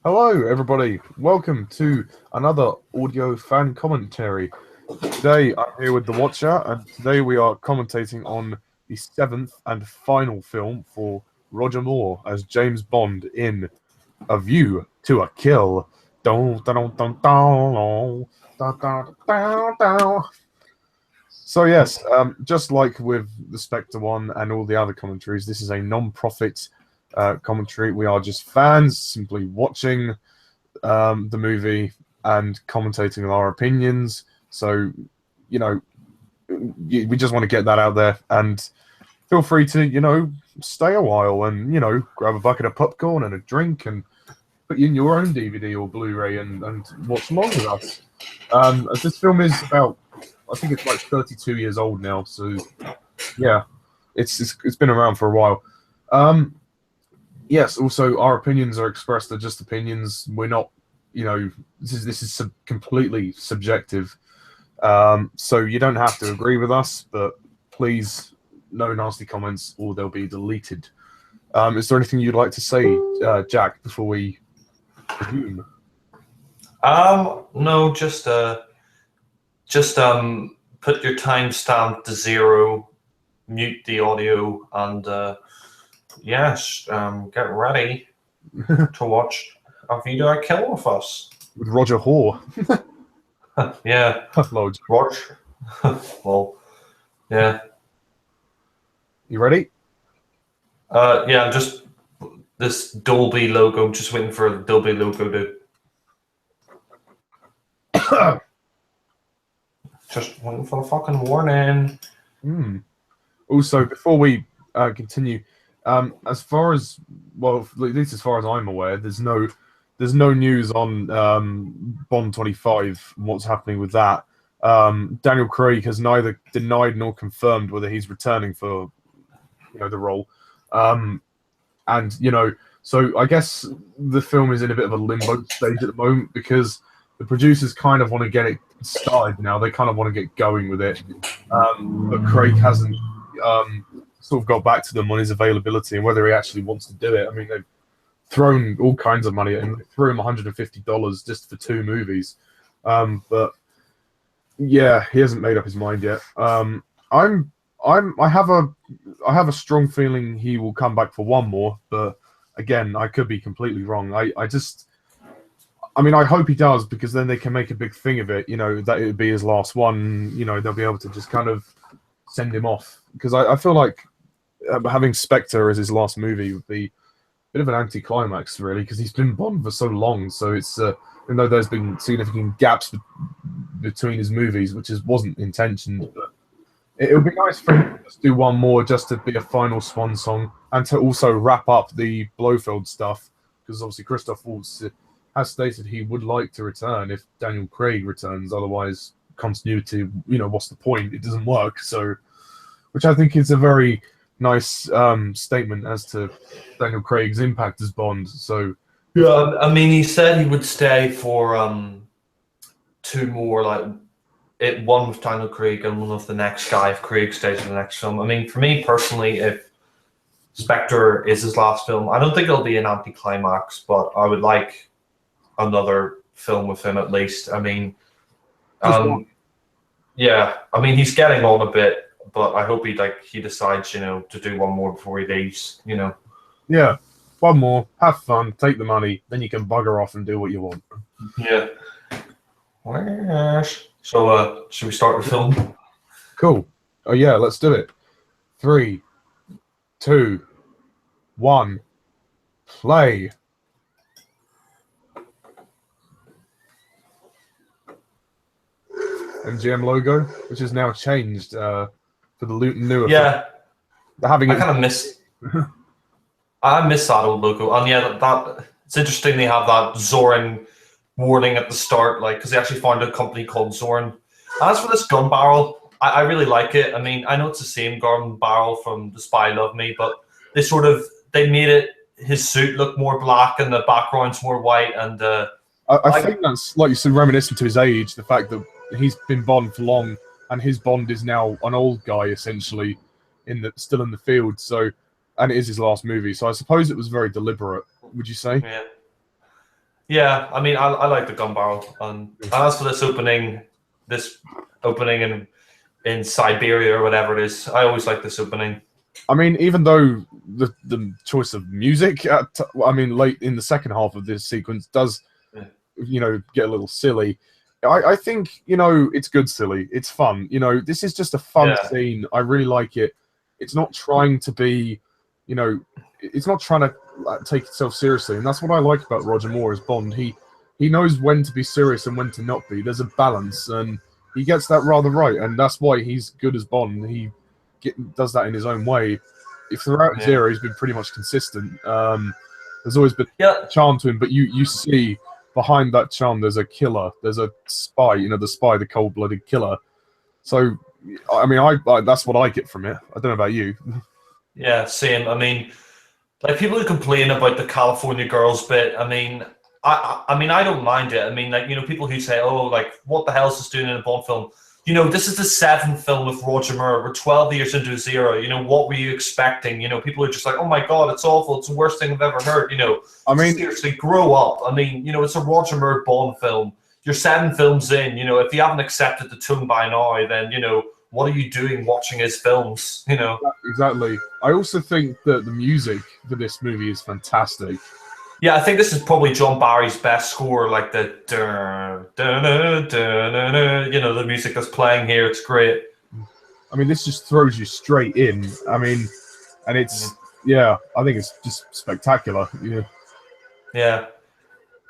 Hello, everybody. Welcome to another audio fan commentary. Today, I'm here with the Watcher, and today we are commentating on the seventh and final film for Roger Moore as James Bond in A View to a Kill. Dun, dun, dun, dun, dun, dun, dun, dun. So yes, just like with the Spectre one and all the other commentaries, this is a non-profit commentary. We are just fans simply watching the movie and commentating on our opinions. So, you know, we just want to get that out there, and feel free to, stay a while and, grab a bucket of popcorn and a drink and put in your own DVD or Blu-ray and watch along with us. As this film is about, I think it's like 32 years old now, so yeah, it's been around for a while. Yes, also our opinions are expressed; they're just opinions. We're not, this is completely subjective. So you don't have to agree with us, but please, no nasty comments, or they'll be deleted. Is there anything you'd like to say, Jack, before we resume? No, just put your timestamp to 0, mute the audio, and yes, get ready to watch A View to a Kill with us. With Roger Hoare. Yeah, Loads. Roger. Well, yeah. You ready? Yeah, just this Dolby logo. Just waiting for the Dolby logo to. Just waiting for the fucking warning. Also, before we continue, as far as at least as far as I'm aware, there's no news on Bond 25 and what's happening with that. Daniel Craig has neither denied nor confirmed whether he's returning for the role, and so I guess the film is in a bit of a limbo stage at the moment because the producers kind of want to get it started now. They kind of want to get going with it, but Craig hasn't sort of got back to them on his availability and whether he actually wants to do it. I mean, they've thrown all kinds of money at him. They threw him $150 just for 2 movies, but yeah, he hasn't made up his mind yet. I have a strong feeling he will come back for one more, but again, I could be completely wrong. I mean, I hope he does, because then they can make a big thing of it, that it would be his last one. They'll be able to just kind of send him off, because I feel like having Spectre as his last movie would be a bit of an anti-climax, really, because he's been Bond for so long. So it's even though there's been significant gaps between his movies, which wasn't intentioned, but it would be nice for him to just do one more, just to be a final swan song, and to also wrap up the Blofeld stuff, because obviously Christoph Waltz has stated he would like to return if Daniel Craig returns. Otherwise, continuity, what's the point? It doesn't work. So, which I think is a very nice statement as to Daniel Craig's impact as Bond. So, yeah, I mean, he said he would stay for 2 more, one with Daniel Craig and one with the next guy if Craig stays in the next film. I mean, for me personally, if Spectre is his last film, I don't think it'll be an anti-climax, but I would like another film with him at least. I mean, yeah, I mean, he's getting on a bit, but I hope he decides, to do one more before he leaves, Yeah, one more, have fun, take the money, then you can bugger off and do what you want. Yeah. So, should we start the film? Cool. Oh yeah, let's do it. 3, 2, 1, play. MGM logo, which is now changed for the new. Yeah, having I kind of miss. I miss that old logo, and yeah, that it's interesting they have that Zorin warning at the start, because they actually found a company called Zorin. As for this gun barrel, I really like it. I mean, I know it's the same gun barrel from The Spy Loved Me, but they made his suit look more black and the background's more white, and I think that's, like you said, reminiscent to his age, the fact that he's been Bond for long and his Bond is now an old guy essentially still in the field. So, and it is his last movie, so I suppose it was very deliberate. Would you say? Yeah. Yeah, I mean, I like the gun barrel, and as for this opening in Siberia or whatever it is, I always like this opening. I mean, even though the choice of music, late in the second half of this sequence does, get a little silly. I think it's good silly. It's fun. This is just a fun scene. I really like it. It's not trying to be, it's not trying to take itself seriously, and that's what I like about Roger Moore as Bond. He knows when to be serious and when to not be. There's a balance, and he gets that rather right, and that's why he's good as Bond. He does that in his own way. If throughout his era, he's been pretty much consistent. There's always been a charm to him, but you see behind that charm, there's a killer. There's a spy. The spy, the cold-blooded killer. So, I mean, that's what I get from it. I don't know about you. Yeah, same. I mean, like people who complain about the California Girls bit. I mean, I don't mind it. I mean, like people who say, "Oh, like what the hell is this doing in a Bond film?" This is the 7th film with Roger Moore. We're 12 years into his era. What were you expecting? People are just like, "Oh my God, it's awful. It's the worst thing I've ever heard." I mean, seriously, grow up. I mean, it's a Roger Moore Bond film. You're 7 films in. If you haven't accepted the tone by now, then what are you doing watching his films? Exactly. I also think that the music for this movie is fantastic. Yeah, I think this is probably John Barry's best score, like the the music that's playing here. It's great. I mean, this just throws you straight in. I mean, and it's I think it's just spectacular. Yeah.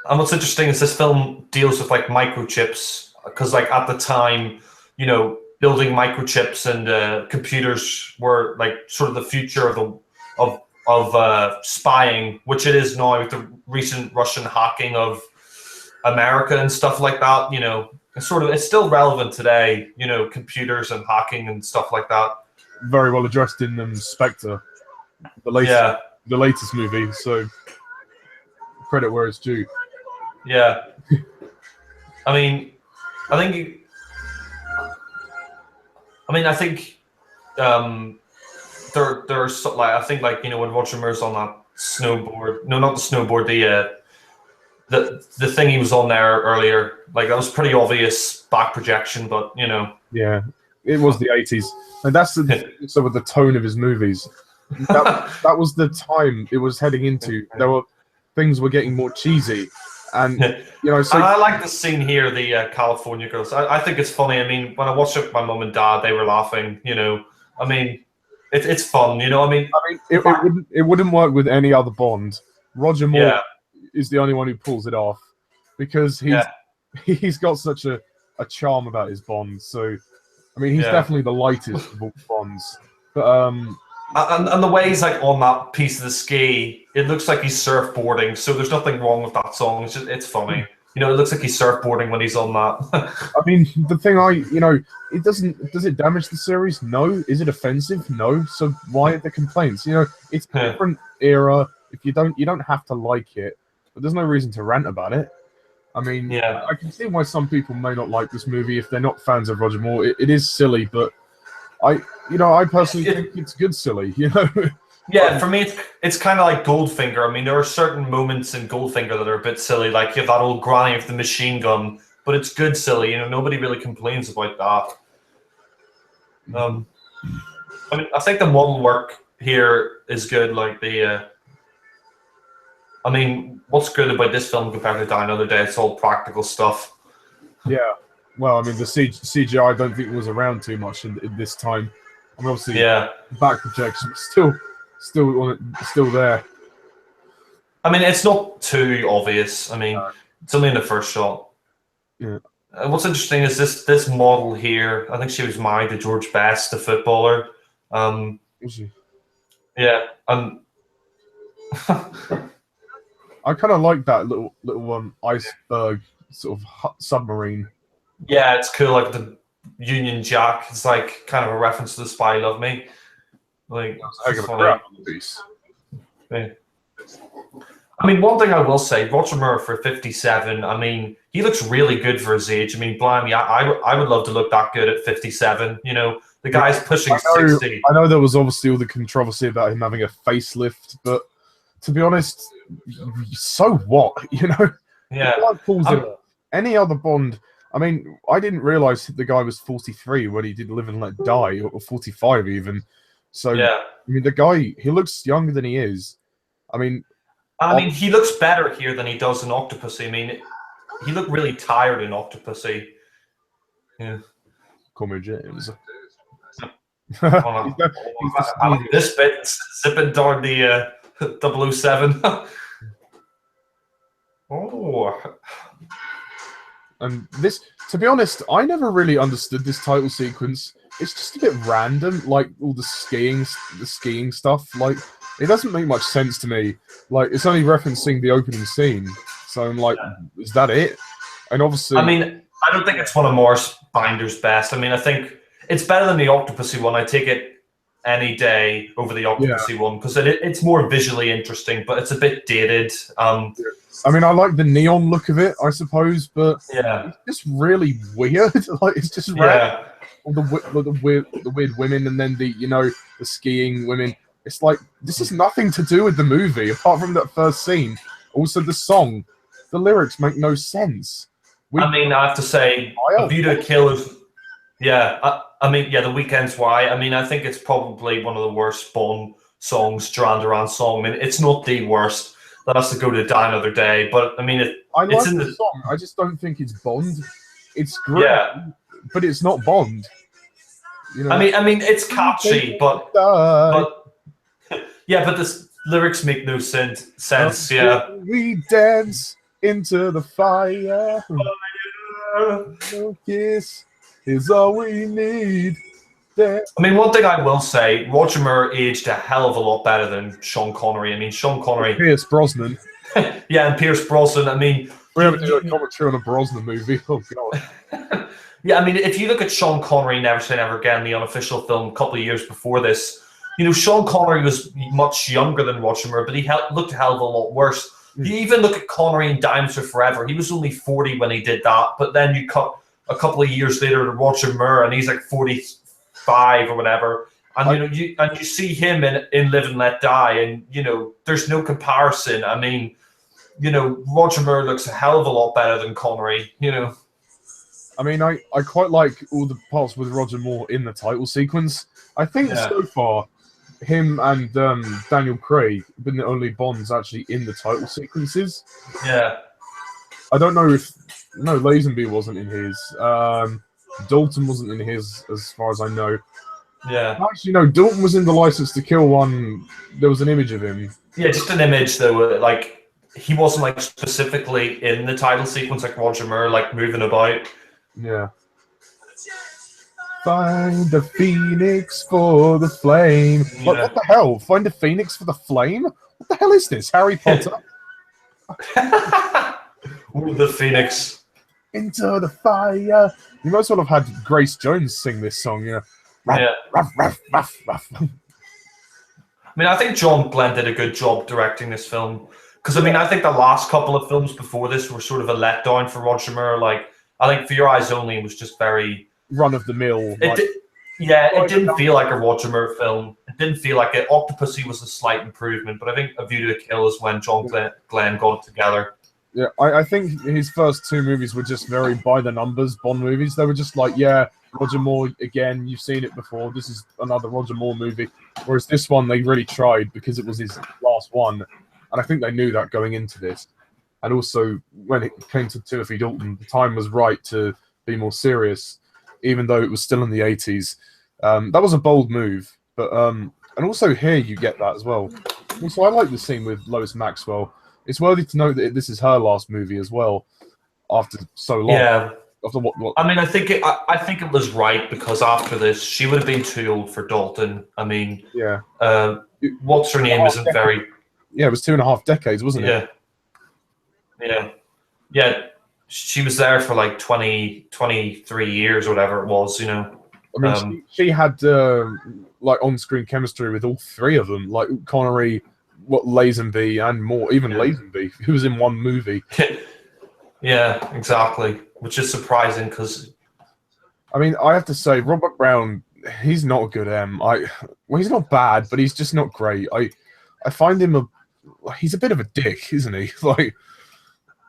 And what's interesting is this film deals with like microchips, because like at the time, building microchips and computers were like sort of the future of spying, which it is now with the recent Russian hacking of America and stuff like that. It's still relevant today. Computers and hacking and stuff like that. Very well addressed in Spectre, the latest movie. So credit where it's due. Yeah, I mean, I think there's like I think like when Roger Moore's on that snowboard, no, not the snowboard, the thing he was on there earlier, like that was pretty obvious back projection, but yeah, it was the 80s, and that's so with the tone of his movies. That was the time it was heading into. Things were getting more cheesy. And so and I like the scene here, the California Girls. I think it's funny. I mean, when I watched it with my mum and dad, they were laughing. I mean, it's fun. I mean, it wouldn't work with any other Bond. Roger Moore is the only one who pulls it off because he's got such a charm about his Bonds. So, I mean, he's definitely the lightest of all Bonds. But and the way he's like on that piece of the ski, it looks like he's surfboarding. So there's nothing wrong with that song. It's funny. It looks like he's surfboarding when he's on that. I mean, the thing it doesn't. Does it damage the series? No. Is it offensive? No. So why are the complaints? It's a different era. If you don't have to like it, but there's no reason to rant about it. I mean, I can see why some people may not like this movie if they're not fans of Roger Moore. It is silly, but I personally think it's good silly, Yeah, for me, it's kind of like Goldfinger. I mean, there are certain moments in Goldfinger that are a bit silly, like you have that old granny with the machine gun, but it's good silly. Nobody really complains about that. I mean, I think the model work here is good. Like I mean, what's good about this film compared to Die Another Day? It's all practical stuff. Yeah. Well, I mean, the CGI I don't think was around too much in this time. I mean, obviously, back projection still there. I mean, it's not too obvious. I mean, it's only in the first shot. Yeah. What's interesting is this model here. I think she was married to George Best, the footballer. Was she? Yeah, I kind of like that little iceberg sort of submarine. Yeah, it's cool. Like the Union Jack. It's like kind of a reference to the Spy Love Me. Like, it's funny. Yeah. I mean, one thing I will say, Roger Moore for 57. I mean, he looks really good for his age. I mean, blimey, I would love to look that good at 57. The guy's pushing 60. I know there was obviously all the controversy about him having a facelift, but to be honest, so what? Yeah. The guy pulls it I'm- off. Any other Bond. I mean, I didn't realize the guy was 43 when he did Live and Let Die, or 45 even. So, yeah. I mean, the guy, he looks younger than he is. I mean, I mean, he looks better here than he does in Octopussy. I mean, he looked really tired in Octopussy. Yeah. call me James. On He's the I like Stevie. this bit, zipping down the 007. Oh. And this, to be honest, I never really understood this title sequence. It's just a bit random, like all the skiing stuff. Like, it doesn't make much sense to me. Like, it's only referencing the opening scene. So I'm like, is that it? And obviously, I mean, I don't think it's one of Morris Binder's best. I mean, I think it's better than the Octopussy one. I take it any day over the Octopussy one because it's more visually interesting, but it's a bit dated. I mean, I like the neon look of it, I suppose, but Yeah. it's just really weird. Like, it's just random. All the weird women, and then the skiing women. It's like, this has nothing to do with the movie apart from that first scene. Also, the song, the lyrics make no sense. I mean, I have to say, A View to a Kill is, yeah. I mean, yeah, The Weeknd's Why. I mean, I think it's probably one of the worst Bond songs, Duran Duran song. I mean, it's not the worst. That has to go to Die Another Day. But I mean, I it's like in the song. I just don't think it's Bond. It's great, but it's not Bond. You know? I mean, it's catchy, but yeah, but the lyrics make no sense. Yeah. We dance into the fire. No kiss is all we need. I mean, one thing I will say, Roger Moore aged a hell of a lot better than Sean Connery. I mean, Sean Connery, Pierce Brosnan. Yeah, and Pierce Brosnan. I mean, we haven't done a commentary on a Brosnan movie. Oh god. Yeah, I mean, if you look at Sean Connery, Never Say Never Again, the unofficial film, a couple of years before this, Sean Connery was much younger than Roger Moore, but he looked a hell of a lot worse. You even look at Connery in Diamonds Are Forever. He was only 40 when he did that, but then you cut a couple of years later to Roger Moore, and he's like 45 or whatever. And you see him in Live and Let Die, and there's no comparison. I mean, Roger Moore looks a hell of a lot better than Connery. I mean, I quite like all the parts with Roger Moore in the title sequence. I think so far, him and Daniel Craig have been the only Bonds actually in the title sequences. Yeah. I don't know if... No, Lazenby wasn't in his. Dalton wasn't in his, as far as I know. Yeah. Actually, no, Dalton was in the License to Kill one. There was an image of him. Yeah, just an image, though. Like, he wasn't, like, specifically in the title sequence like Roger Moore, like, moving about. Yeah. Find the phoenix for the flame. Yeah. Like, what the hell? Find a phoenix for the flame? What the hell is this? Harry Potter? Ooh, the phoenix. Into the fire. You might as well have had Grace Jones sing this song, yeah. Ruff, ruff, ruff, ruff. I mean, I think John Glenn did a good job directing this film. Because, I mean, I think the last couple of films before this were sort of a letdown for Roger Moore. Like, I think For Your Eyes Only was just very... run-of-the-mill. It didn't feel like a Roger Moore film. It didn't feel like it. Octopussy was a slight improvement, but I think A View to a Kill is when John Glenn got it together. Yeah, I think his first two movies were just very by-the-numbers Bond movies. They were just like, yeah, Roger Moore, again, you've seen it before. This is another Roger Moore movie. Whereas this one, they really tried because it was his last one. And I think they knew that going into this. And also, when it came to Timothy Dalton, the time was right to be more serious, even though it was still in the 80s. That was a bold move. But and also here you get that as well. Also, I like the scene with Lois Maxwell. It's worthy to note that this is her last movie as well, after so long. Yeah. After what? I mean, I think it was right because after this, she would have been too old for Dalton. I mean, yeah. What's her name isn't very... Yeah, it was 2.5 decades, wasn't it? Yeah. She was there for like 23 years or whatever it was, I mean, she had like on-screen chemistry with all three of them, like Connery, Lazenby, and more. Even Lazenby, who was in one movie. Yeah, exactly. Which is surprising because, I mean, I have to say, Robert Brown, he's not a good M. He's not bad, but he's just not great. I find him he's a bit of a dick, isn't he? Like,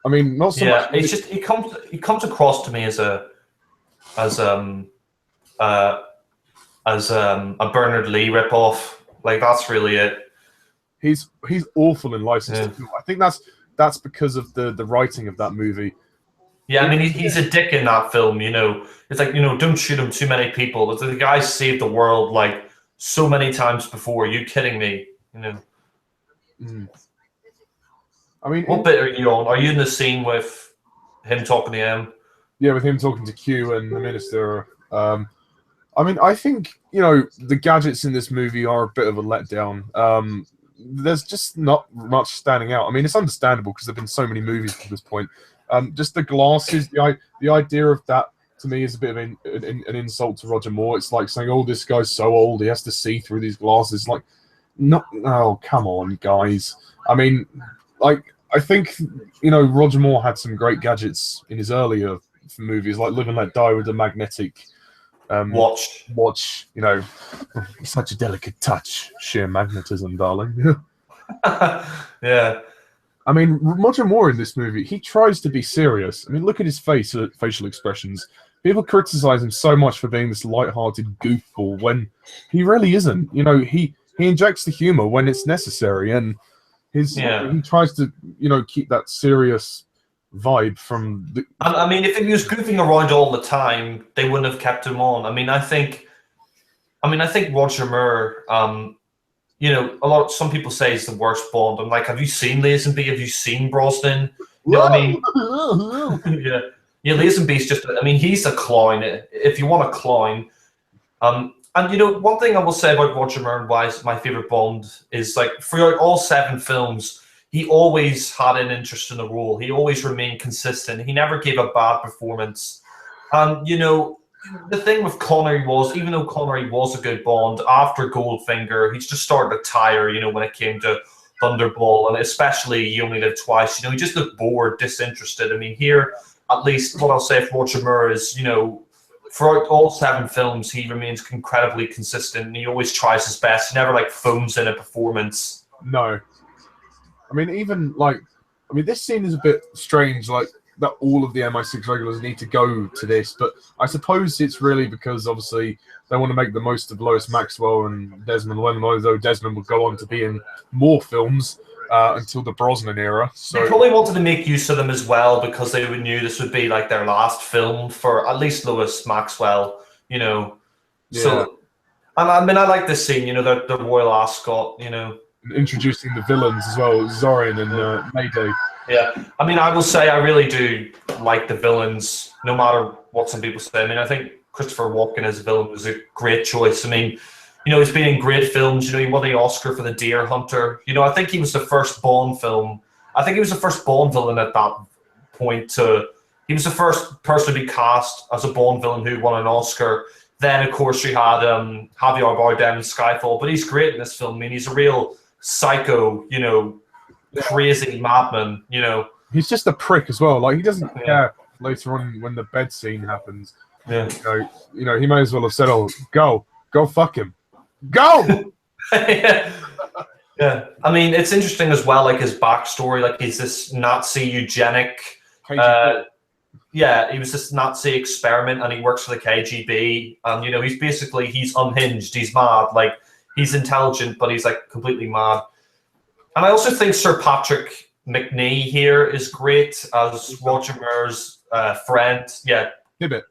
I mean, not so much. it's just he comes across to me as as um uh a Bernard Lee ripoff. Like that's really it. He's awful in License Yeah. to Kill. I think that's because of the writing of that movie. Yeah, I mean he's a dick in that film. You know, it's like don't shoot him too many people. The guy saved the world like so many times before. Are you kidding me? You know. Mm. I mean, What bit are you on? Are you in the scene with him talking to him? Yeah, with him talking to Q and the Minister. I mean, I think the gadgets in this movie are a bit of a letdown. There's just not much standing out. I mean, it's understandable because there've been so many movies to this point. Just the glasses, the idea of that to me is a bit of an insult to Roger Moore. It's like saying, "Oh, this guy's so old, he has to see through these glasses." Like, oh, come on, guys. I mean, like, I think Roger Moore had some great gadgets in his earlier movies, like Live and Let Die with the magnetic watch. Such a delicate touch, sheer magnetism, darling. Yeah. I mean, Roger Moore in this movie, he tries to be serious. I mean, look at his facial expressions. People criticize him so much for being this light-hearted goofball when he really isn't. He injects the humor when it's necessary, and he tries to keep that serious vibe from the. I mean, if he was goofing around all the time, they wouldn't have kept him on. I mean, I think Roger Moore. Some people say he's the worst Bond. I'm like, have you seen Lazenby? Have you seen Brosnan? You know what I mean? Yeah, Lazenby's just. I mean, he's a clown. If you want a clown, and one thing I will say about Roger Moore and why my favorite Bond is like throughout all 7 films. He always had an interest in the role. He always remained consistent. He never gave a bad performance. And, the thing with Connery was, even though Connery was a good Bond, after Goldfinger, he's just started to tire, when it came to Thunderball, and especially You Only Live Twice. He just looked bored, disinterested. I mean, here, at least what I'll say for Roger Moore is, throughout all 7 films, he remains incredibly consistent, and he always tries his best. He never, phones in a performance. No. I mean, this scene is a bit strange, that all of the MI6 regulars need to go to this, but I suppose it's really because, obviously, they want to make the most of Lois Maxwell and Desmond Llewellyn, although Desmond will go on to be in more films until the Brosnan era. So they probably wanted to make use of them as well because they knew this would be, their last film for at least Lois Maxwell, Yeah. So, and I mean, I like this scene, the Royal Ascot, Introducing the villains as well, Zorin and Mayday. Yeah, I mean, I will say I really do like the villains, no matter what some people say. I mean, I think Christopher Walken as a villain was a great choice. I mean, he's been in great films. He won the Oscar for The Deer Hunter. I think he was the first Bond film. I think he was the first Bond villain at that point. He was the first person to be cast as a Bond villain who won an Oscar. Then, of course, you had Javier Bardem in Skyfall. But he's great in this film. I mean, he's a real psycho, crazy madman, He's just a prick as well. He doesn't care later on when the bed scene happens. Yeah. He may as well have said, "Oh, go fuck him, go." Yeah. I mean, it's interesting as well, his backstory. He's this Nazi eugenic. He was this Nazi experiment, and he works for the KGB. And he's unhinged. He's mad. He's intelligent, but he's completely mad. And I also think Sir Patrick McNee here is great as Roger Moore's friend. Yeah, Tibbet.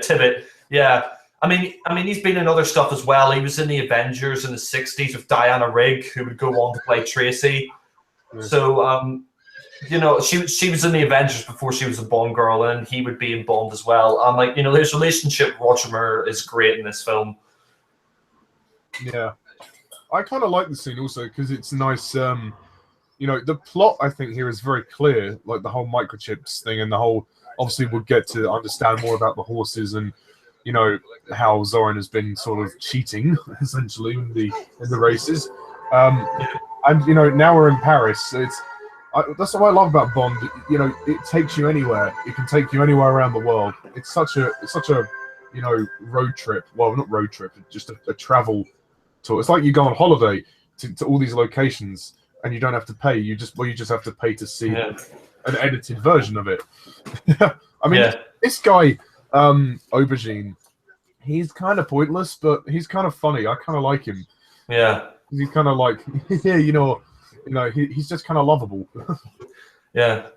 Tibbet. Yeah, I mean, he's been in other stuff as well. He was in the Avengers in the '60s with Diana Rigg, who would go on to play Tracy. Yeah. So, she was in the Avengers before she was a Bond girl, and he would be in Bond as well. And his relationship with Roger Moore is great in this film. Yeah, I kind of like the scene also because it's nice. The plot I think here is very clear, the whole microchips thing and the whole. Obviously, we'll get to understand more about the horses and how Zorin has been sort of cheating essentially in the races. And now we're in Paris. So that's what I love about Bond. It takes you anywhere. It can take you anywhere around the world. It's such a road trip. Well, not road trip, just a travel tour. It's like you go on holiday to all these locations and you don't have to pay. You just have to pay to see. Yeah. an edited version of it. I mean, Yeah. this guy, Aubergine, he's kind of pointless, but he's kind of funny. I kind of like him. Yeah. He's kind of like, yeah, he's just kind of lovable. Yeah.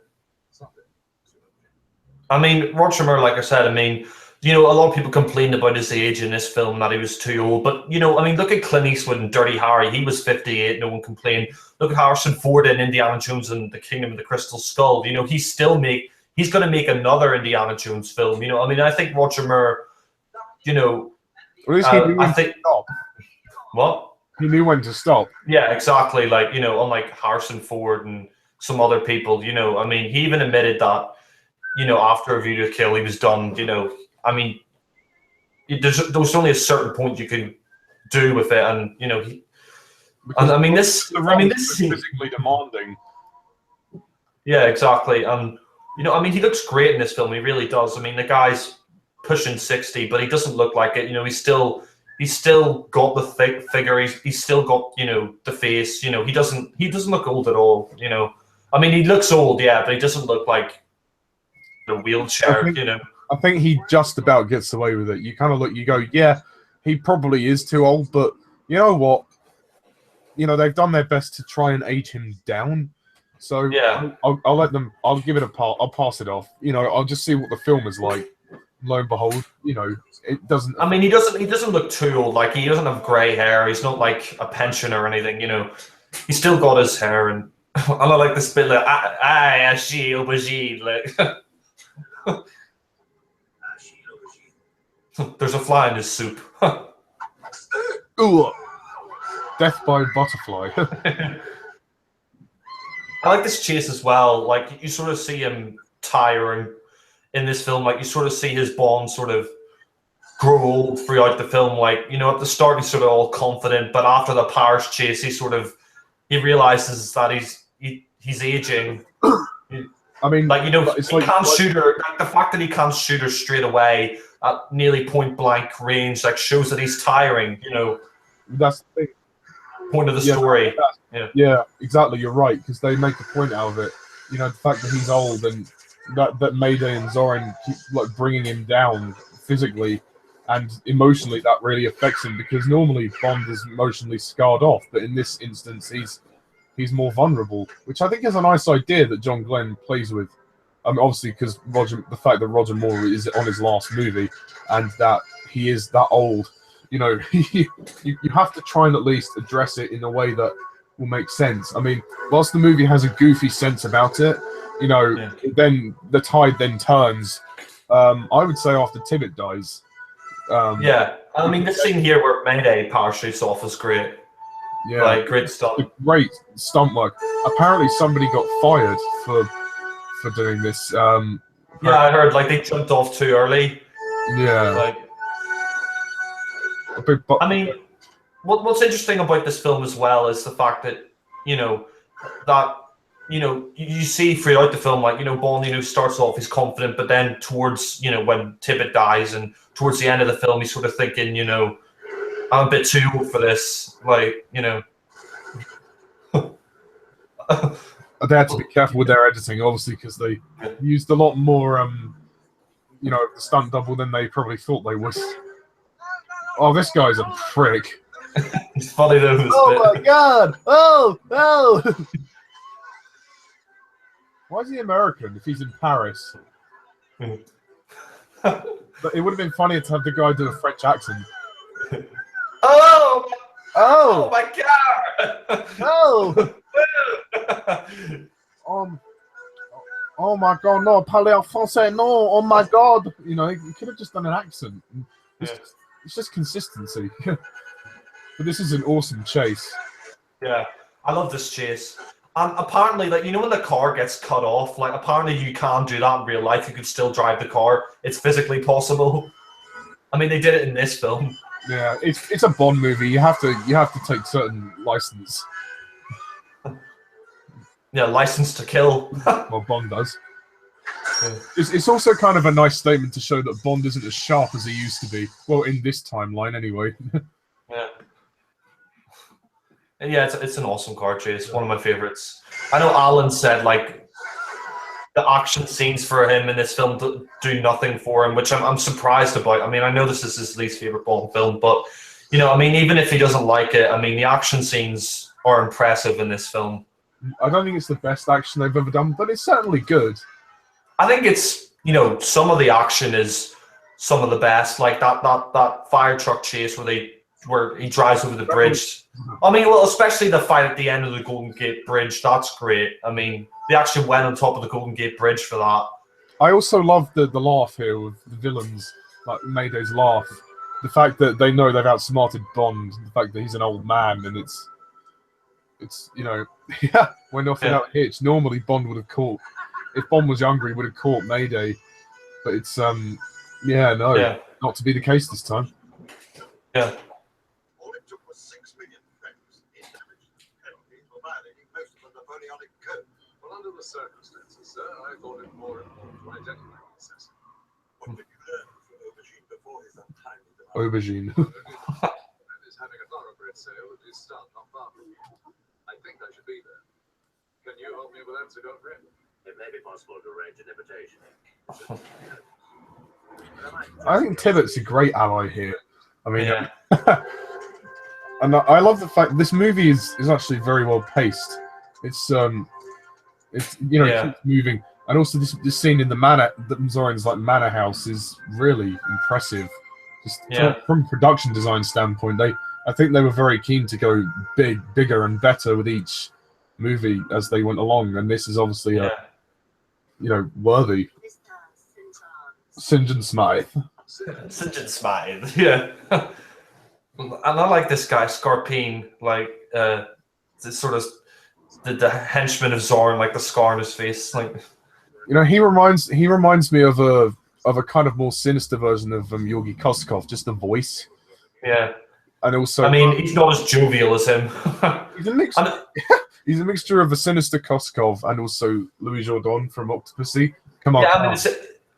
I mean, Roger Moore, like I said, I mean, a lot of people complained about his age in this film, that he was too old. But, I mean, look at Clint Eastwood and Dirty Harry. He was 58, no one complained. Look at Harrison Ford in Indiana Jones and the Kingdom of the Crystal Skull. He's going to make another Indiana Jones film. I mean, I think Roger Moore, I think... Stop. What? He knew when to stop. Yeah, exactly. Like, unlike Harrison Ford and some other people, I mean, he even admitted that, after A View to a Kill, he was done, I mean, there was only a certain point you could do with it, and this physically demanding. Yeah, exactly, and I mean, he looks great in this film. He really does. I mean, the guy's pushing 60, but he doesn't look like it. He's still got the thick figure. He's still got the face. He doesn't look old at all. I mean, he looks old, yeah, but he doesn't look like a wheelchair. I think he just about gets away with it. You kind of look, you go, yeah, he probably is too old, but you know what? They've done their best to try and age him down. So yeah, I'll let them. I'll give it a pass. I'll pass it off. I'll just see what the film is like. Lo and behold, it doesn't. I mean, he doesn't look too old. Like, he doesn't have grey hair. He's not like a pensioner or anything. He's still got his hair, and I like this bit like she aubergine, like. There's a fly in his soup. Ooh, death by butterfly. I like this chase as well. Like, you sort of see him tiring in this film. Like, you sort of see his Bond sort of grow old throughout the film. Like, at the start he's sort of all confident, but after the Paris chase, he realizes that he's aging. I mean, like, he can't shoot her. Like, the fact that he can't shoot her straight away at nearly point blank range, like, shows that he's tiring. That's the thing. Point of the story. Yeah, exactly. You're right, because they make a point out of it. The fact that he's old, and that Mayday and Zorin keep like bringing him down physically and emotionally. That really affects him, because normally Bond is emotionally scarred off, but in this instance, he's more vulnerable, which I think is a nice idea that John Glenn plays with. Obviously, because the fact that Roger Moore is on his last movie and that he is that old, you have to try and at least address it in a way that will make sense. I mean, whilst the movie has a goofy sense about it, then the tide then turns. I would say after Tibbet dies. Yeah, I mean, this scene here where Mayday parachutes off is great. Yeah, like, great stunt. Great stunt work. Apparently, somebody got fired for doing this. Yeah, I heard, like, they jumped off too early. Yeah. Like, I mean, what's interesting about this film as well is the fact that, you see throughout the film, like, Bond, starts off, he's confident, but then towards, when Tibbet dies and towards the end of the film, he's sort of thinking, I'm a bit too old for this. Like, They had to be careful with their editing, obviously, because they used a lot more, the stunt double than they probably thought they would. Oh, this guy's a prick. It's funny though. My god! Oh, no! Why is he American if he's in Paris? But it would have been funnier to have the guy do a French accent. Oh! Oh! Oh my god! Oh! Oh my god, no, parlez en français, no, oh my god. He could have just done an accent. It's just consistency. But this is an awesome chase. Yeah, I love this chase. And apparently, like, when the car gets cut off, like, apparently you can do that in real life. You could still drive the car. It's physically possible. I mean, they did it in this film. Yeah, it's a Bond movie. You have to take certain license. Yeah, license to kill. Well, Bond does. Yeah. It's also kind of a nice statement to show that Bond isn't as sharp as he used to be. Well, in this timeline, anyway. Yeah. And yeah, it's an awesome car chase. One of my favorites. I know Alan said, like, the action scenes for him in this film do nothing for him, which I'm surprised about. I mean, I know this is his least favorite Bond film, but I mean, even if he doesn't like it, I mean, the action scenes are impressive in this film. I don't think it's the best action they've ever done, but it's certainly good. I think it's some of the action is some of the best, like that fire truck chase where he drives over the bridge. I mean, well, especially the fight at the end of the Golden Gate Bridge, that's great. I mean, they actually went on top of the Golden Gate Bridge for that. I also love the laugh here with the villains, like Mayday's laugh. The fact that they know they've outsmarted Bond, the fact that he's an old man, and it's when off without hitch. Normally Bond would have caught. If Bond was younger, he would have caught Mayday. But it's not to be the case this time. Yeah. All it took was 6 million francs in damage. Penalties for violating most of the Napoleonic code. Well, under the circumstances, sir, I thought it more important to identify the assassin. What did you learn from Aubergine before his untimely demise? Aubergine. And is having a thoroughbred sale at his start not far from you. I think I should be there. Can you help me with that, Sir Godfrey? It may be possible to arrange an invitation. I think Tibet's a great ally here. I mean, and I love the fact this movie is actually very well paced. It's it keeps moving, and also this scene in the Zorin's manor house is really impressive. Just from a production design standpoint, I think they were very keen to go bigger and better with each movie as they went along, and this is obviously worthy. St. John Smythe. St. John Smythe, yeah. And I like this guy, Scarpine, like this sort of the henchman of Zorn, like the scar on his face, like. He reminds me of a kind of more sinister version of Georgi Koskov, just the voice. Yeah. And also, I mean, he's not as jovial as him. He's a mix. He's a mixture of a sinister Koskov and also Louis Jourdan from Octopussy. Come on. Yeah,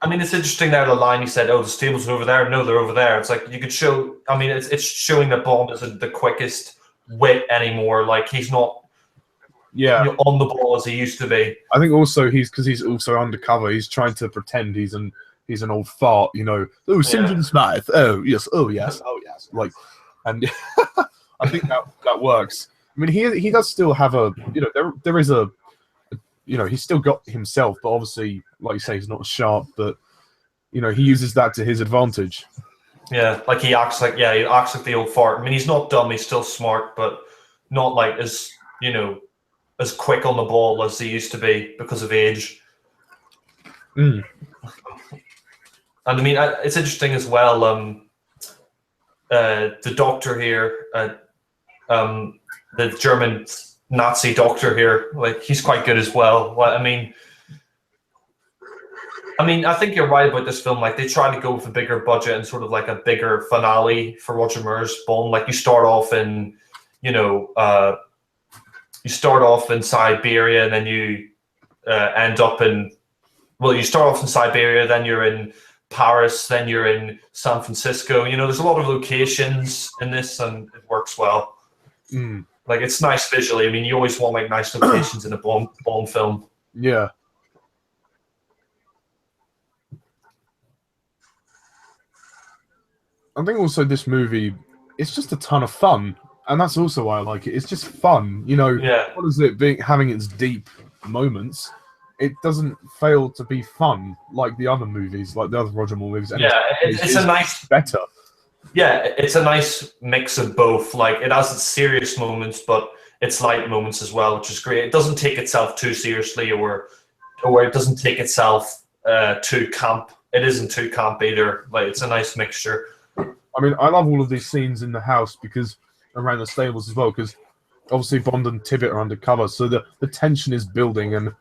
I mean, it's interesting there. The line he said, "Oh, the stables are over there." No, they're over there. It's like you could show. I mean, it's showing that Bond isn't the quickest wit anymore. Like he's not. On the ball as he used to be. I think also because he's also undercover. He's trying to pretend he's an old fart. Oh, St. John Smythe. Oh yes. Oh yes. Oh yes. Like, and I think that works. I mean, he does still have a there is a he's still got himself, but obviously, like you say, he's not as sharp. But he uses that to his advantage. Yeah, like he acts like the old fart. I mean, he's not dumb. He's still smart, but not like as as quick on the ball as he used to be because of age. Mm. And I mean, it's interesting as well. The doctor here, the German Nazi doctor here, like he's quite good as well. I mean, I think you're right about this film. Like they try to go with a bigger budget and sort of like a bigger finale for Roger Moore's Bond. Like you start off in, you start off in Siberia and then you end up in. Well, you start off in Siberia, then you're in Paris, then you're in San Francisco. There's a lot of locations in this, and it works well. Mm. Like it's nice visually. I mean, you always want like nice locations in a Bond film. Yeah. I think also this movie, it's just a ton of fun, and that's also why I like it. It's just fun, What is it having its deep moments? It doesn't fail to be fun like the other movies, like the other Roger Moore movies. And it's a nice better. Yeah, it's a nice mix of both. Like it has its serious moments, but it's light moments as well, which is great. It doesn't take itself too seriously, or it doesn't take itself too camp. It isn't too camp either. Like it's a nice mixture. I mean, I love all of these scenes in the house because around the stables as well, because obviously Bond and Tibbet are undercover, so the tension is building, and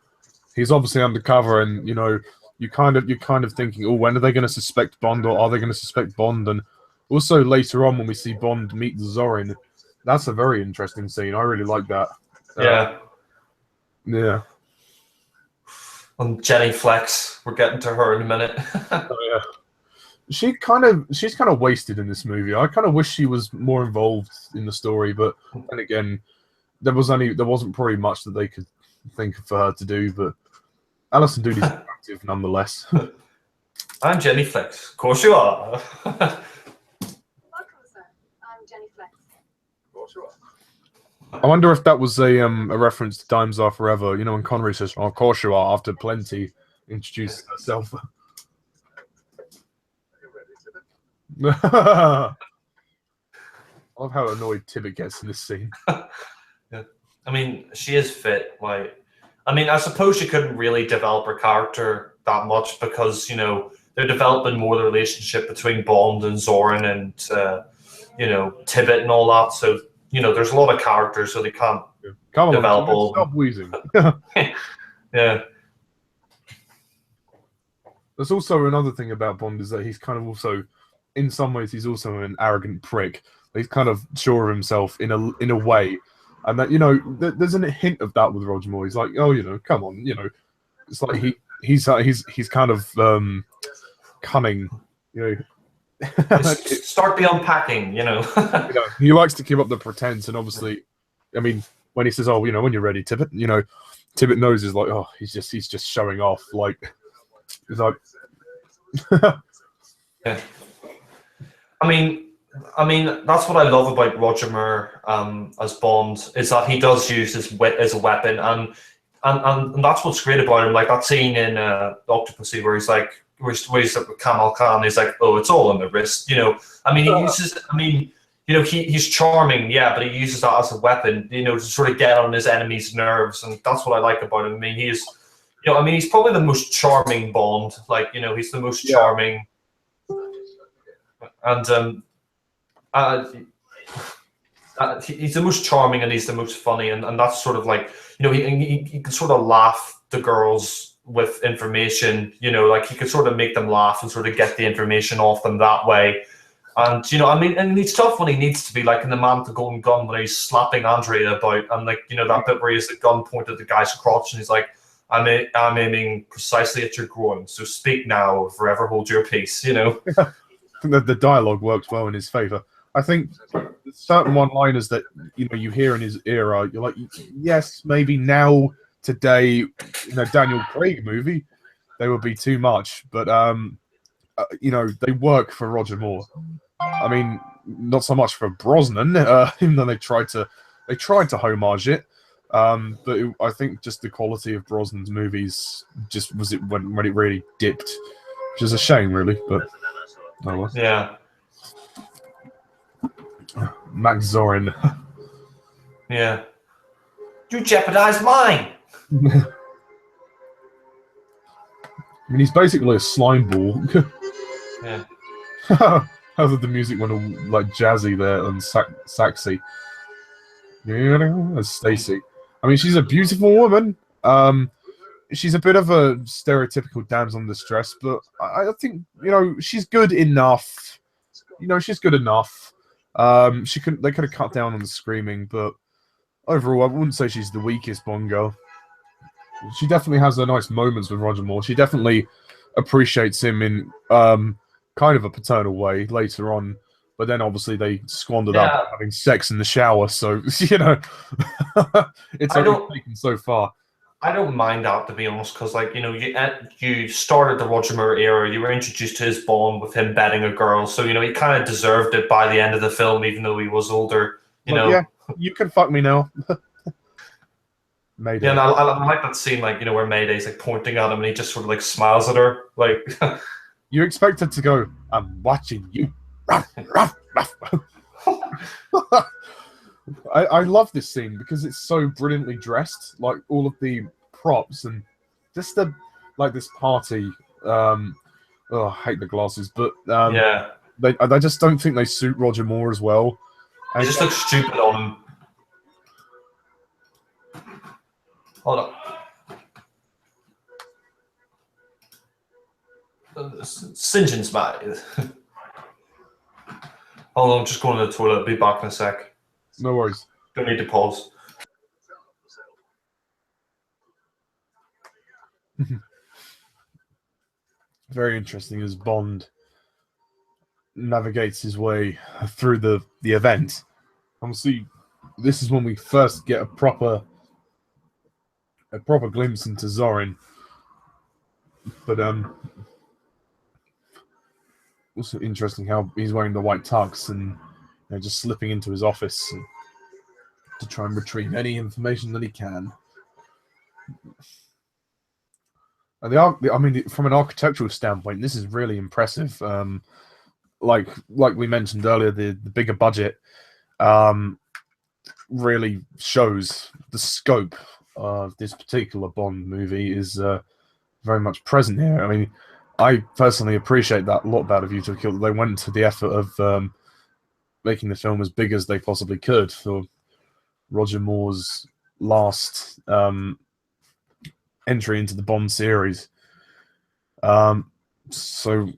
he's obviously undercover, and you're kind of thinking, oh, when are they going to suspect Bond, or are they going to suspect Bond? And also later on when we see Bond meet Zorin, that's a very interesting scene. I really like that. Yeah. And Jenny Flex, we're getting to her in a minute. Oh, yeah. She's kind of wasted in this movie. I kind of wish she was more involved in the story, but then again, there wasn't probably much that they could think for her to do. But Alison Dooley's attractive nonetheless. I'm Jenny Flex. Of course you are. Welcome, sir. I'm Jenny Flex. Of course you are. I wonder if that was a reference to Dimes Are Forever. You know, when Connery says, "Oh, of course you are," after Plenty introduced herself. Are you ready, Tibbet? I love how annoyed Tibbet gets in this scene. Yeah. I mean, she is fit. Like, I mean, I suppose she couldn't really develop her character that much because, you know, they're developing more the relationship between Bond and Zorin and, you know, Tibbet and all that. So, you know, there's a lot of characters, so they can't Come on, develop Tibbet, all of them. stop wheezing. Yeah. There's also another thing about Bond is that he's kind of also, in some ways, he's also an arrogant prick. He's kind of sure of himself in a way, and that, you know, there's a hint of that with Roger Moore. He's like, oh, you know, come on, you know, it's like he's kind of cunning, you know. Start the unpacking, you know. You know, he likes to keep up the pretense, and obviously, I mean, when he says, "Oh, you know, when you're ready, Tibbet," you know, Tibbet knows is like, oh, he's just showing off, like, he's like. Yeah. I mean, that's what I love about Roger Moore as Bond, is that he does use his wit as a weapon, and that's what's great about him. Like that scene in Octopussy where he's like, where he's like with Kamal Khan, he's like, oh, it's all on the wrist, you know. I mean, he uses, I mean, you know, he's charming, yeah, but he uses that as a weapon, you know, to sort of get on his enemy's nerves, and that's what I like about him. I mean, he's, you know, I mean, he's probably the most charming Bond. Like, you know, he's the most charming, and he's the most charming, and he's the most funny, and that's sort of like, you know, he can sort of laugh the girls with information, you know, like he could sort of make them laugh and sort of get the information off them that way. And, you know, I mean, and he's tough when he needs to be, like in The Man with the Golden Gun, when he's slapping Andrea about, and like, you know, that bit where he has the gun pointed at the guy's crotch, and he's like, I'm aiming precisely at your groin, so speak now or forever hold your peace, you know. The dialogue works well in his favor. I think certain one-liners that, you know, you hear in his era, you're like, yes, maybe now, today, you know, Daniel Craig movie, they would be too much, but you know, they work for Roger Moore. I mean, not so much for Brosnan, even though they tried to homage it. But I think just the quality of Brosnan's movies just was it when it really dipped, which is a shame, really. But oh well. Yeah. Max Zorin. Yeah. You jeopardized mine. I mean, he's basically a slime ball. Yeah. How did the music went all like jazzy there and saxy? As Stacy. I mean, she's a beautiful woman. She's a bit of a stereotypical damsel in distress, but I think, you know, she's good enough. You know, she's good enough. They could have cut down on the screaming, but overall, I wouldn't say she's the weakest Bond girl. She definitely has her nice moments with Roger Moore. She definitely appreciates him in kind of a paternal way later on, but then obviously they squandered up having sex in the shower. So, you know, it's only taken so far. I don't mind that, to be honest, because, like, you know, you started the Roger Moore era. You were introduced to his Bond with him betting a girl, so, you know, he kind of deserved it by the end of the film, even though he was older. You know, yeah, you can fuck me now. Mayday. Yeah, and I like that scene, like, you know, where Mayday's like pointing at him, and he just sort of like smiles at her, like. You expect it to go, "I'm watching you." Ruff, ruff, ruff. I love this scene because it's so brilliantly dressed, like all of the props and just this party. Oh, I hate the glasses, but yeah, I just don't think they suit Roger Moore as well. He just looks stupid on him. Hold on. St. John's, mate. Hold on, I'm just going to the toilet. I'll be back in a sec. No worries. Don't need to pause. Very interesting as Bond navigates his way through the event. Obviously, this is when we first get a proper glimpse into Zorin. But also interesting how he's wearing the white tux and just slipping into his office to try and retrieve any information that he can. And I mean, from an architectural standpoint, this is really impressive. Like we mentioned earlier, the bigger budget really shows the scope of this particular Bond movie is very much present here. I mean, I personally appreciate that a lot about A View to a Kill, that they went to the effort of making the film as big as they possibly could for Roger Moore's last entry into the Bond series. So,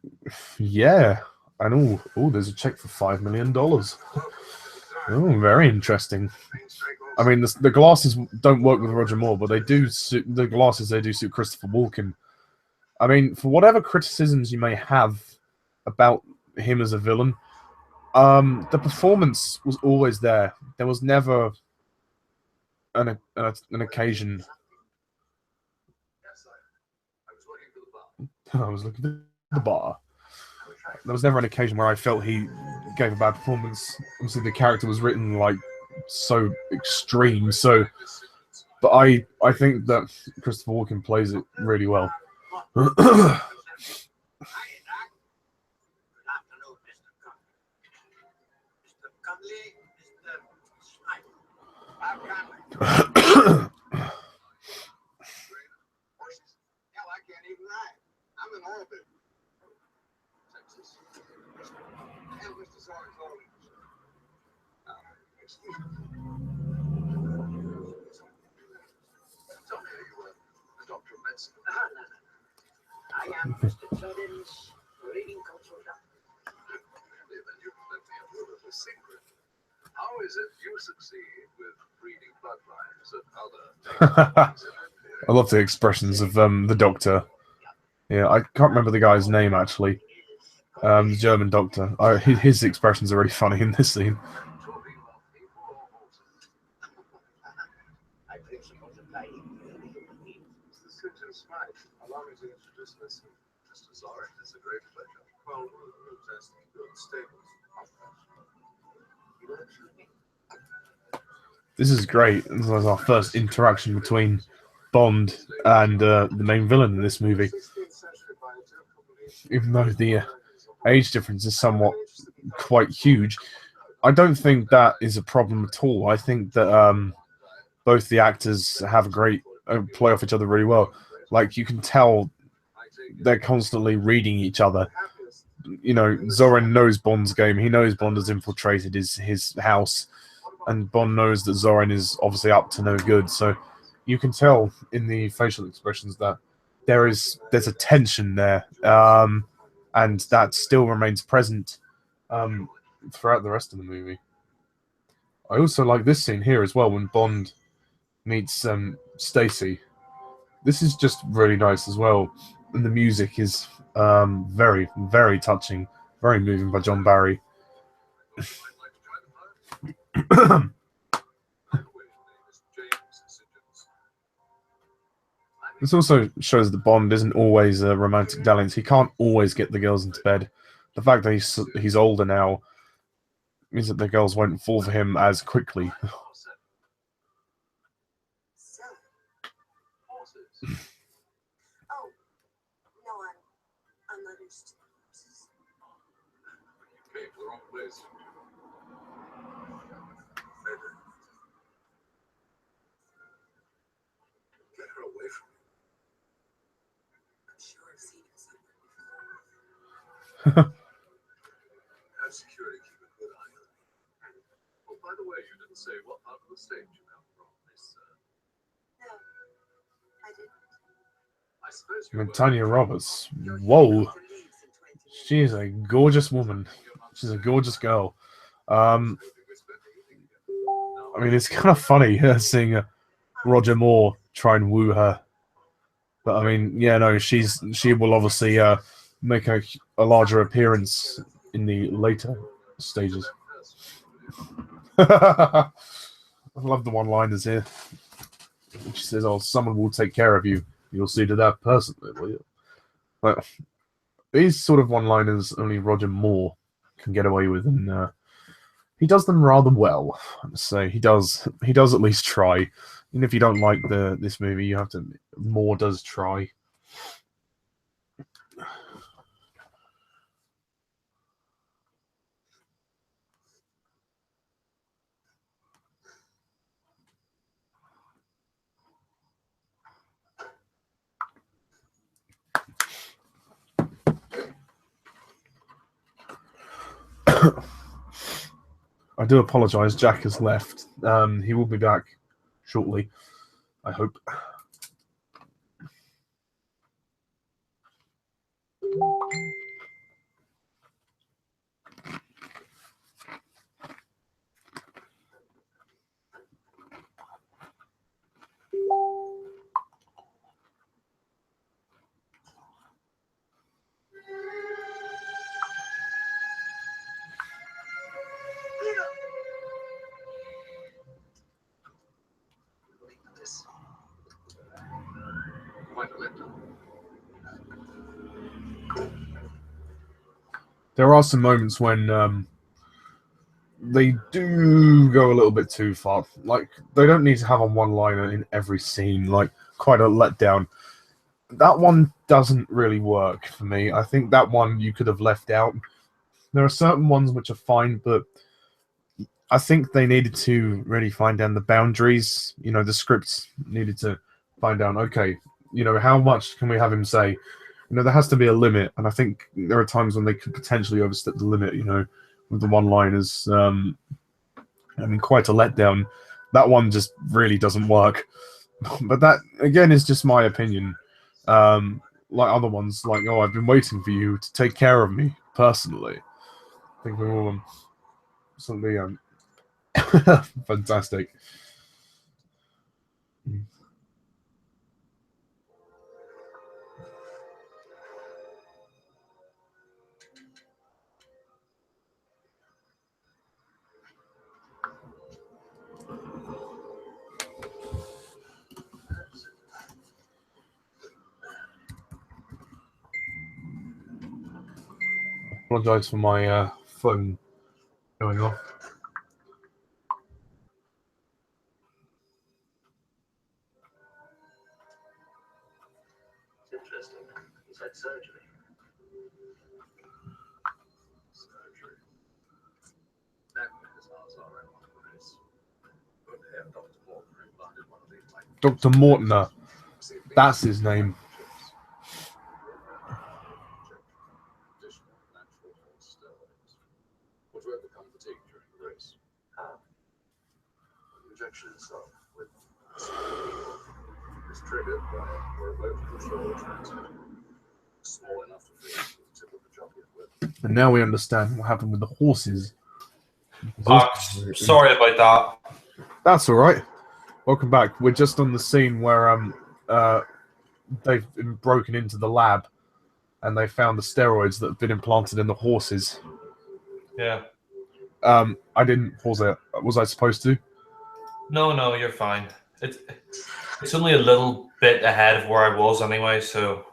yeah. And there's a check for $5 million. Oh, very interesting. I mean, the glasses don't work with Roger Moore, but they do suit the glasses. They do suit Christopher Walken. I mean, for whatever criticisms you may have about him as a villain, the performance was always there. There was never an occasion. I was looking for the bar. There was never an occasion where I felt he gave a bad performance. Obviously, the character was written like so extreme. But I think that Christopher Walken plays it really well. I am Mr. Jordan's reading consultant. Then you let me into a little secret. How is it you succeed with breeding bloodlines and other things? I love the expressions of the Doctor. Yeah, I can't remember the guy's name actually. The German Doctor. His expressions are really funny in this scene. Allow me to introduce myself. Mr. Zorin, it's a great pleasure. Well, just good stables. This is great. This was our first interaction between Bond and the main villain in this movie. Even though the age difference is somewhat quite huge, I don't think that is a problem at all. I think that both the actors have a great play off each other really well. Like, you can tell they're constantly reading each other. You know, Zorin knows Bond's game. He knows Bond has infiltrated his house, and Bond knows that Zorin is obviously up to no good. So you can tell in the facial expressions that there's a tension there, and that still remains present throughout the rest of the movie. I also like this scene here as well when Bond meets Stacy. This is just really nice as well, and the music is very, very touching, very moving by John Barry. This also shows that Bond isn't always a romantic dalliance. He can't always get the girls into bed. The fact that he's older now means that the girls won't fall for him as quickly. Oh, no, I'm not interested in horses. You came to the wrong place. Maybe. Get her away from me. I'm sure I've seen her somewhere before. Have security keep a good eye on me. Oh, by the way, you didn't say what part of the stage you come from, Miss. No, I didn't. I suppose I mean, Tanya Roberts. Whoa. She is a gorgeous woman. She's a gorgeous girl. I mean, it's kind of funny seeing Roger Moore try and woo her. But I mean, yeah, no, she will obviously make a larger appearance in the later stages. I love the one-liners here. She says, "Oh, someone will take care of you. You'll see to that personally, will you?" But these sort of one-liners only Roger Moore can get away with, and he does them rather well. I must say he does. He does at least try. Even if you don't like this movie, you have to. Moore does try. I do apologise. Jack has left. He will be back shortly, I hope. There are some moments when they do go a little bit too far. Like, they don't need to have a one-liner in every scene, like, quite a letdown. That one doesn't really work for me. I think that one you could have left out. There are certain ones which are fine, but I think they needed to really find down the boundaries. You know, the scripts needed to find out, okay, you know, how much can we have him say? You know, there has to be a limit, and I think there are times when they could potentially overstep the limit, you know, with the one-liners. I mean, quite a letdown. That one just really doesn't work. But that, again, is just my opinion. Like other ones, like, oh, I've been waiting for you to take care of me, personally. I think we're all something fantastic. Apologize for my phone going off. It's interesting. He's had surgery. Surgery. That is our own one of those. Good to have Dr. Morton reminded one of these like Dr. Mortner. That's his name. additional natural steroids, which will overcome fatigue during the race. The injection itself with is triggered by a remote control transmitter, small enough to fit into the tip of the jockey with. And now we understand what happened with the horses. Sorry about that. That's all right. Welcome back. We're just on the scene where they've been broken into the lab, and they found the steroids that have been implanted in the horses. Yeah. I didn't pause it. Was I supposed to? No, you're fine. It's only a little bit ahead of where I was anyway, so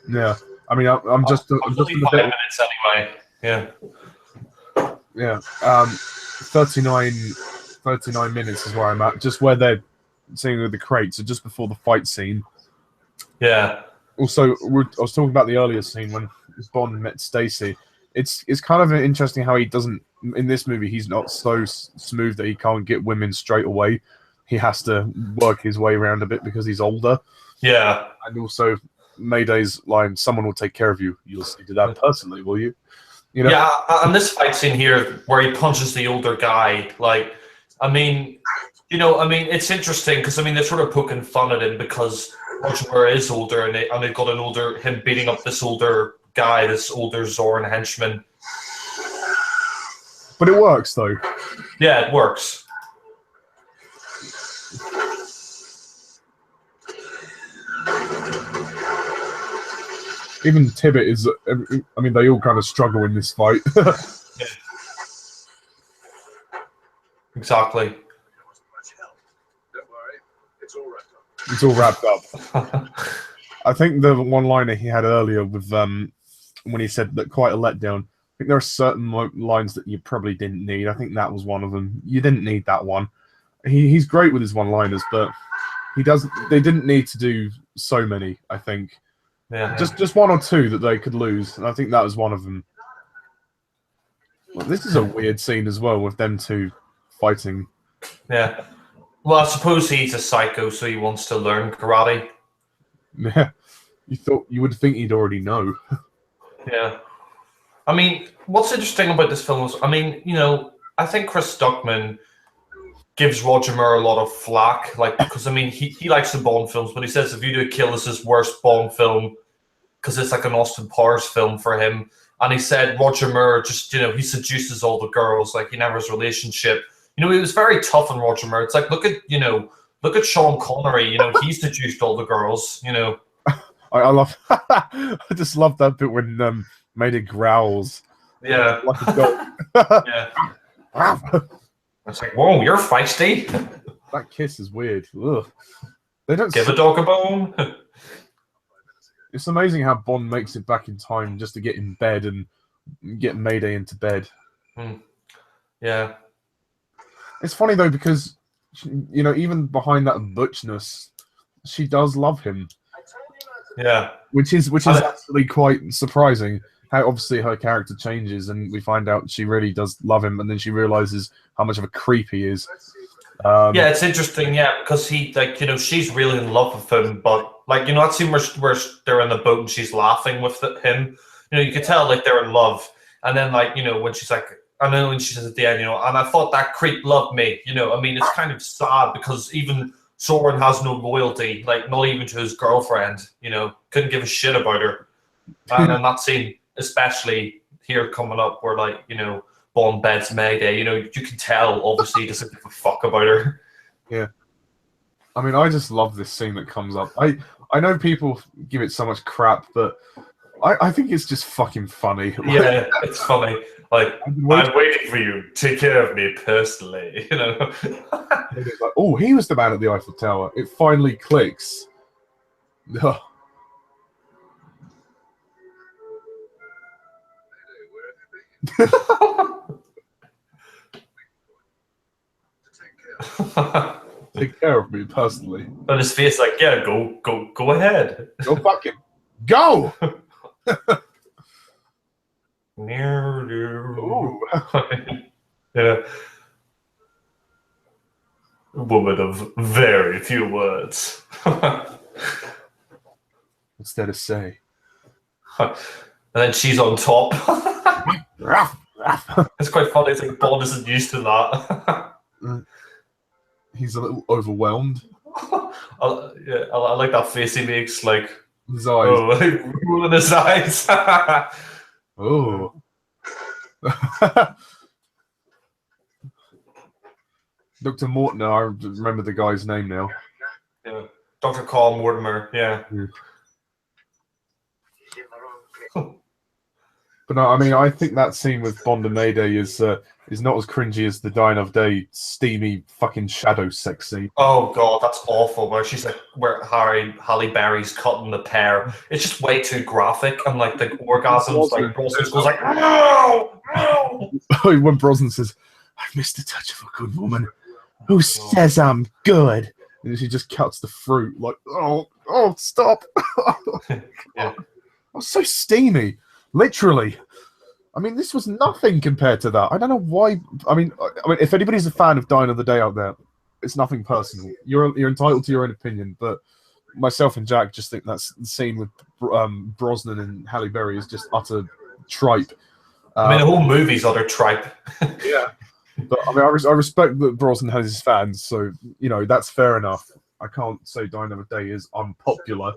Yeah. I mean, I'm just only in the 5 bit. minutes anyway. Yeah. Yeah. 39 minutes is where I'm at. Just where they're seeing with the crates, so just before the fight scene. Yeah. Also, I was talking about the earlier scene when Bond met Stacy. It's kind of interesting how he doesn't, in this movie, he's not so smooth that he can't get women straight away. He has to work his way around a bit because he's older. Yeah. And also, Mayday's line, "Someone will take care of you. You'll see to that personally, will you?" You know? Yeah, and this fight scene here where he punches the older guy, like, I mean, it's interesting because, they're sort of poking fun at him because Roger Moore is older and they've got him beating up this older guy, this older Zorn henchman. But it works, though. Yeah, it works. Even Tibbet is, I mean, they all kind of struggle in this fight. Yeah. Exactly. Don't worry, it's all wrapped up. It's all wrapped up. I think the one-liner he had earlier with when he said that quite a letdown. I think there are certain lines that you probably didn't need. I think that was one of them. You didn't need that one. He's great with his one-liners, but he doesn't. They didn't need to do so many. I think just one or two that they could lose, and I think that was one of them. Well, this is a weird scene as well with them two fighting. Yeah. Well, I suppose he's a psycho, so he wants to learn karate. Yeah, you would think he'd already know. Yeah. I mean, what's interesting about this film is, I mean, you know, I think Chris Stuckman gives Roger Moore a lot of flack, like, because I mean, he likes the Bond films, but he says if you do Kill, this is worst Bond film because it's like an Austin Powers film for him. And he said Roger Moore just, you know, he seduces all the girls, like he never has a relationship. You know, he was very tough on Roger Moore. It's like, look at Sean Connery, you know, he seduced all the girls, you know. I love, I just love that bit when Mayday growls. Yeah. Like a dog. Yeah. It's like, whoa, you're feisty. That kiss is weird. Ugh. They don't give a dog a bone. It's amazing how Bond makes it back in time just to get in bed and get Mayday into bed. Yeah. It's funny though because, you know, even behind that butchness, she does love him. Yeah. Which is actually quite surprising. How obviously her character changes, and we find out she really does love him, and then she realizes how much of a creep he is. Yeah, it's interesting. Yeah, because he, like, you know, she's really in love with him, but like, you know, that scene where they're in the boat and she's laughing with him. You know, you could tell like they're in love, and then like, you know, when she's like, I know when she says at the end, you know, and I thought that creep loved me. You know, I mean, it's kind of sad because even Soren has no loyalty, like not even to his girlfriend. You know, couldn't give a shit about her. And then that scene, especially here coming up, where like, you know, Bond beds Mayday, you know, you can tell obviously he doesn't give a fuck about her. Yeah. I mean, I just love this scene that comes up. I know people give it so much crap, but I think it's just fucking funny. Yeah, it's funny. Like, I'm waiting for you. Take care of me personally. You know. Like, oh, he was the man at the Eiffel Tower. It finally clicks. Ugh. Take care of me personally. On his face, like, yeah, go ahead. Go fucking go. Ooh. Yeah. A woman of very few words. What's there to say? And then she's on top. It's quite funny. It's like Bond isn't used to that. He's a little overwhelmed. I like that face he makes, like his eyes. Oh, like rolling his eyes. Oh. Dr. Mortimer, I remember the guy's name now. Yeah. Dr. Carl Mortimer, yeah. But no, I mean, I think that scene with Bond and Mayday is not as cringy as the Dying of Day steamy fucking shadow sex scene. Oh god, that's awful. Where she's like, where Halle Berry's cutting the pear. It's just way too graphic, and like the orgasms, like Brosnan goes like, no, no. When Brosnan says, "I've missed a touch of a good woman who says I'm good," and she just cuts the fruit like, oh, stop. Yeah. Oh, so steamy. Literally. I mean, this was nothing compared to that. I don't know why. I mean, if anybody's a fan of Dying of the Day out there, it's nothing personal. You're entitled to your own opinion, but myself and Jack just think that's the scene with Brosnan and Halle Berry is just utter tripe. I mean, the whole movie's utter tripe. Yeah. But I mean, I respect that Brosnan has his fans, so you know that's fair enough. I can't say Dying of the Day is unpopular.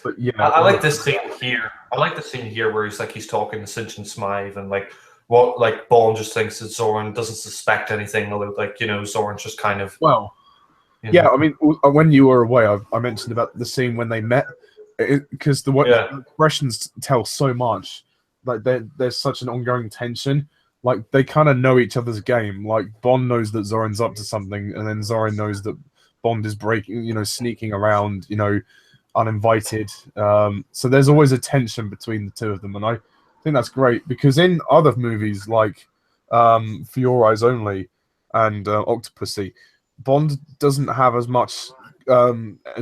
But yeah, I like this scene here. I like the scene here where he's talking to St. John Smythe, and like Bond just thinks that Zoran doesn't suspect anything. Like, you know, Zoran's just kind of yeah. I mean, when you were away, I mentioned about the scene when they met, because the expressions tell so much. Like there's such an ongoing tension. Like they kind of know each other's game. Like Bond knows that Zoran's up to something, and then Zoran knows that Bond is sneaking around. You know. uninvited. So there's always a tension between the two of them, and I think that's great because in other movies like For Your Eyes Only and Octopussy, Bond doesn't have as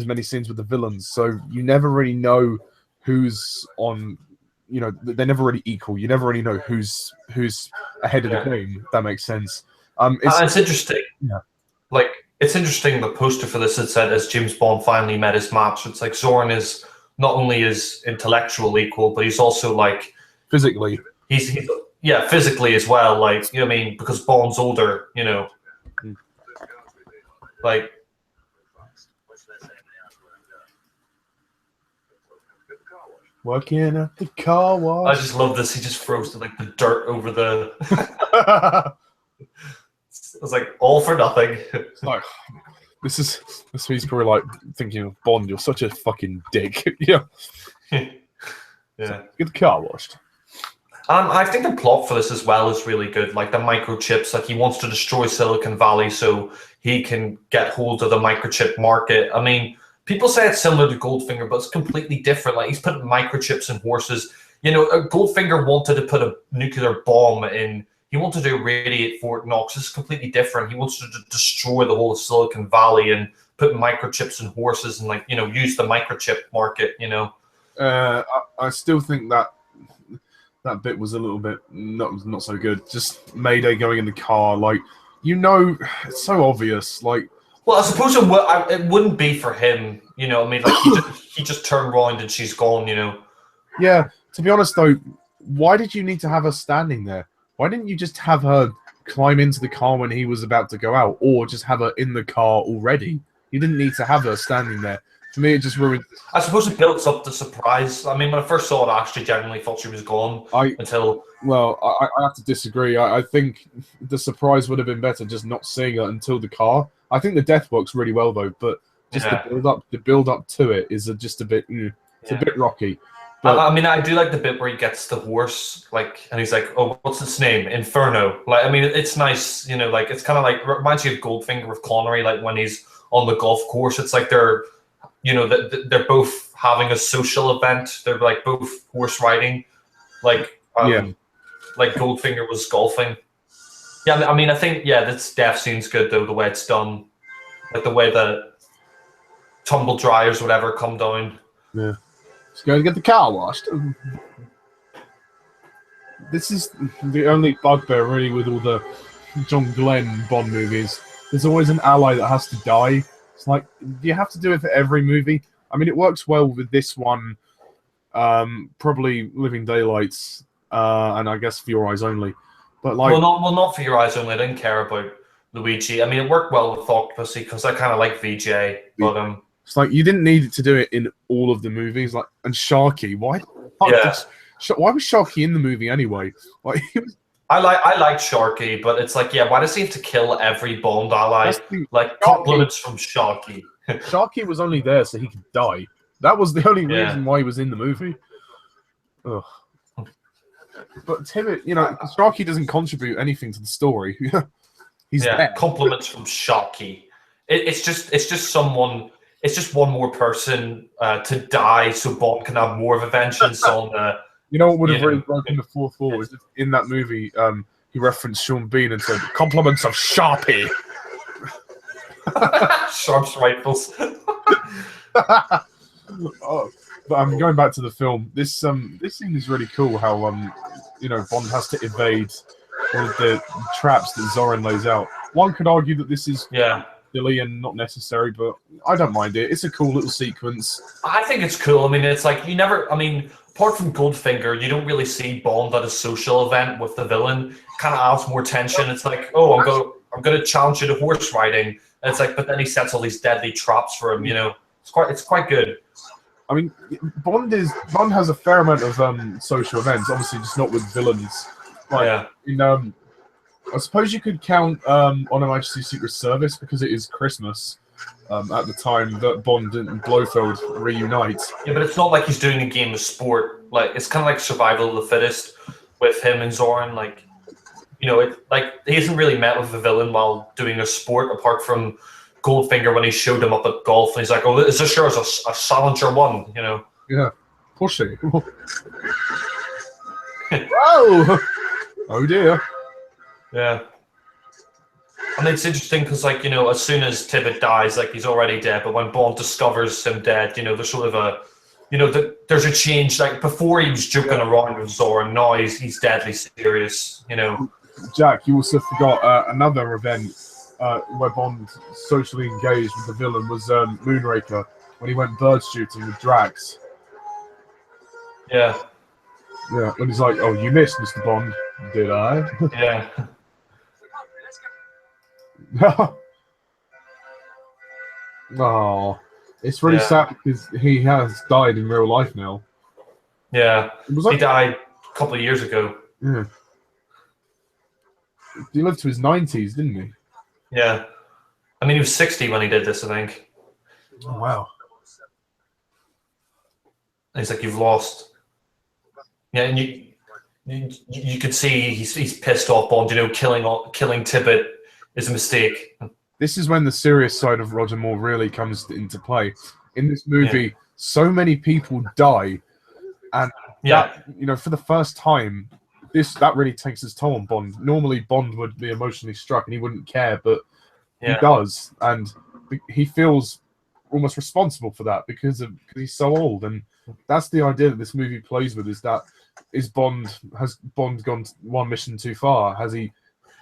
many scenes with the villains, so you never really know who's on. You know, they're never really equal. You never really know who's ahead of the game. If that makes sense. It's interesting. Yeah. Like, it's interesting. The poster for this, it said, as James Bond finally met his match. It's like Zorin is not only his intellectual equal, but he's also like physically. He's physically as well. Like, you know what I mean? Because Bond's older, you know. Like, working at the car wash. I just love this. He just throws the dirt over the. It's like all for nothing. It's like, this he's probably like thinking of Bond. You're such a fucking dick. Yeah. Yeah. So, get the car washed. I think the plot for this as well is really good. Like the microchips, like he wants to destroy Silicon Valley so he can get hold of the microchip market. I mean, people say it's similar to Goldfinger, but it's completely different. Like he's putting microchips in horses. You know, Goldfinger wanted to put a nuclear bomb in. He wanted to irradiate Fort Knox. This is completely different. He wants to destroy the whole of Silicon Valley and put microchips in horses and use the microchip market. You know, I still think that bit was a little bit not so good. Just Mayday going in the car, it's so obvious. Like, well, I suppose it wouldn't be for him. You know, I mean, like he just turned around and she's gone. You know. Yeah. To be honest, though, why did you need to have her standing there? Why didn't you just have her climb into the car when he was about to go out, or just have her in the car already? You didn't need to have her standing there. For me, it just ruined. I suppose it builds up the surprise. I mean, when I first saw it, I actually genuinely thought she was gone until. Well, I have to disagree. I think the surprise would have been better just not seeing her until the car. I think the death works really well though, but just the build up to it is just a bit. It's a bit rocky. But, I mean, I do like the bit where he gets the horse, and he's like, "Oh, what's its name? Inferno." Like, I mean, it's nice, it's kind of like reminds you of Goldfinger with Connery, like when he's on the golf course. It's like they're both having a social event. They're like both horse riding, like Goldfinger was golfing. Yeah, I mean, I think this death scene's good though. The way it's done, like the way the tumble dryers, whatever, come down. Yeah. Just go and get the car washed. This is the only bugbear, really, with all the John Glenn Bond movies. There's always an ally that has to die. It's like, do you have to do it for every movie? I mean, it works well with this one, probably Living Daylights, and I guess For Your Eyes Only. But not For Your Eyes Only. I didn't care about Luigi. I mean, it worked well with Octopussy because I kind of like VJ, but it's like you didn't need to do it in all of the movies. Like, and Sharky, why was Sharky in the movie anyway? Like, I like Sharky, but it's like, why does he have to kill every Bond ally? Like, compliments from Sharky. Sharky was only there so he could die. That was the only reason why he was in the movie. Ugh. But Sharky doesn't contribute anything to the story. He's there. Compliments from Sharky. It's just someone. It's just one more person to die, so Bond can have more of a vengeance on. What would have really broken the fourth wall is if in that movie he referenced Sean Bean and said, "Compliments of Sharpie." Sharp's rifles. But I'm going back to the film. This scene is really cool. How Bond has to evade all of the traps that Zorin lays out. One could argue that this is silly and not necessary, but I don't mind it. It's a cool little sequence. I think it's cool. I mean, it's like apart from Goldfinger, you don't really see Bond at a social event with the villain. Kind of adds more tension. It's like, oh, I'm going to challenge you to horse riding. And it's like, but then he sets all these deadly traps for him. It's quite good. I mean, Bond has a fair amount of social events. Obviously, just not with villains. I suppose you could count On Her Majesty's Secret Service because it is Christmas at the time that Bond and Blofeld reunite. Yeah, but it's not like he's doing a game of sport. Like, it's kind of like survival of the fittest with him and Zorin. He hasn't really met with the villain while doing a sport apart from Goldfinger when he showed him up at golf, and he's like, "Oh, is this yours? A Challenger 1?" You know? Yeah. Pussy. Whoa! Oh dear. Yeah. And it's interesting because, like, you know, as soon as Tibbet dies, like, he's already dead. But when Bond discovers him dead, you know, there's sort of a, you know, there's a change. Like, before he was joking around with Zoran, now he's deadly serious, you know. Jack, you also forgot another event where Bond socially engaged with the villain was Moonraker, when he went bird shooting with Drax. Yeah. Yeah, when he's like, "Oh, you missed, Mr. Bond." Did I? Yeah. Oh, it's really sad because he has died in real life now. Yeah. It was like, He died a couple of years ago. yeah. He lived to his 90s, didn't he? Yeah. I mean, he was 60 when he did this, I think. Oh, wow. And he's like, "You've lost." Yeah, and you could see he's pissed off Bond. You know, killing Tibbet is a mistake. This is when the serious side of Roger Moore really comes into play. In this movie, so many people die, and that, you know, for the first time, that really takes its toll on Bond. Normally, Bond would be emotionally struck and he wouldn't care, but he does, and he feels almost responsible for that because he's so old. And that's the idea that this movie plays with: has Bond gone one mission too far? Has he?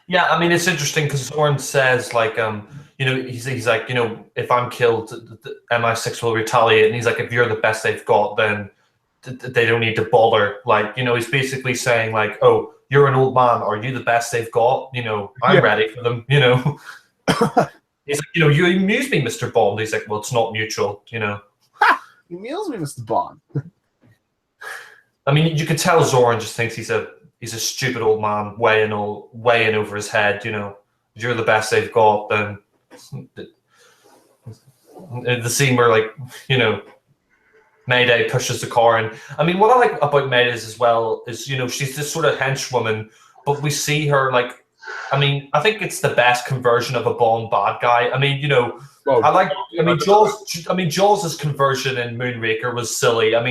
Yeah, I mean, it's interesting because Zoran says, like, you know, he's like, you know, if I'm killed, the MI6 will retaliate, and he's like, if you're the best they've got, then they don't need to bother. Like, you know, he's basically saying, like, "Oh, you're an old man. Are you the best they've got? You know, I'm ready for them." You know, he's like, "You know, you amuse me, Mr. Bond." He's like, "Well, it's not mutual." You know, You amuse me, Mr. Bond. I mean, you could tell Zoran just thinks he's a stupid old man weighing over his head. You know, if you're the best they've got, then the scene where, like, you know, Mayday pushes the car in. I mean, what I like about Mayday as well is, you know, she's this sort of henchwoman, but we see her, like, I mean, I think it's the best conversion of a Bond bad guy. I mean, you know, Jaws' conversion in Moonraker was silly. I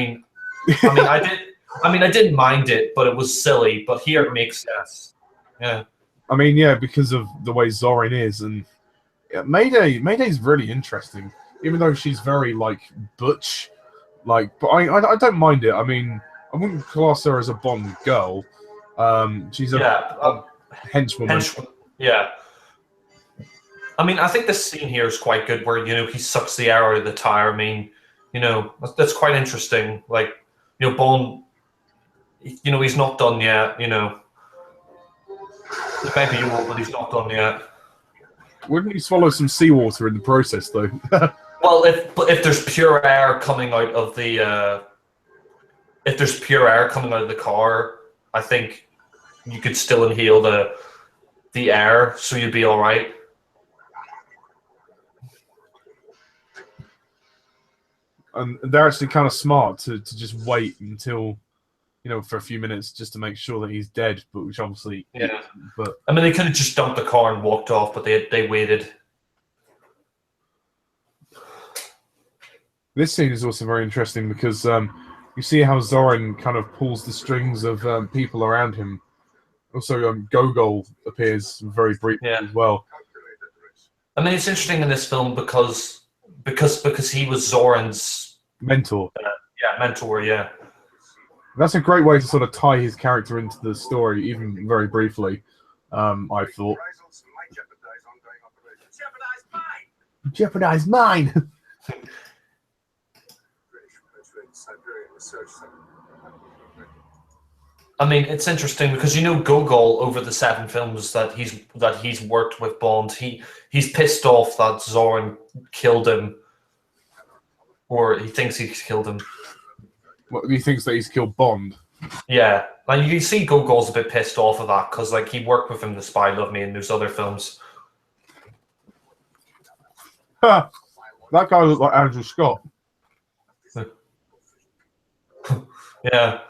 didn't mind it, but it was silly. But here it makes sense. Yeah. I mean, yeah, because of the way Zorin is, and Mayday's really interesting, even though she's very, like, butch. Like, but I don't mind it. I mean, I wouldn't class her as a Bond girl. She's a henchwoman. Yeah. I mean, I think this scene here is quite good, where, you know, he sucks the air out of the tire. I mean, you know, that's quite interesting. Like, you know, Bond, you know, he's not done yet. You know, maybe he will, but he's not done yet. Wouldn't he swallow some seawater in the process, though? Well, if there's pure air coming out of the car, I think you could still inhale the air, so you'd be all right. And they're actually kind of smart to just wait until, you know, for a few minutes just to make sure that he's dead, but which obviously, But I mean, they could have just dumped the car and walked off, but they waited. This scene is also very interesting because you see how Zorin kind of pulls the strings of people around him. Also, Gogol appears very briefly as well. I mean, it's interesting in this film because he was Zoran's mentor. Mentor. Yeah. That's a great way to sort of tie his character into the story, even very briefly. I thought. Jeopardize mine. I mean, it's interesting because, you know, Gogol, over the 7 films that he's worked with Bond, he's pissed off that Zoran killed him, or he thinks he's killed him. What, he thinks that he's killed Bond? Yeah, like, you see Gogol's a bit pissed off of that because, like, he worked with him in Spy Love Me and those other films. That guy looked like Andrew Scott. Yeah.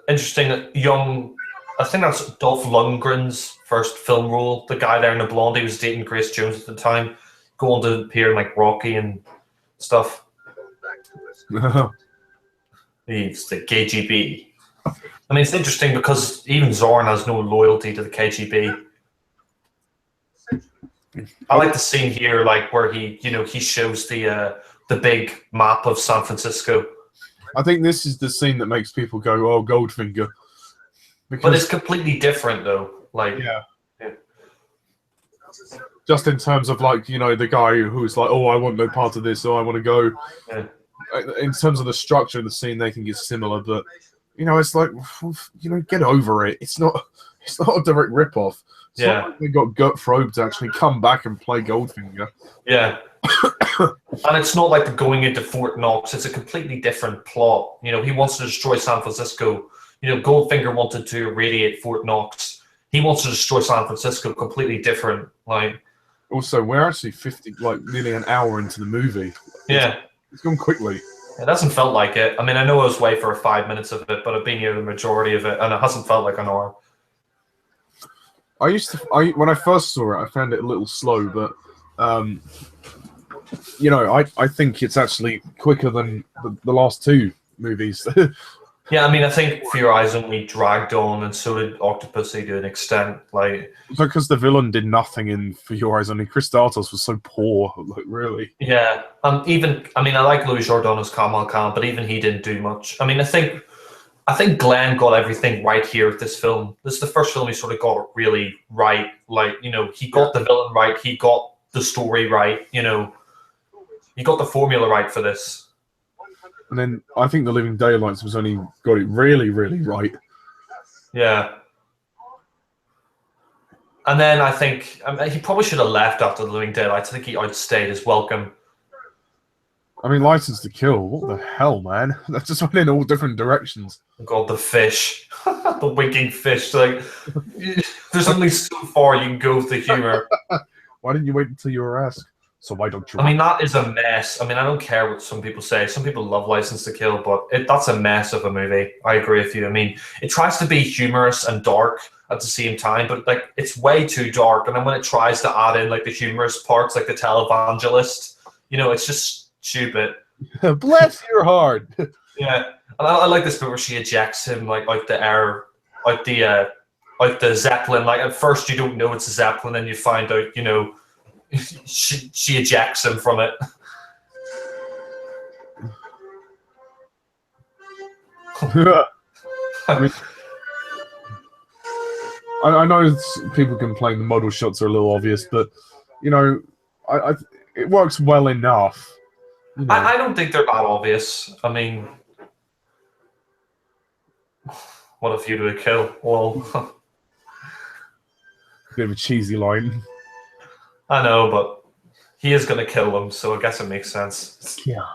Interesting, young I think that's Dolph Lundgren's first film role. The guy there in the blonde, he was dating Grace Jones at the time, going to appear in like Rocky and stuff. He's the KGB. I mean, it's interesting because even Zorn has no loyalty to the KGB. I like the scene here, like where he shows the big map of San Francisco. I think this is the scene that makes people go, "Oh, Goldfinger." Because, But it's completely different, though. Like, yeah. Just in terms of like the guy who's like, "Oh, I want no part of this," or "I want to go." Yeah. In terms of the structure of the scene, they think it's similar, but it's like, get over it. It's not a direct rip-off. It's not like they got Gert Frobe to actually come back and play Goldfinger. Yeah. And it's not like they're going into Fort Knox. It's a completely different plot. He wants to destroy San Francisco. Goldfinger wanted to irradiate Fort Knox. He wants to destroy San Francisco. Completely different. Like, also, we're actually nearly an hour into the movie. Yeah. It's gone quickly. It hasn't felt like it. I mean, I know I was away for 5 minutes of it, but I've been here the majority of it, and it hasn't felt like an hour. When I first saw it, I found it a little slow, but I think it's actually quicker than the last two movies. Yeah, I mean, I think For Your Eyes Only dragged on, and so did Octopussy to an extent. Like, because the villain did nothing in For Your Eyes Only. Chris Dartos was so poor, really. Yeah, I like Louis Jourdan as Kamal Khan, but even he didn't do much. I mean, I think Glenn got everything right here with this film. This is the first film he sort of got it really right. Like, he got the villain right, he got the story right. He got the formula right for this. And then I think The Living Daylights was only got it really, really right. Yeah. And then I think he probably should have left after The Living Daylights. I think he outstayed his welcome. I mean, License to Kill. What the hell, man? That just went in all different directions. God, the fish. The winking fish. Like, there's only so far you can go with the humor. Why didn't you wait until you were asked? So why don't you? I mean, that is a mess. I mean, I don't care what some people say. Some people love License to Kill, but that's a mess of a movie. I agree with you. I mean, it tries to be humorous and dark at the same time, but like it's way too dark. And then when it tries to add in like the humorous parts, like the televangelist, it's just stupid. Bless your heart. Yeah, and I like this bit where she ejects him like out the Zeppelin. Like at first you don't know it's a Zeppelin, and you find out she ejects him from it. I know people complain the model shots are a little obvious, but it works well enough. I don't think they're that obvious. I mean, what a view to a kill. Well, bit of a cheesy line. I know, but he is going to kill them, so I guess it makes sense. Yeah.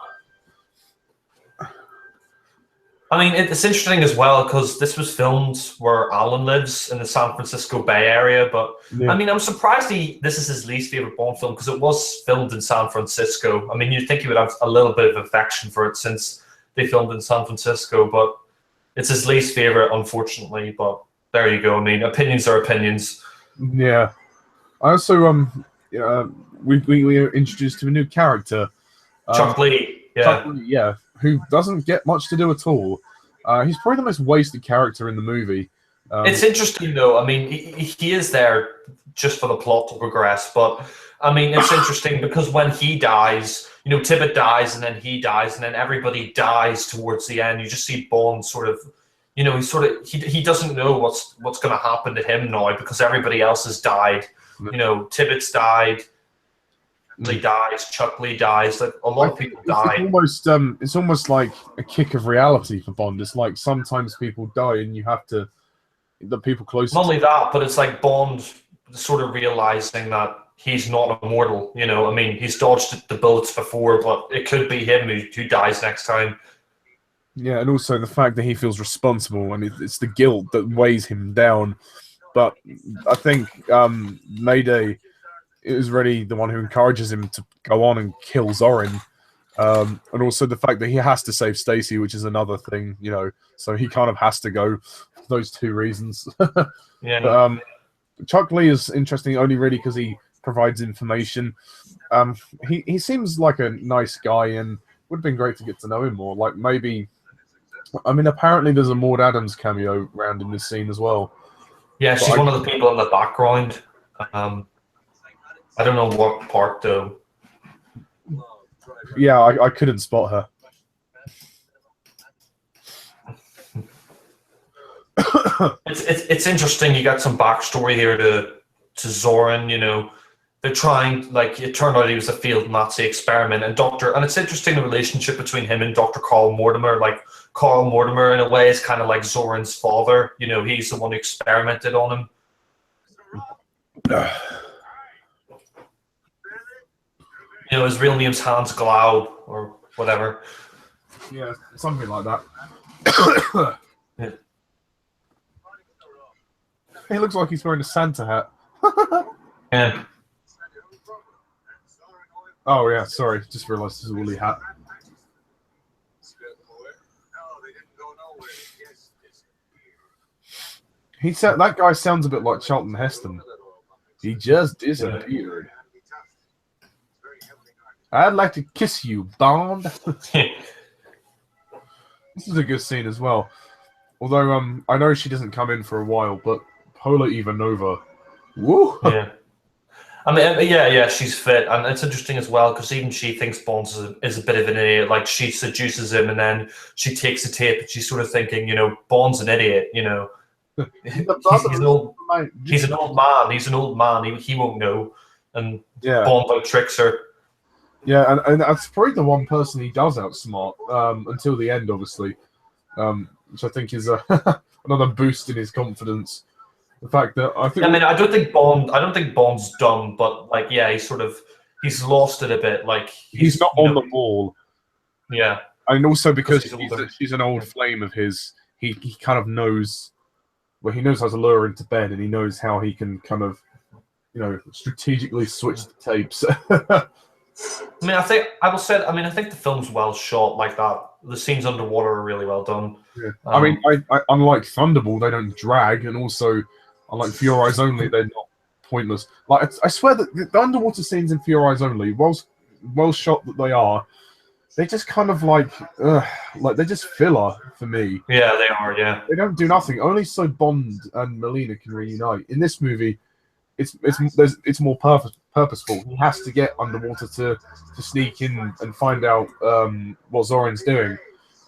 I mean, it's interesting as well because this was filmed where Alan lives in the San Francisco Bay Area. But yeah. I mean, I'm surprised this is his least favorite Bond film because it was filmed in San Francisco. I mean, you'd think he would have a little bit of affection for it since they filmed in San Francisco, but it's his least favorite, unfortunately. But there you go. I mean, opinions are opinions. Yeah. I also we were introduced to a new character, Chuck Lee. Yeah. Chuck Lee, yeah. Who doesn't get much to do at all. He's probably the most wasted character in the movie. It's interesting, though. I mean, he is there just for the plot to progress. But, I mean, it's interesting because when he dies, Tibbet dies and then he dies and then everybody dies towards the end. You just see Bond sort of, he doesn't know what's going to happen to him now because everybody else has died. Tibbet's died. Lee dies, Chuck Lee dies. Like a lot of people die. It's almost like a kick of reality for Bond. It's like sometimes people die, and you have to the people closest. Not only that, but it's like Bond sort of realizing that he's not immortal. I mean, he's dodged the bullets before, but it could be him who dies next time. Yeah, and also the fact that he feels responsible, and it's the guilt that weighs him down. But I think Mayday is really the one who encourages him to go on and kill Zorin. And also the fact that he has to save Stacy, which is another thing, so he kind of has to go for those two reasons. Yeah. But, Chuck Lee is interesting only really because he provides information. He seems like a nice guy, and would have been great to get to know him more. Like maybe, I mean, apparently there's a Maud Adams cameo round in this scene as well. Yeah, she's one of the people in the background. I don't know what part though. Yeah, I couldn't spot her. It's interesting. You got some backstory here to Zoran. They're trying, like, it turned out he was a failed Nazi experiment, and it's interesting the relationship between him and Dr. Carl Mortimer. Like, Carl Mortimer in a way is kind of like Zoran's father. He's the one who experimented on him. His real name's Hans Glau or whatever. Yeah, something like that. Yeah. He looks like he's wearing a Santa hat. Yeah. Oh yeah, sorry. Just realised it's a woolly hat. He said that guy sounds a bit like Charlton Heston. He just disappeared. I'd like to kiss you, Bond. This is a good scene as well. Although I know she doesn't come in for a while, but Pola Ivanova. Woo! Yeah. I mean, yeah, she's fit, and it's interesting as well because even she thinks Bonds is a bit of an idiot. Like, she seduces him, and then she takes the tape, and she's sort of thinking, Bond's an idiot. He's an old man. He's an old man. He won't know, and Bond like tricks her. Yeah, and that's probably the one person he does outsmart until the end, obviously, which I think is another boost in his confidence. The fact that I don't think Bond's dumb, but like, yeah, he's lost it a bit. Like, he's not on the ball. Yeah, and also because she's an old flame of his, he kind of knows. Well, he knows how to lure her into bed, and he knows how he can kind of, strategically switch the tapes. I think the film's well shot like that. The scenes underwater are really well done. Yeah. I mean, I unlike Thunderball, they don't drag, and also, unlike For Your Eyes Only, they're not pointless. Like, I swear that the underwater scenes in For Your Eyes Only, well shot that they are, they just kind of like they're just filler for me. Yeah, they are. Yeah, they don't do nothing. Only so Bond and Melina can reunite. In this movie, it's more purposeful. He has to get underwater to sneak in and find out what Zoran's doing.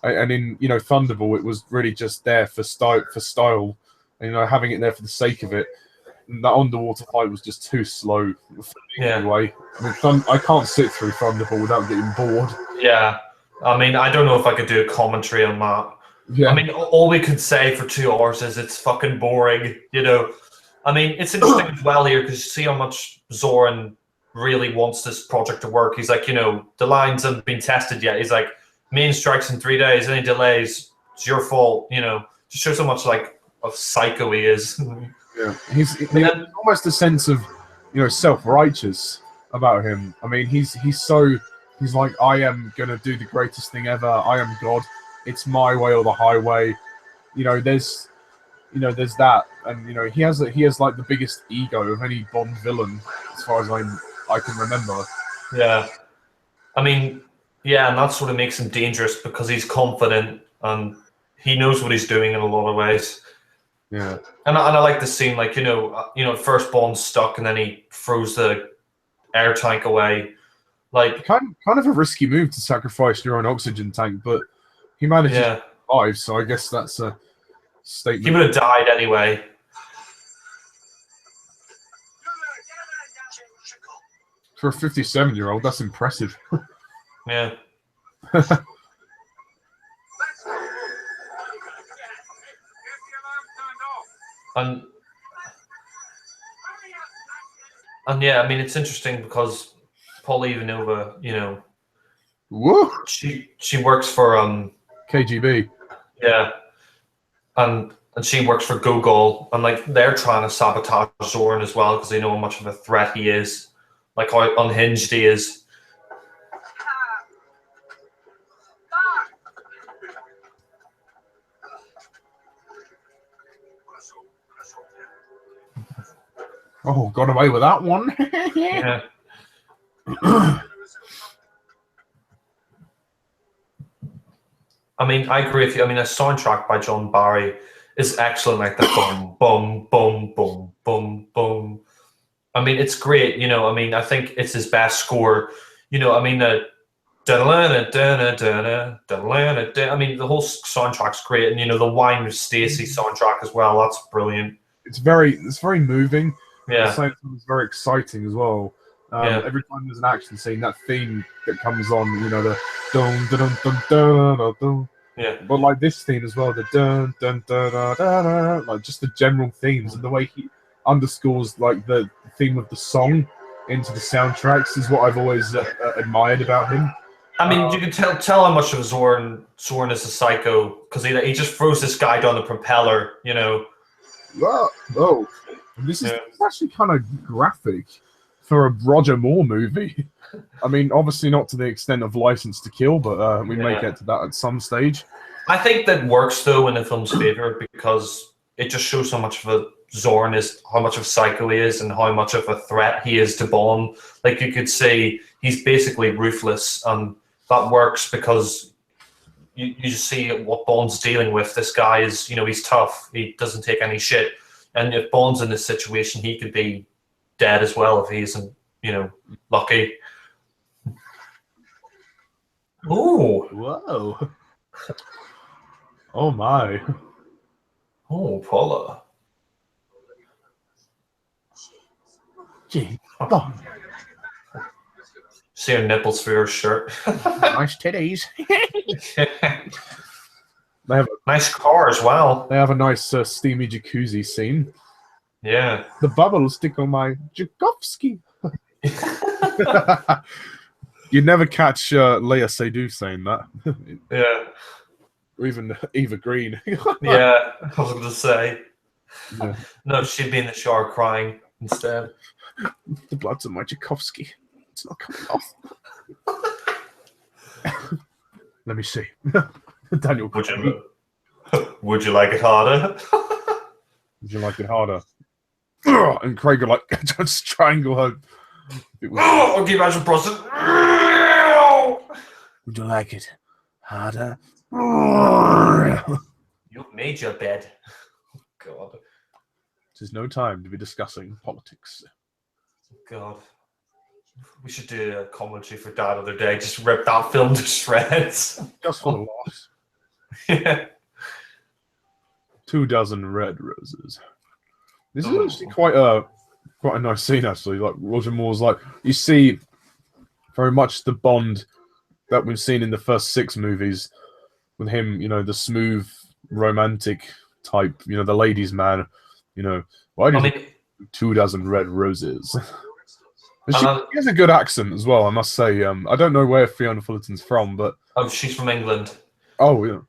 And in Thunderball, it was really just there for style, and having it there for the sake of it. And that underwater fight was just too slow. Anyway, I can't sit through Thunderball without getting bored. Yeah, I mean, I don't know if I could do a commentary on that. Yeah. I mean, all we could say for 2 hours is it's fucking boring. I mean, it's interesting as well here because you see how much Zoran really wants this project to work. He's like, the lines haven't been tested yet. He's like, main strikes in 3 days. Any delays, it's your fault. Just shows how much like of psycho he is. Yeah, he's almost a sense of self-righteous about him. I mean, he's like, I am gonna do the greatest thing ever. I am God. It's my way or the highway. There's that, and he has like the biggest ego of any Bond villain as far as I can remember. Yeah, I mean, yeah, and that sort of makes him dangerous because he's confident and he knows what he's doing in a lot of ways. Yeah, and I like the scene, like at first Bond's stuck and then he throws the air tank away. Like, kind of a risky move to sacrifice your own oxygen tank, but he manages to survive. So I guess that's a statement. He would have died anyway. For a 57-year-old, that's impressive. Yeah. And yeah, I mean, it's interesting because Paula Ivanova, Woo! She works for KGB. Yeah, and she works for Gogol, and like they're trying to sabotage Zoran as well because they know how much of a threat he is, like how unhinged he is. Oh, got away with that one. Yeah. I mean, I agree with you. I mean, a soundtrack by John Barry is excellent, like the boom, boom, boom, boom, boom, boom. I mean, it's great. You know, I mean, I think it's his best score. You know, I mean, I mean, the whole soundtrack's great, and you know, the Wine with Stacy soundtrack as well. That's brilliant. It's very moving. At the Yeah, same time, it's very exciting as well. Yeah. Every time there's an action scene, that theme that comes on, you know, the dun dun dun dun dun dun dun. yeah. But like this theme as well, the dun dun dun dun dun, dun, like just the general themes and the way he underscores like the theme of the song into the soundtracks is what I've always admired about him. I mean, you can tell how much of Zorn is a psycho because he just throws this guy down the propeller. You know. Oh, this is actually kind of graphic for a Roger Moore movie. I mean, obviously not to the extent of License to Kill, but we may get to that at some stage. I think that works though in the film's favor because it just shows how much of a Zorn is, how much of a psycho he is, and how much of a threat he is to Bond. Like you could say, he's basically ruthless, and that works because you just see what Bond's dealing with. This guy is, you know, he's tough. He doesn't take any shit. And if Bond's in this situation, he could be dead as well if he isn't, you know, lucky. Ooh. Whoa. Oh my. Oh, Paula. Gee. Oh. See her nipples through her shirt. Nice titties. They have a nice car as well. They have a nice steamy jacuzzi scene. Yeah. The bubbles stick on my Tchaikovsky. You never catch Leia Seydoux saying that. Yeah. Or even Eva Green. Yeah, I was going to say. Yeah. No, she'd be in the shower crying instead. The blood's on my Tchaikovsky. It's not coming off. Let me see. Daniel, would you like it harder? Would you like it harder? And Craig would like just strangle her. Okay, imagine Brosnan. Would you like it harder? You've made your bed. Oh, God. There's no time to be discussing politics. God. We should do a commentary for that other day. Just rip that film to shreds. Just for the loss. Yeah. 24 red roses. This is actually quite a nice scene, actually. Like Roger Moore's like, you see very much the Bond that we've seen in the first 6 movies with him, you know, the smooth romantic type, you know, the ladies' man, you know, why do you 24 red roses? She has a good accent as well, I must say. I don't know where Fiona Fullerton's from, but she's from England. Oh yeah,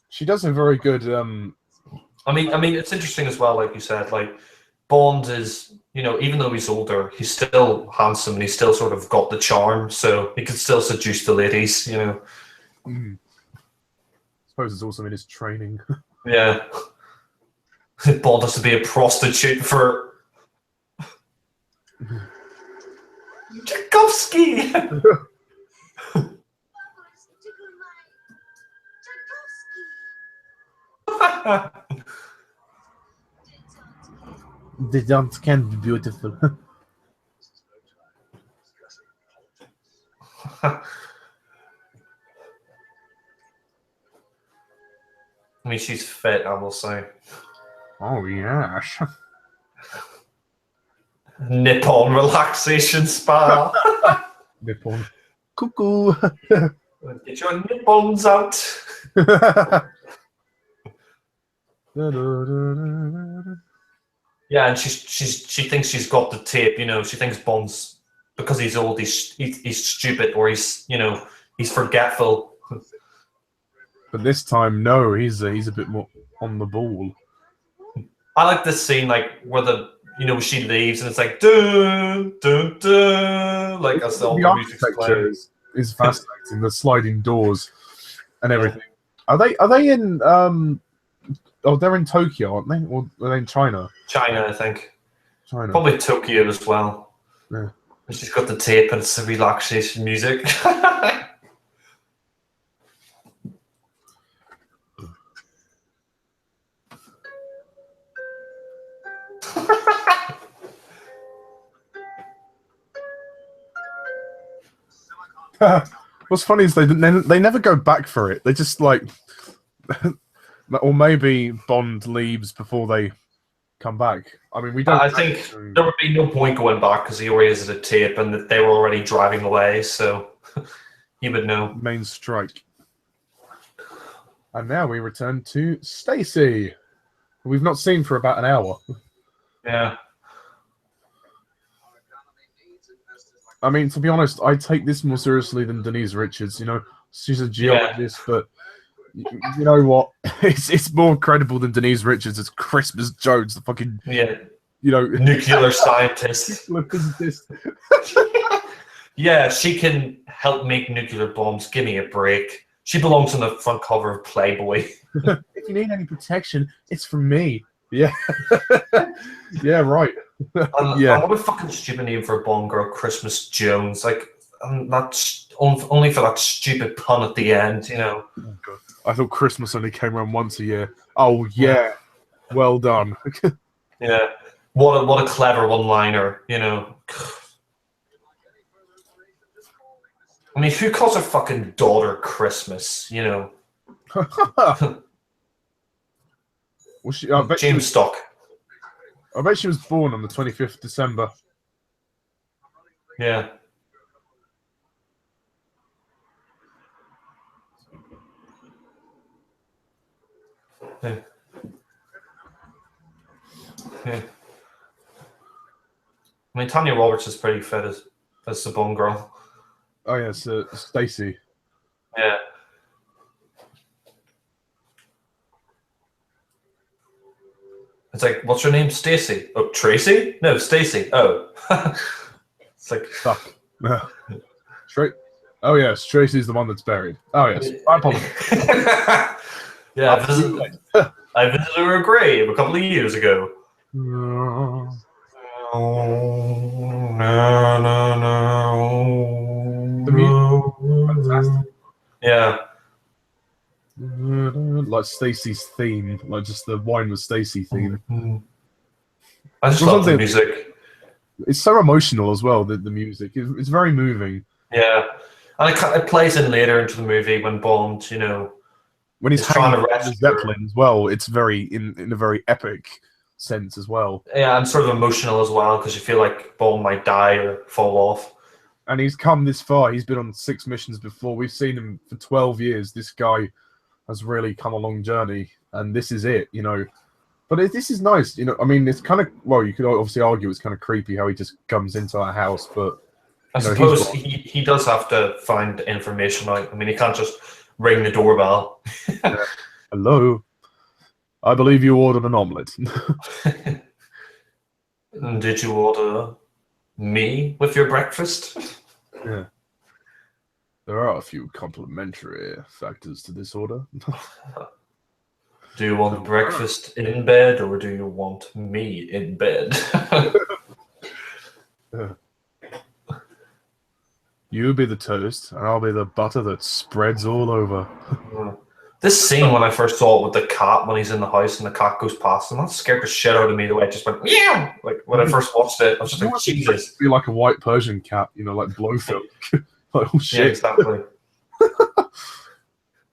she does a very good. I mean, it's interesting as well, like you said. Like Bond is, you know, even though he's older, he's still handsome and he's still sort of got the charm, so he can still seduce the ladies, you know. I suppose it's also in his training. Yeah, Bond has to be a prostitute for. Tchaikovsky! The dance can be beautiful. I mean, she's fit, I will say. Oh, yes. Nippon relaxation spa. Nippon. Cuckoo. Get your nippons out. Yeah, and she thinks she's got the tape. You know, she thinks Bond's because he's old. He's stupid, or he's forgetful. But this time, no, he's a bit more on the ball. I like this scene, like where she leaves and it's like dun dun dun, like as all the music's playing. Is fascinating. The sliding doors and everything. Are they in? Oh, they're in Tokyo, aren't they? Or are they in China? China, I think. China. Probably Tokyo as well. Yeah. She's got the tape and it's the relaxation music. What's funny is they never go back for it. They just like, or maybe Bond leaves before they come back. I mean, we don't. I think there would be no point going back because he already has a tape and that they were already driving away, so he would know. Main strike. And now we return to Stacy, who we've not seen for about an hour. Yeah. I mean, to be honest, I take this more seriously than Denise Richards. You know, she's a geologist, but you know what? It's more credible than Denise Richards. It's Christmas Jones, the fucking you know, nuclear scientist, nuclear physicist. Yeah, she can help make nuclear bombs. Give me a break. She belongs on the front cover of Playboy. If you need any protection, it's from me. Yeah, yeah, right. Yeah. What a fucking stupid name for a Bond girl, Christmas Jones. Like, that's only for that stupid pun at the end, you know. Oh, God. I thought Christmas only came around once a year. Oh yeah, well done. Yeah, what a clever one-liner, you know. I mean, who calls her fucking daughter Christmas, you know? Well, James Stock. I bet she was born on the 25th December. Yeah. Yeah. Yeah. I mean, Tanya Roberts is pretty fit as the Bond girl. Oh yeah, it's Stacy. Yeah. It's like, what's her name? Stacy. Oh, Tracy? No, Stacy. Oh. It's like, fuck. Oh yes, Tracy's the one that's buried. Oh yes, I apologize. Yeah, I visited her grave a couple of years ago. No. The music, fantastic. Yeah. Like Stacy's theme, like just the Wine with Stacy theme. I just love the music. It's so emotional as well. The music, it's very moving. Yeah, and it plays in later into the movie when Bond, you know, when he's trying to rescue Zeppelin as well. It's very in a very epic sense as well. Yeah, and sort of emotional as well because you feel like Bond might die or fall off. And he's come this far. He's been on 6 missions before. We've seen him for 12 years. This guy has really come a long journey, and this is it, you know. But this is nice, you know. I mean, it's kind of, well, you could obviously argue it's kind of creepy how he just comes into our house, but I suppose he does have to find information out. I mean, he can't just ring the doorbell. Hello, I believe you ordered an omelette. Did you order me with your breakfast? Yeah. There are a few complementary factors to this order. Do you want breakfast in bed or do you want me in bed? You be the toast, and I'll be the butter that spreads all over. This scene, when I first saw it with the cat, when he's in the house and the cat goes past him, that scared the shit out of me. The way it just went, meow! Like, when I first watched it, I was just like, Jesus. Be like a white Persian cat, you know, like Blofeld. Like, oh shit. Yeah, exactly.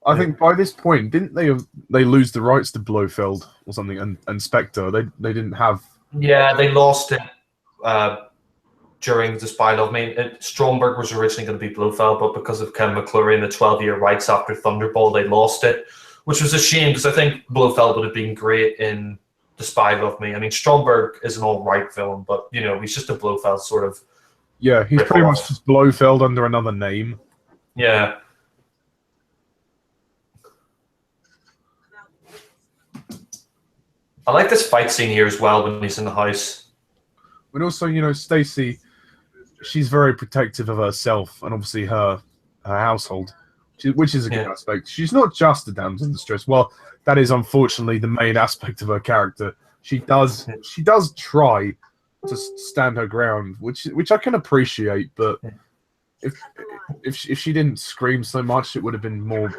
I think by this point, didn't they lose the rights to Blofeld or something, and Spectre? They didn't have. Yeah, they lost it during the Spy Love Me. Stromberg was originally going to be Blofeld, but because of Ken McClure and the 12-year rights after Thunderball, they lost it, which was a shame because I think Blofeld would have been great in The Spy Love Me. I mean, Stromberg is an all-right villain, but you know, he's just a Blofeld sort of. Yeah, he's pretty much just Blofeld under another name. Yeah. I like this fight scene here as well when he's in the house. But also, you know, Stacy, she's very protective of herself and obviously her household, which is a good aspect. She's not just a damsel in distress. Well, that is unfortunately the main aspect of her character. She does try, to stand her ground, which I can appreciate. But if she didn't scream so much, it would have been more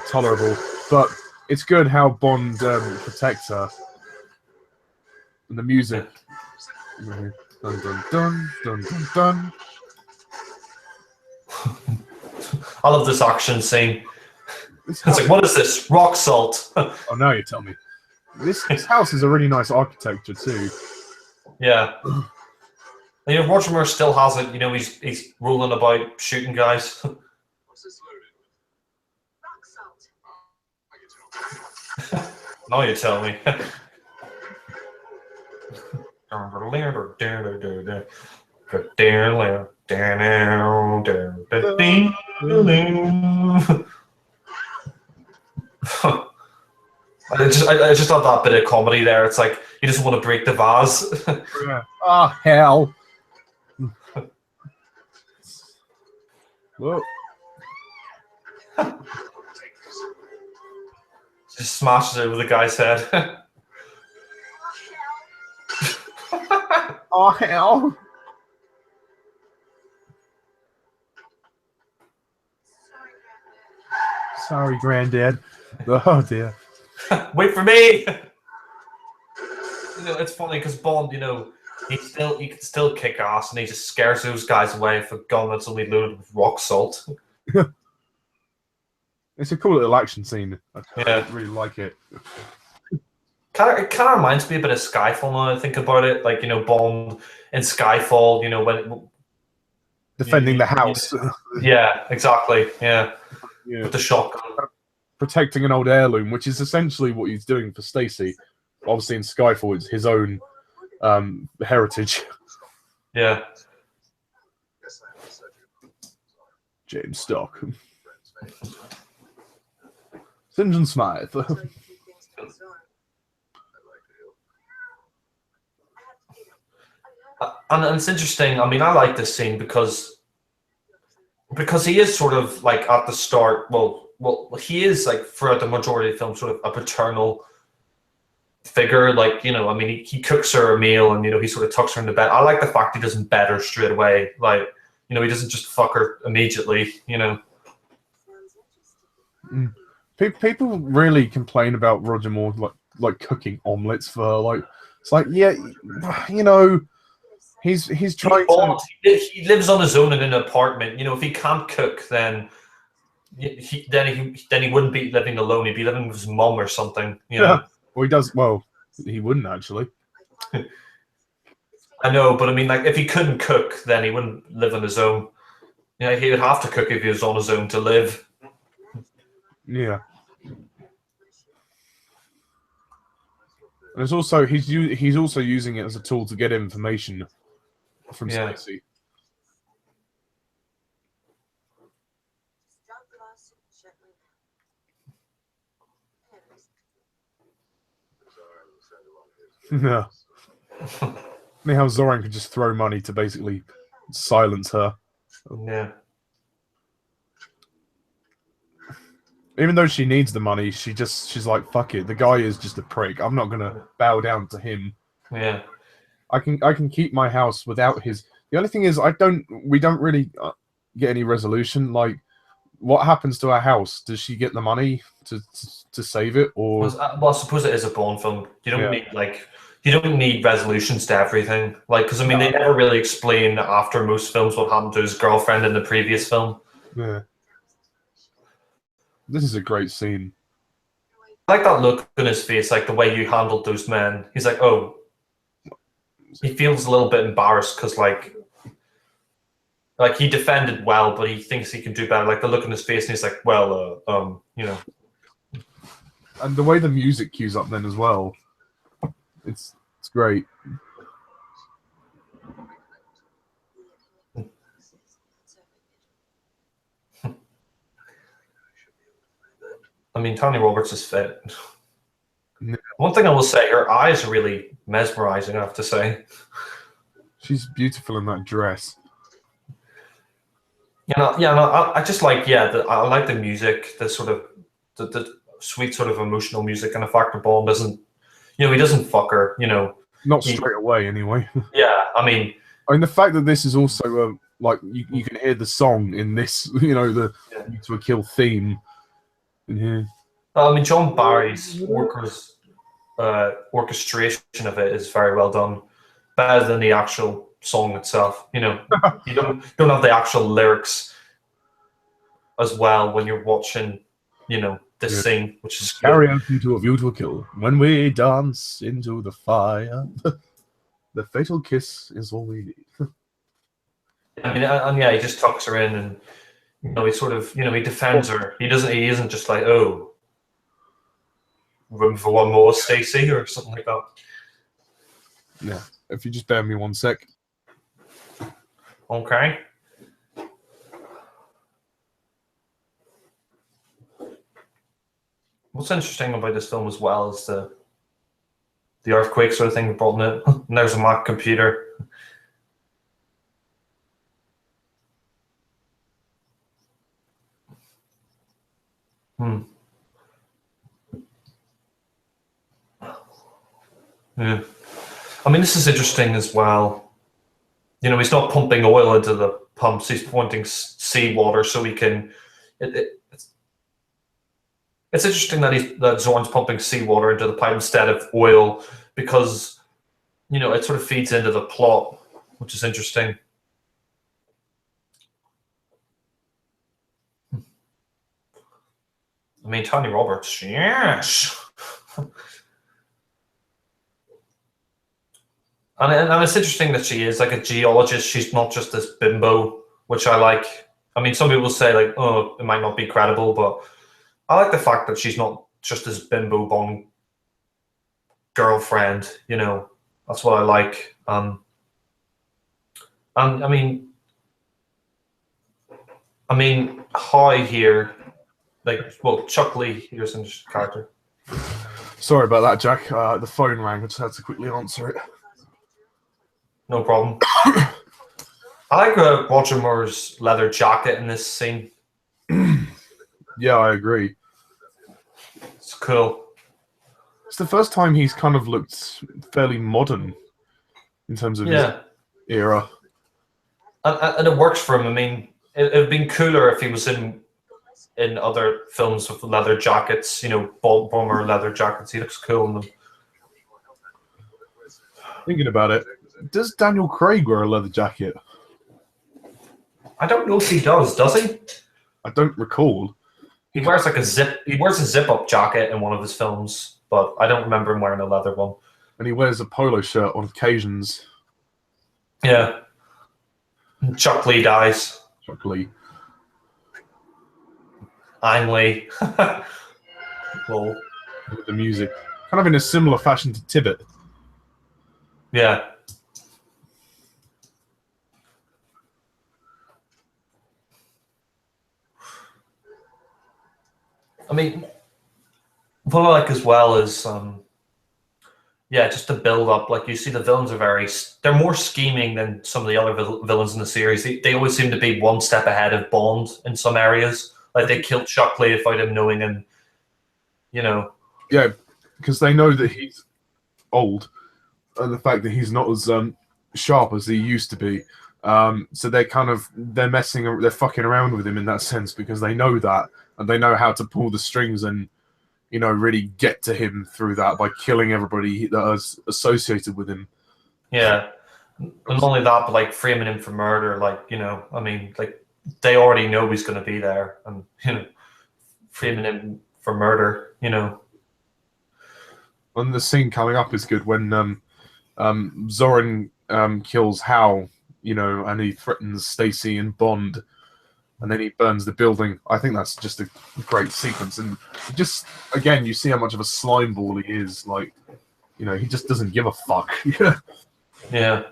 tolerable. But it's good how Bond protects her. And the music. Dun dun dun dun dun dun. I love this action scene. It's like, what is this? Rock salt. Oh, now you tell me. This house is a really nice architecture too. Yeah. You know, Roger Moore still has it. You know, he's rolling about shooting guys. What's this loaded with? Rock salt. Now you tell me. I just love that bit of comedy there. It's like you just want to break the vase. Oh, hell. Whoa. Just smashes it with the guy's head. Oh, hell. Sorry, Granddad. Oh, dear. Wait for me! You know, it's funny because Bond, you know, he can still kick ass and he just scares those guys away with a gun that's only loaded with rock salt. It's a cool little action scene. Yeah. I really like it. It kind of reminds me a bit of Skyfall now I think about it. Like, you know, Bond in Skyfall, you know, when Defending the house. Yeah, exactly. Yeah. Yeah. With the shotgun. Protecting an old heirloom, which is essentially what he's doing for Stacy. Obviously, in Skyfall, it's his own heritage. Yeah. James Stock. St. John Smythe. So a few things for Zorn. And it's interesting. I mean, I like this scene because he is sort of like at the start. Well, he is like throughout the majority of the film, sort of a paternal figure. Like, you know, I mean, he cooks her a meal, and you know, he sort of tucks her into bed. I like the fact he doesn't bed her straight away. Like, you know, he doesn't just fuck her immediately. You know. Sounds interesting. People really complain about Roger Moore like cooking omelets for her. Like, it's like, yeah, you know, he's trying to. He lives on his own in an apartment. You know, if he can't cook, then he wouldn't be living alone. He'd be living with his mom or something. You know. Yeah. Well, he does. Well, he wouldn't actually. I know, but I mean, like, if he couldn't cook, then he wouldn't live on his own. You know, he would have to cook if he was on his own to live. Yeah. And it's also he's also using it as a tool to get information from Stacy. Drop the lawsuit gently. Yeah. Funny how Zoran could just throw money to basically silence her. Yeah. Even though she needs the money, she's like, fuck it. The guy is just a prick. I'm not gonna bow down to him. Yeah. I can keep my house without his. The only thing is, we don't really get any resolution. Like, what happens to our house? Does she get the money to save it, or? Well, I suppose it is a Bond film. You don't need resolutions to everything. Like, because I mean, they never really explain after most films what happened to his girlfriend in the previous film. Yeah. This is a great scene. I like that look on his face, like the way you handled those men. He's like, oh, he feels a little bit embarrassed because like he defended well, but he thinks he can do better. Like the look on his face, and he's like, well, you know. And the way the music cues up then as well, it's great. I mean, Tony Roberts is fit. Yeah. One thing I will say, her eyes are really mesmerizing, I have to say. She's beautiful in that dress. I just like, I like the music, the sort of, the sweet sort of emotional music, and the fact that Bond doesn't, you know, he doesn't fuck her, you know. Not straight away, anyway. Yeah, I mean, the fact that this is also like you can hear the song in this, the to a kill theme in here. I mean, John Barry's orchestration of it is very well done, better than the actual song itself. You don't have the actual lyrics as well when you're watching, this scene, which is carry out into a view to a kill. When we dance into the fire, the fatal kiss is all we need. I mean, and yeah, he just tucks her in, and he sort of, he defends her. He isn't just like, oh, room for one more, Stacy, or something like that. Yeah, if you just bear me 1 sec. Okay. What's interesting about this film as well is the earthquake sort of thing brought in it. And there's a Mac computer. Yeah. I mean, this is interesting as well. He's not pumping oil into the pumps. He's pointing seawater so he can. It's interesting that Zorn's pumping seawater into the pipe instead of oil because, it sort of feeds into the plot, which is interesting. I mean, Tony Roberts, yes. And it's interesting that she is like a geologist. She's not just this bimbo, which I like. I mean, some people say like, oh, it might not be credible, but I like the fact that she's not just this bimbo Bond girlfriend. That's what I like. And I mean, Hoy here, Chuck Lee here's an character. Sorry about that, Jack. The phone rang. I just had to quickly answer it. No problem. I like Roger Moore's leather jacket in this scene. Yeah, I agree. It's cool. It's the first time he's kind of looked fairly modern in terms of his era. And it works for him. I mean, it would have been cooler if he was in other films with leather jackets, bomber leather jackets. He looks cool in them. Thinking about it, does Daniel Craig wear a leather jacket? I don't know if he does he? I don't recall. He wears a zip-up jacket in one of his films, but I don't remember him wearing a leather one. And he wears a polo shirt on occasions. Yeah. Chuck Lee dies. Chuck Lee. I'm Lee. Lol. With the music. Kind of in a similar fashion to Tibbet. Yeah. I mean, what I like as well is, just the build up. Like you see, the villains are they're more scheming than some of the other villains in the series. They always seem to be one step ahead of Bond in some areas. Like they killed Chuck Lee without him knowing, and Yeah, because they know that he's old, and the fact that he's not as sharp as he used to be. So they're fucking around with him in that sense because they know that, and they know how to pull the strings and really get to him through that by killing everybody that is associated with him. Yeah, and not only that, but framing him for murder. I mean, they already know he's going to be there, and framing him for murder. And the scene coming up is good when Zorin kills Hal, and he threatens Stacy and Bond, and then he burns the building. I think that's just a great sequence, and just again, you see how much of a slime ball he is. He just doesn't give a fuck. Yeah.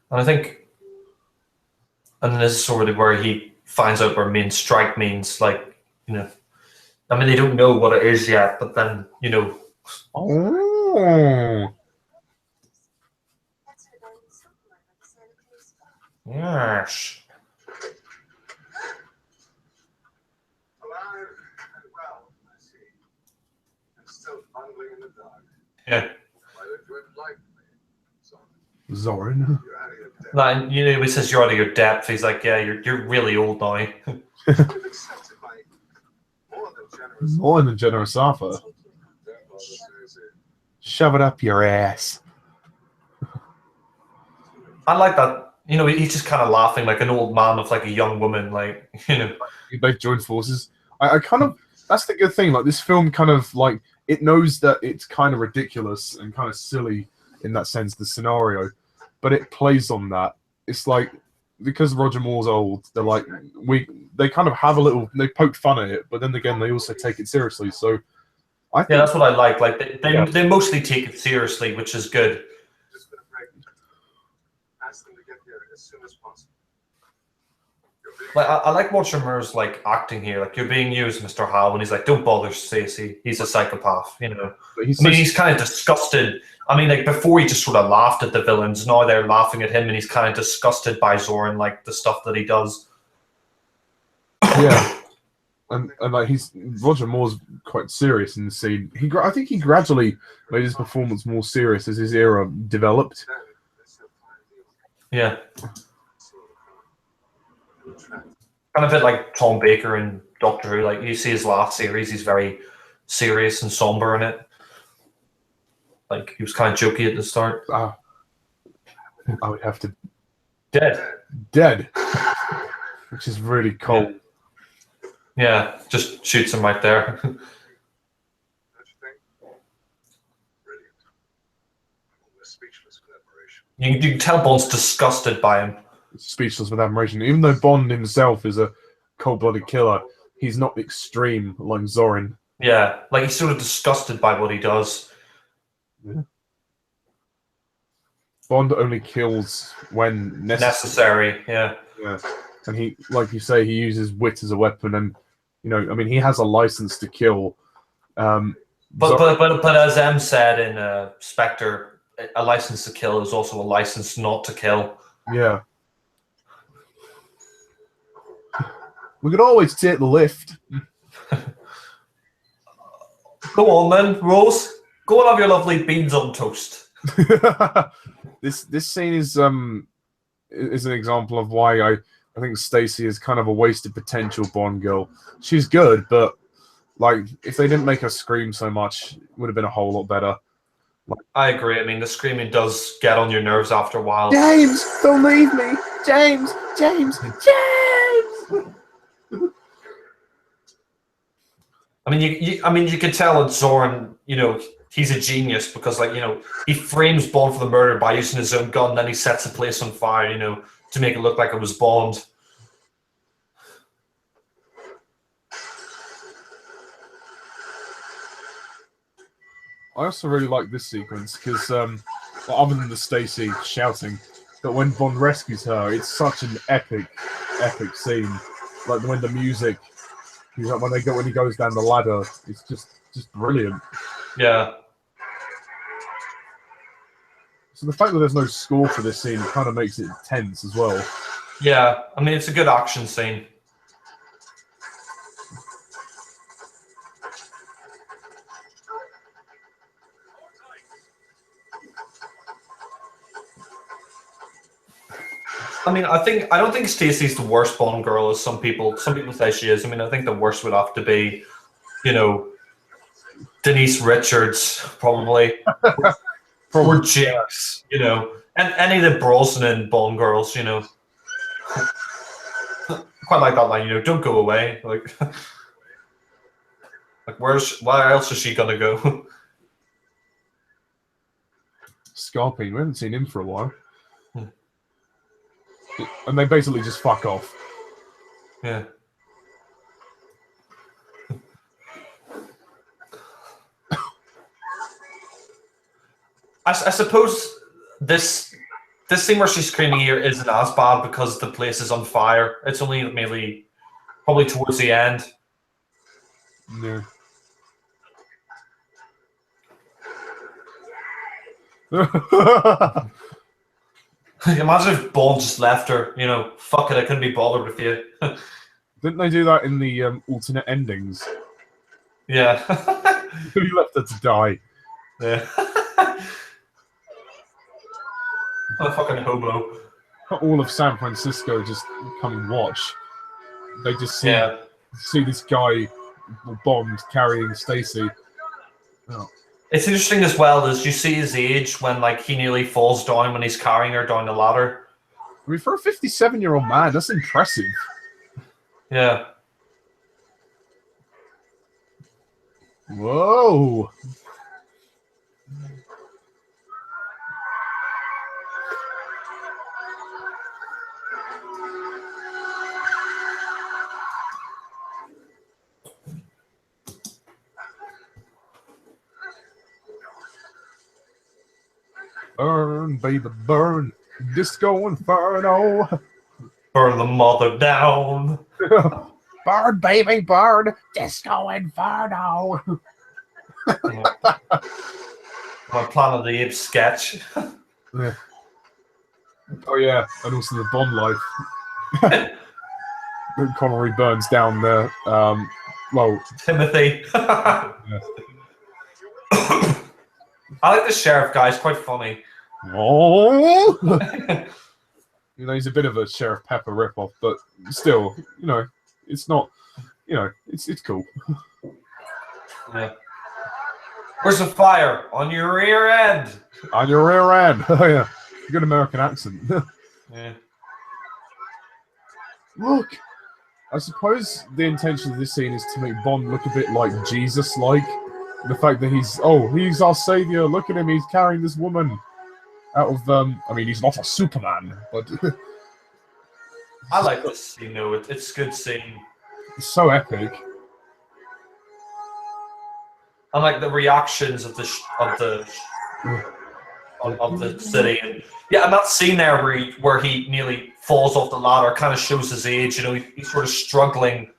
And I think, and this is sort of where he finds out where main strike means. I mean, they don't know what it is yet, but then Oh. Yes. Alive and well, I see. Bungling in the dark. Yeah. Why don't you enlighten me? So, Zorin. you're out of your depth. Like, you know, he says you're out of your depth. He's like, yeah, you're really old now. You've accepted my more than generous. More than generous offer. Therefore, this is it. Shove it up your ass. I like that. You know, he's just kind of laughing like an old man with like a young woman. Like, you know. You both join forces. I kind of, that's the good thing. Like, this film kind of, like, it knows that it's kind of ridiculous and kind of silly in that sense, the scenario, but it plays on that. It's like, because Roger Moore's old, they're like, they kind of have a little, they poke fun at it, but then again, they also take it seriously. So, I think, Yeah, that's what I like. Like, they Yeah. they mostly take it seriously, which is good. Just been a break. Ask them to get here as soon as possible. Like, I like Roger Moore's like acting here. Like, you're being used, Mr. Howe, and he's like, don't bother Stacey. He's a psychopath, you know. but he's I mean, so- he's kind of disgusted. I mean, like, before he just sort of laughed at the villains. Now they're laughing at him, and he's kind of disgusted by Zorin, like the stuff that he does. yeah. And like Roger Moore's quite serious in the scene. I think he gradually made his performance more serious as his era developed. Yeah. Kind of a bit like Tom Baker in Doctor Who. Like, you see his last series, he's very serious and somber in it. Like, he was kind of jokey at the start. I would have to Dead. which is really cold. Yeah, just shoots him right there. Don't you think? Brilliant. I'm almost speechless with admiration. You can tell Bond's disgusted by him. Speechless with admiration. Even though Bond himself is a cold-blooded killer, he's not extreme like Zorin. Yeah, like, he's sort of disgusted by what he does. Yeah. Bond only kills when Necessary, yeah. Yeah. And he, like you say, he uses wit as a weapon, and you know, I mean, he has a license to kill. But as M said in Spectre, a license to kill is also a license not to kill. Yeah. We could always take the lift. Go on then, Rose. Go and have your lovely beans on toast. This scene is an example of why I think Stacey is kind of a wasted potential Bond girl. She's good, but like, if they didn't make her scream so much, it would have been a whole lot better. I agree. I mean, the screaming does get on your nerves after a while. James, don't leave me. James. I mean, you can tell that Zorin, you know, he's a genius because, like, you know, he frames Bond for the murder by using his own gun, then he sets the place on fire, you know, to make it look like it was Bond. I also really like this sequence because, other than the Stacey shouting, but when Bond rescues her, it's such an epic scene. Like when the music, when he goes down the ladder, it's just brilliant. Yeah. So the fact that there's no score for this scene kind of makes it tense as well. Yeah. I mean, it's a good action scene. I mean, I don't think Stacey's the worst Bond girl, as some people say she is. I mean, I think the worst would have to be, you know, Denise Richards, probably. Or Jinx, you know. And any of the Brosnan Bond girls, you know. Quite like that line, you know, don't go away. Like where else is she gonna go? Scarpine, we haven't seen him for a while. And they basically just fuck off. Yeah. I suppose this scene where she's screaming here isn't as bad because the place is on fire. It's only maybe probably towards the end. Yeah. Imagine if Bond just left her, you know, fuck it, I couldn't be bothered with you. Didn't they do that in the alternate endings? Yeah. He left her to die. Yeah. What a fucking hobo. All of San Francisco just come and watch. They just Yeah. see this guy, Bond, carrying Stacy. Oh. It's interesting as well as you see his age when like he nearly falls down when he's carrying her down the ladder. I mean, for a 57-year-old man, that's impressive. Yeah. Whoa. Burn, baby, burn. Disco Inferno. Burn the mother down. Burn, baby, burn. Disco Inferno. My Planet of the Apes sketch. Yeah. Oh, yeah. And also the Bond life. Connery burns down the, well... Timothy. Yeah. I like the sheriff guy. He's quite funny. Oh! You know, he's a bit of a Sheriff Pepper ripoff, but still, you know, it's not, you know, it's cool. Yeah. Where's the fire? On your rear end. On your rear end. Oh, yeah. Good American accent. Yeah. Look! I suppose the intention of this scene is to make Bond look a bit like Jesus-like. The fact that he's our savior, look at him, he's carrying this woman out of, I mean, he's not a Superman, but... I like this scene, though. It's a good scene. It's so epic. I like the reactions of the city, and yeah, and that scene there where he nearly falls off the ladder kind of shows his age. You know, he's sort of struggling.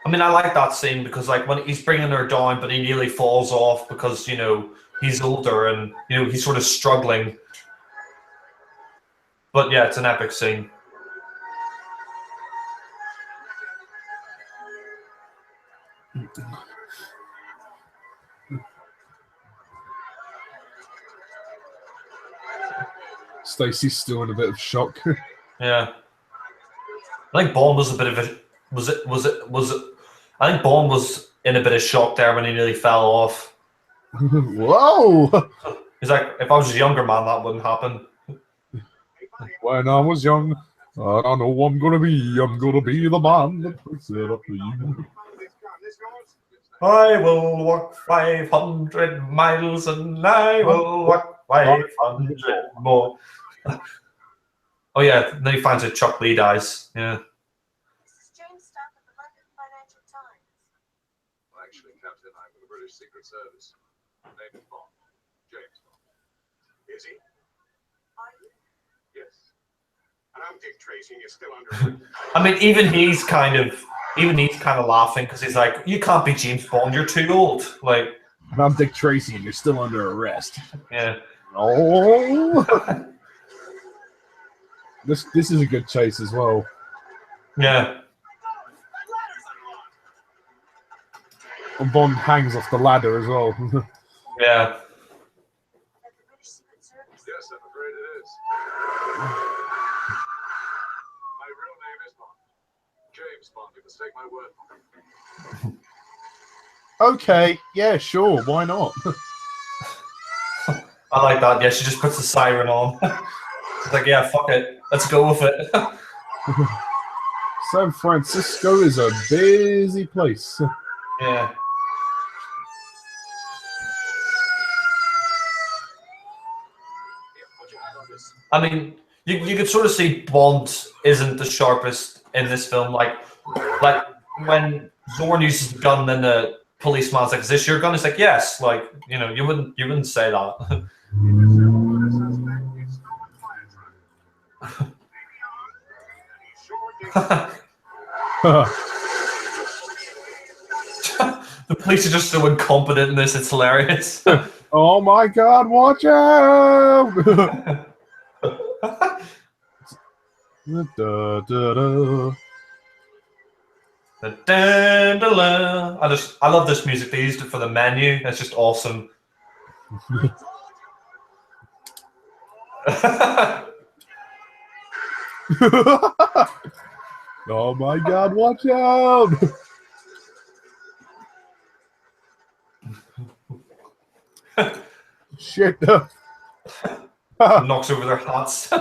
I mean, I like that scene because, like, when he's bringing her down, but he nearly falls off because, you know, he's older and, you know, he's sort of struggling. But yeah, it's an epic scene. Stacy's still in a bit of shock. Yeah. I think Bond was a bit of a... I think Bond was in a bit of shock there when he nearly fell off. Whoa! He's like, if I was a younger man, that wouldn't happen. When I was young, I don't know I'm gonna be the man that puts it up to you. I will walk 500 miles and I will walk 500 more. Oh yeah, then he finds out Chuck Lee dies. Yeah. This is James Staff of the London Financial Times. Well, actually, Captain, I'm with the British Secret Service. Name is Bond. James Bond. Is he? Are you? Yes. And I'm Dick Tracy, and you're still under... I mean, even he's kind of laughing because he's like, "You can't be James Bond. You're too old." Like, And I'm Dick Tracy, and you're still under arrest. yeah. Oh! This is a good chase as well. Yeah. And Bond hangs off the ladder as well. Yeah. At the British Secret Service? Yes, I'm afraid it is. My real name is Bond. James Bond, you must take my word for it. Okay, yeah, sure, why not? I like that. Yeah, she just puts the siren on. It's like, yeah, fuck it. Let's go with it. San Francisco is a busy place. Yeah. Put your hand on this. I mean, you could sort of see Bond isn't the sharpest in this film. Like when Zorn uses the gun, then the policeman's like, "Is this your gun?" It's like, "Yes." Like, you know, you wouldn't say that. The police are just so incompetent in this. It's hilarious. Oh my god, watch out! Da, da, da. I love this music. They used it for the menu. It's just awesome. Oh my God! Watch out! Shit! Knocks over their hats.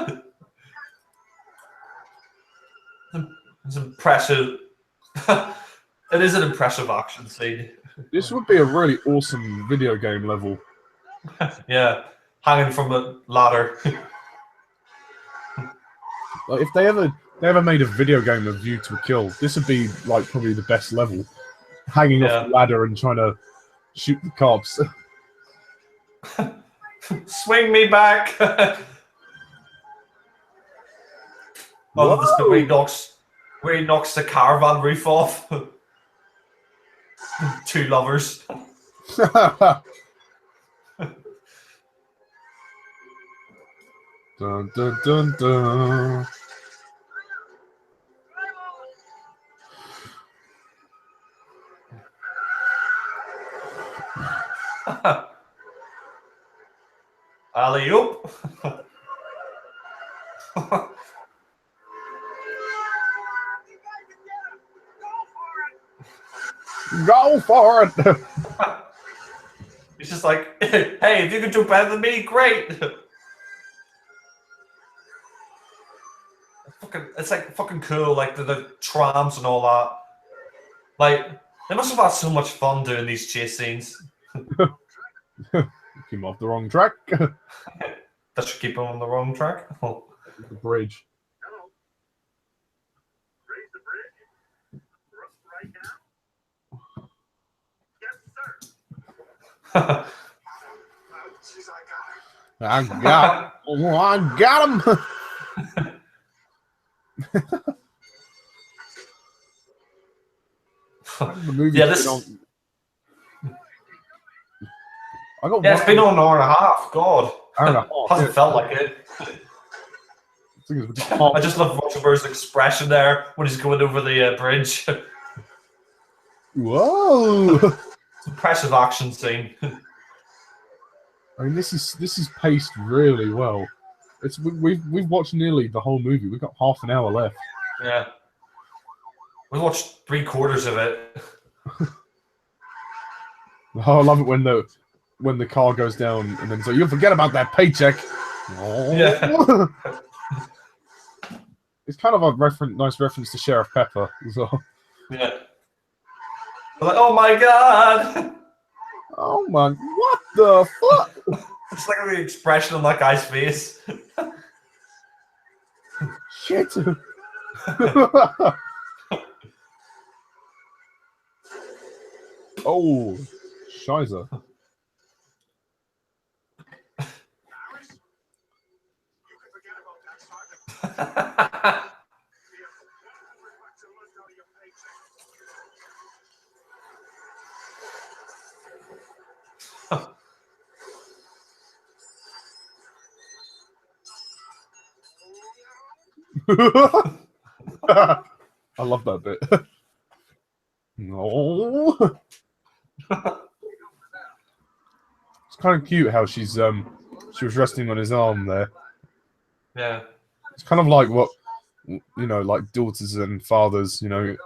It's impressive. It is an impressive action scene. This would be a really awesome video game level. Yeah, hanging from a ladder. Like if they ever made a video game of View to a Kill, this would be like probably the best level. Hanging off the ladder and trying to shoot the cops. Swing me back. I love this bit where he knocks the caravan roof off. Two lovers. Dun dun dun dun. Alley-oop. Go for it! He's just like, hey, if you can do better than me, great. It's like fucking cool, like the trams and all that. Like, they must have had so much fun doing these chase scenes. Came off the wrong track. That should keep him on the wrong track. The bridge. Hello. Raise the bridge. Right now. Yes, sir. Jeez, I got him. The movie it's been on an hour and a half. God, hour and a half. Hasn't felt like it. I just love Roger's expression there when he's going over the bridge. Whoa! Impressive action scene. I mean, this is paced really well. We've watched nearly the whole movie. We've got half an hour left. Yeah, we watched 3/4 of it. Oh, I love it when the car goes down and then so you forget about that paycheck. Oh. Yeah. It's kind of a nice reference to Sheriff Pepper as well. Yeah. Like, oh my God! Oh my! What the fuck? It's like the expression on that guy's face. Shit! Oh, Shiza. I love that bit. No. It's kind of cute how she was resting on his arm there. Yeah. It's kind of like what, like daughters and fathers, the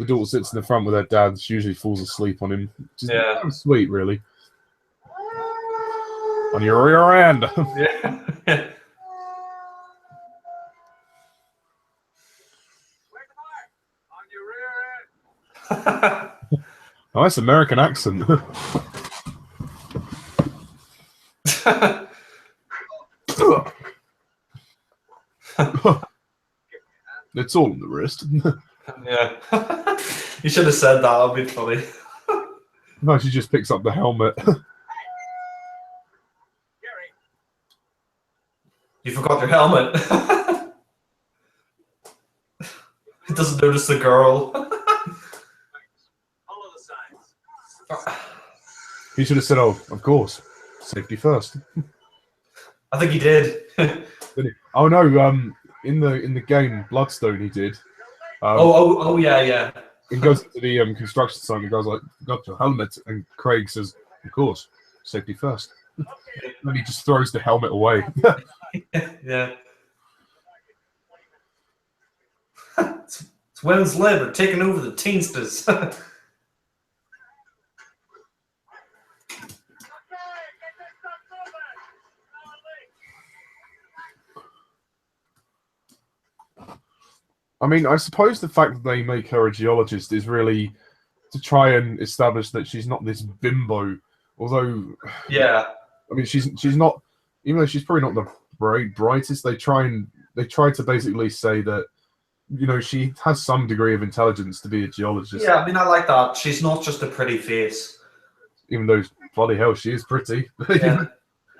daughter sits in the front with her dad, she usually falls asleep on him. Which is kind of sweet, really. On your rear end. Yeah. Nice American accent. It's all on the wrist. Yeah. You should have said that. That'd be funny. No, she just picks up the helmet. You forgot your helmet. He doesn't notice the girl. Follow the signs. He should have said, "Oh, of course, safety first." I think he did. Did he? Oh no, in the game Bloodstone he did. Oh yeah. He goes to the construction site and the guy's like, got your helmet? And Craig says, of course, safety first. And he just throws the helmet away. Yeah. It's women's labor taking over the Teamsters. I mean, I suppose the fact that they make her a geologist is really to try and establish that she's not this bimbo. Although, yeah. I mean, she's not, even though she's probably not the brightest. They try to basically say that, you know, she has some degree of intelligence to be a geologist. Yeah, I mean, I like that. She's not just a pretty face. Even though, bloody hell, she is pretty. Yeah.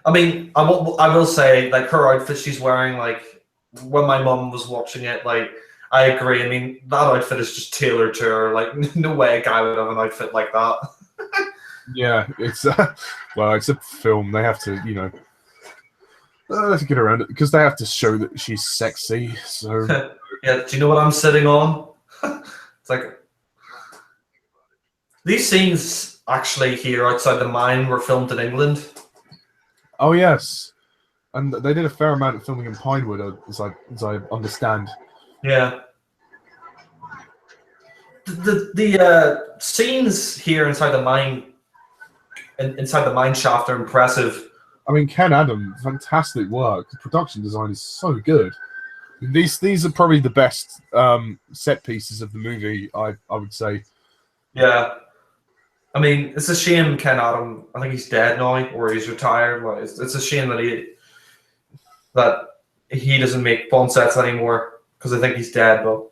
I mean, I will say, like, her outfit she's wearing, like, when my mum was watching it, like, I agree. I mean, that outfit is just tailored to her. Like, no way a guy would have an outfit like that. Yeah, it's well, it's a film. They have to, you know, to get around it because they have to show that she's sexy. So yeah, do you know what I'm sitting on? It's like these scenes actually here outside the mine were filmed in England. Oh yes, and they did a fair amount of filming in Pinewood, as I understand. Yeah. The scenes here inside the mine, inside the mine shaft, are impressive. I mean, Ken Adam, fantastic work. The production design is so good. These are probably the best set pieces of the movie. I would say. Yeah. I mean, it's a shame Ken Adam. I think he's dead now, or he's retired. Well, it's a shame that he doesn't make Bond sets anymore because I think he's dead. But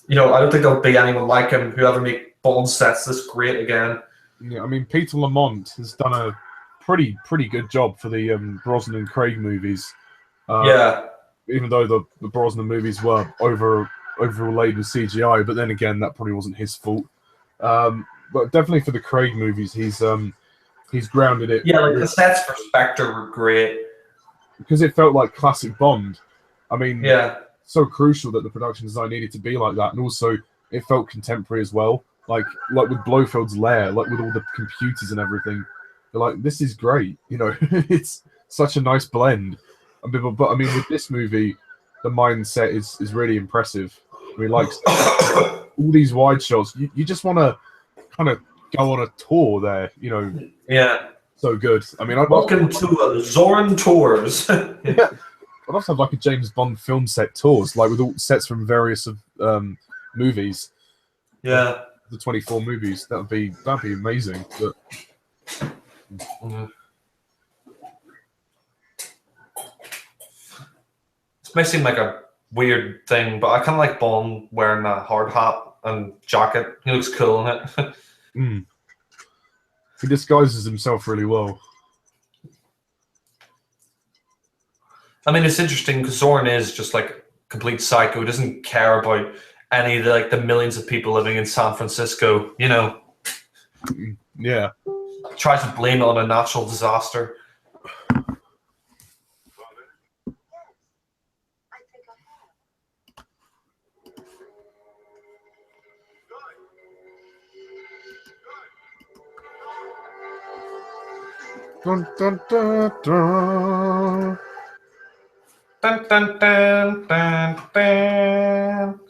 you know, I don't think there'll be anyone like him who ever make Bond sets this great again. Yeah, I mean, Peter Lamont has done a pretty good job for the Brosnan and Craig movies. Yeah. Even though the Brosnan movies were overlaid with CGI, but then again, that probably wasn't his fault. But definitely for the Craig movies, he's grounded it. Yeah, like the sets for Spectre were great because it felt like classic Bond. I mean, yeah, so crucial that the production design needed to be like that, and also it felt contemporary as well. Like with Blofeld's lair, like with all the computers and everything. They're like, this is great. You know, it's such a nice blend. But I mean, with this movie, the mindset is really impressive. I mean, like all these wide shots, you just want to kind of go on a tour there, you know. Yeah. So good. I mean, welcome to Zoran Tours. Yeah. I'd also have like a James Bond film set tours, like with all sets from various movies. Yeah. The 24 movies. That'd be amazing. But This may seem like a weird thing, but I kind of like Bond wearing a hard hat and jacket. He looks cool in it. He disguises himself really well. I mean, it's interesting because Zoran is just like a complete psycho. He doesn't care about any of the millions of people living in San Francisco, you know. Yeah. Tries to blame it on a natural disaster. Dun, dun, dun, dun. Dun, dun, dun, dun, dun.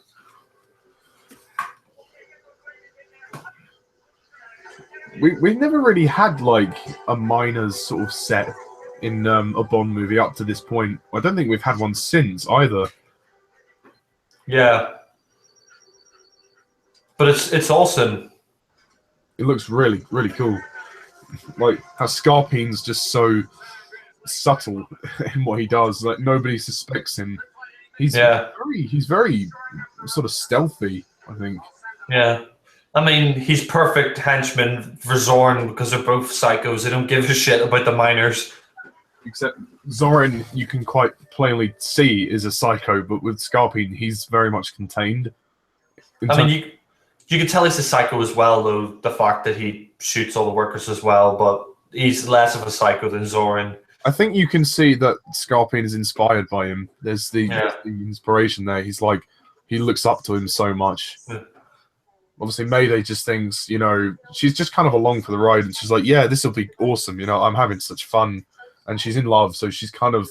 We never really had like a miners sort of set in a Bond movie up to this point. I don't think we've had one since either. Yeah, but it's awesome. It looks really cool. Like how Scarpine's just so subtle in what he does. Like nobody suspects him. He's very sort of stealthy, I think. Yeah. I mean, he's perfect henchman for Zorn because they're both psychos. They don't give a shit about the miners. Except Zorin, you can quite plainly see is a psycho, but with Scarpine, he's very much contained. I mean, you can tell he's a psycho as well, though, the fact that he shoots all the workers as well, but he's less of a psycho than Zorin. I think you can see that Scarpine is inspired by him. There's the inspiration there. He's like, he looks up to him so much. Yeah. obviously Mayday just thinks, you know, she's just kind of along for the ride, and she's like, yeah, this will be awesome. You know, I'm having such fun, and she's in love, so she's kind of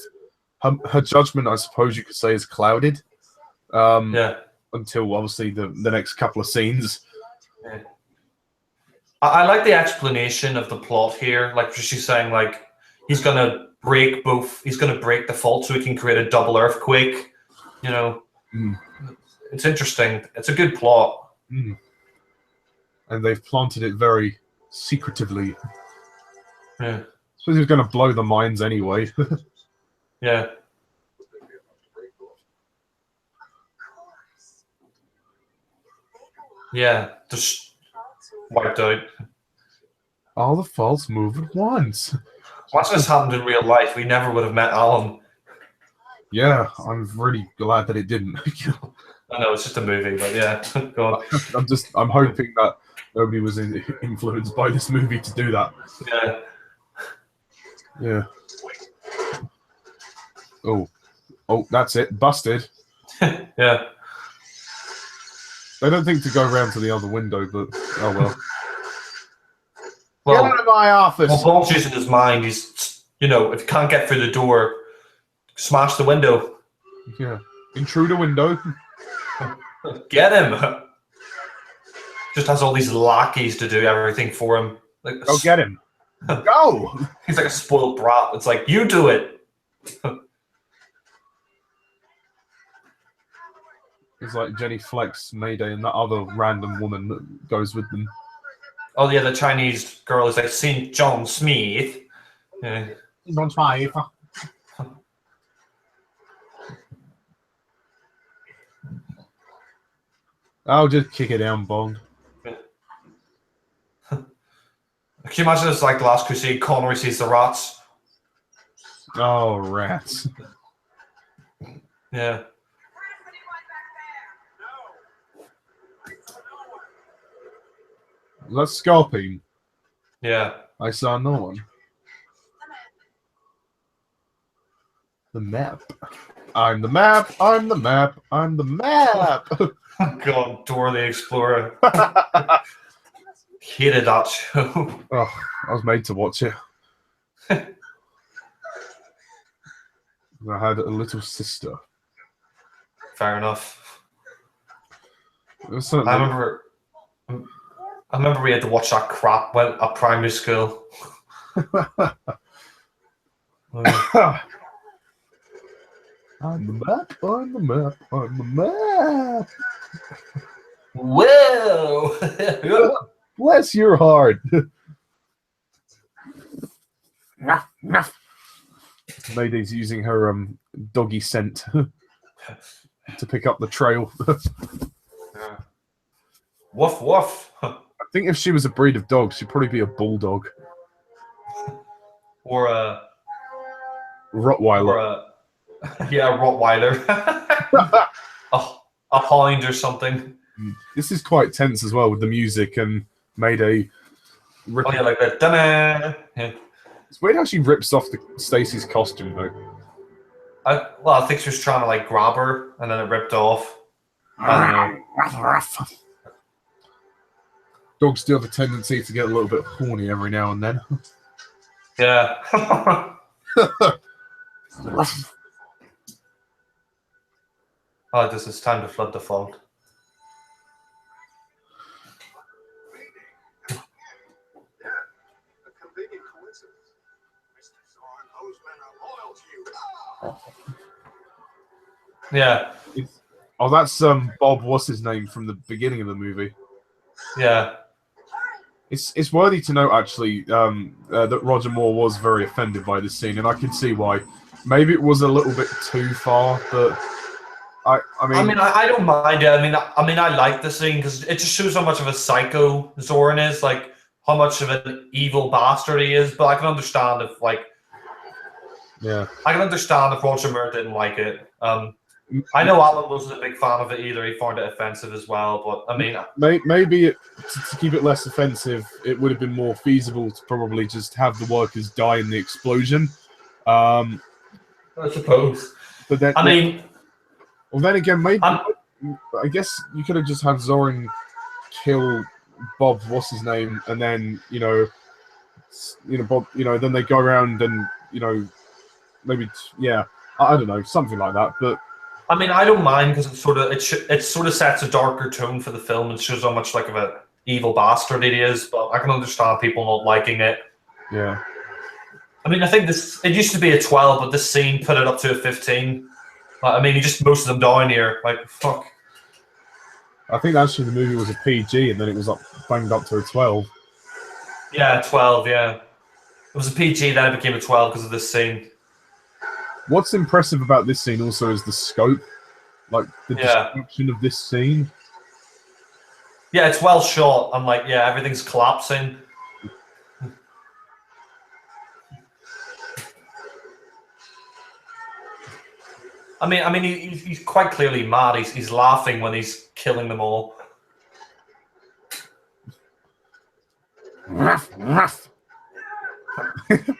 her judgment, I suppose you could say, is clouded. Until obviously the next couple of scenes. Yeah. I like the explanation of the plot here. Like she's saying, like he's gonna break the fault so he can create a double earthquake. You know, it's interesting. It's a good plot. And they've planted it very secretively. Yeah. So he's going to blow the minds anyway. Yeah. Yeah, just wiped out. All the faults move at once. Watching this happened in real life, we never would have met Alan. Yeah, I'm really glad that it didn't. I know it's just a movie, but yeah, go on. I'm hoping that nobody was influenced by this movie to do that. Yeah. Yeah. Oh, that's it. Busted. Yeah. I don't think to go around to the other window, but oh well. Well, get out of my office. Well, Paul's using his mind. He's, you know, if you can't get through the door, smash the window. Yeah. Intruder window. Get him. Just has all these lackeys to do everything for him. Like, go get him. Go. He's like a spoiled brat. It's like, you do it. It's like Jenny Flex, Mayday, and that other random woman that goes with them. Oh yeah, the Chinese girl is like St. John Smith. Yeah. John Smith. I'll just kick it down, Bond. Can you imagine it's like the Last Crusade, Connery sees the rats? Oh, rats. Yeah. Let's Scorpion. Yeah. I saw no one. The map. I'm the map. I'm the map. I'm the map. God, Dora the Explorer. Hated that show. Oh, I was made to watch it. I had a little sister. Fair enough. I remember we had to watch that crap at primary school. On the map, on the map, on the map. Whoa! Bless your heart. Mayday's using her doggy scent to pick up the trail. Yeah. Woof woof. I think if she was a breed of dog, she'd probably be a bulldog. Or a Rottweiler. Yeah, a Rottweiler. a hound or something. This is quite tense as well with the music and Mayday. Oh yeah, like that. Ta-da! Yeah. It's weird how she rips off Stacy's costume though. I think she was trying to like grab her and then it ripped off. Dogs do have a tendency to get a little bit horny every now and then. Yeah. Oh, this is time to flood the fault. A convenient coincidence. Mr. Zorn, those men are loyal to you. Yeah. Oh, that's Bob. What's his name from the beginning of the movie? Yeah. It's worthy to note actually that Roger Moore was very offended by this scene, and I can see why. Maybe it was a little bit too far, but I don't mind it. I mean, I like the scene because it just shows how much of a psycho Zoran is, like how much of an evil bastard he is. But I can understand if, like, yeah, I can understand if Roger Moore didn't like it. I know Alan wasn't a big fan of it either. He found it offensive as well. But I mean, maybe to keep it less offensive, it would have been more feasible to probably just have the workers die in the explosion. I suppose. But then, I mean, well, then again, maybe I guess you could have just had Zoran kill Bob, what's his name, and then Bob, then they go around and maybe I don't know, something like that. But I mean, I don't mind because it sort of sets a darker tone for the film and shows how much like of a evil bastard it is. But I can understand people not liking it. yeah, I mean, I think it used to be a 12, but this scene put it up to a 15. I mean, he just most of them down here. Like, fuck. I think actually the movie was a PG and then it was banged up to a 12. Yeah, 12. Yeah, it was a PG, then it became a 12 because of this scene. What's impressive about this scene also is the scope, like the description of this scene. Yeah, it's well shot, and like, yeah, everything's collapsing. I mean, he's quite clearly mad. He's laughing when he's killing them all. Ruff, ruff. I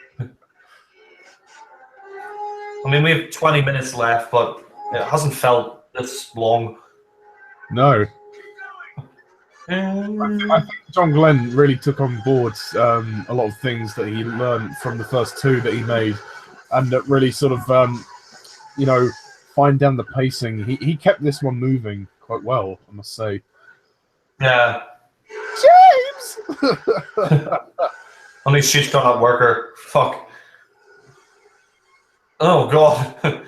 mean, we have 20 minutes left, but it hasn't felt this long. No. I think John Glenn really took on board a lot of things that he learned from the first two that he made, and that really sort of, fine down the pacing. He kept this one moving quite well, I must say. Yeah. James! I mean, shoots down that worker. Fuck. Oh, God.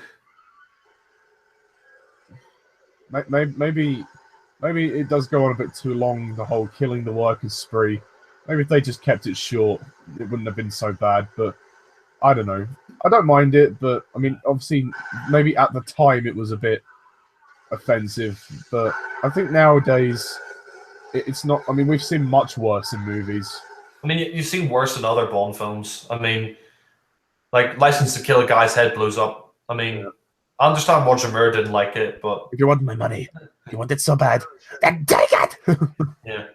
Maybe it does go on a bit too long, the whole killing the workers spree. Maybe if they just kept it short, it wouldn't have been so bad, but I don't know. I don't mind it, but I mean, obviously, maybe at the time it was a bit offensive, but I think nowadays it's not. I mean, we've seen much worse in movies. I mean, you've seen worse in other Bond films. I mean, like License to Kill, a guy's head blows up. I mean, yeah. I understand Roger Moore didn't like it, but if you want my money, you want it so bad, then take it. Yeah,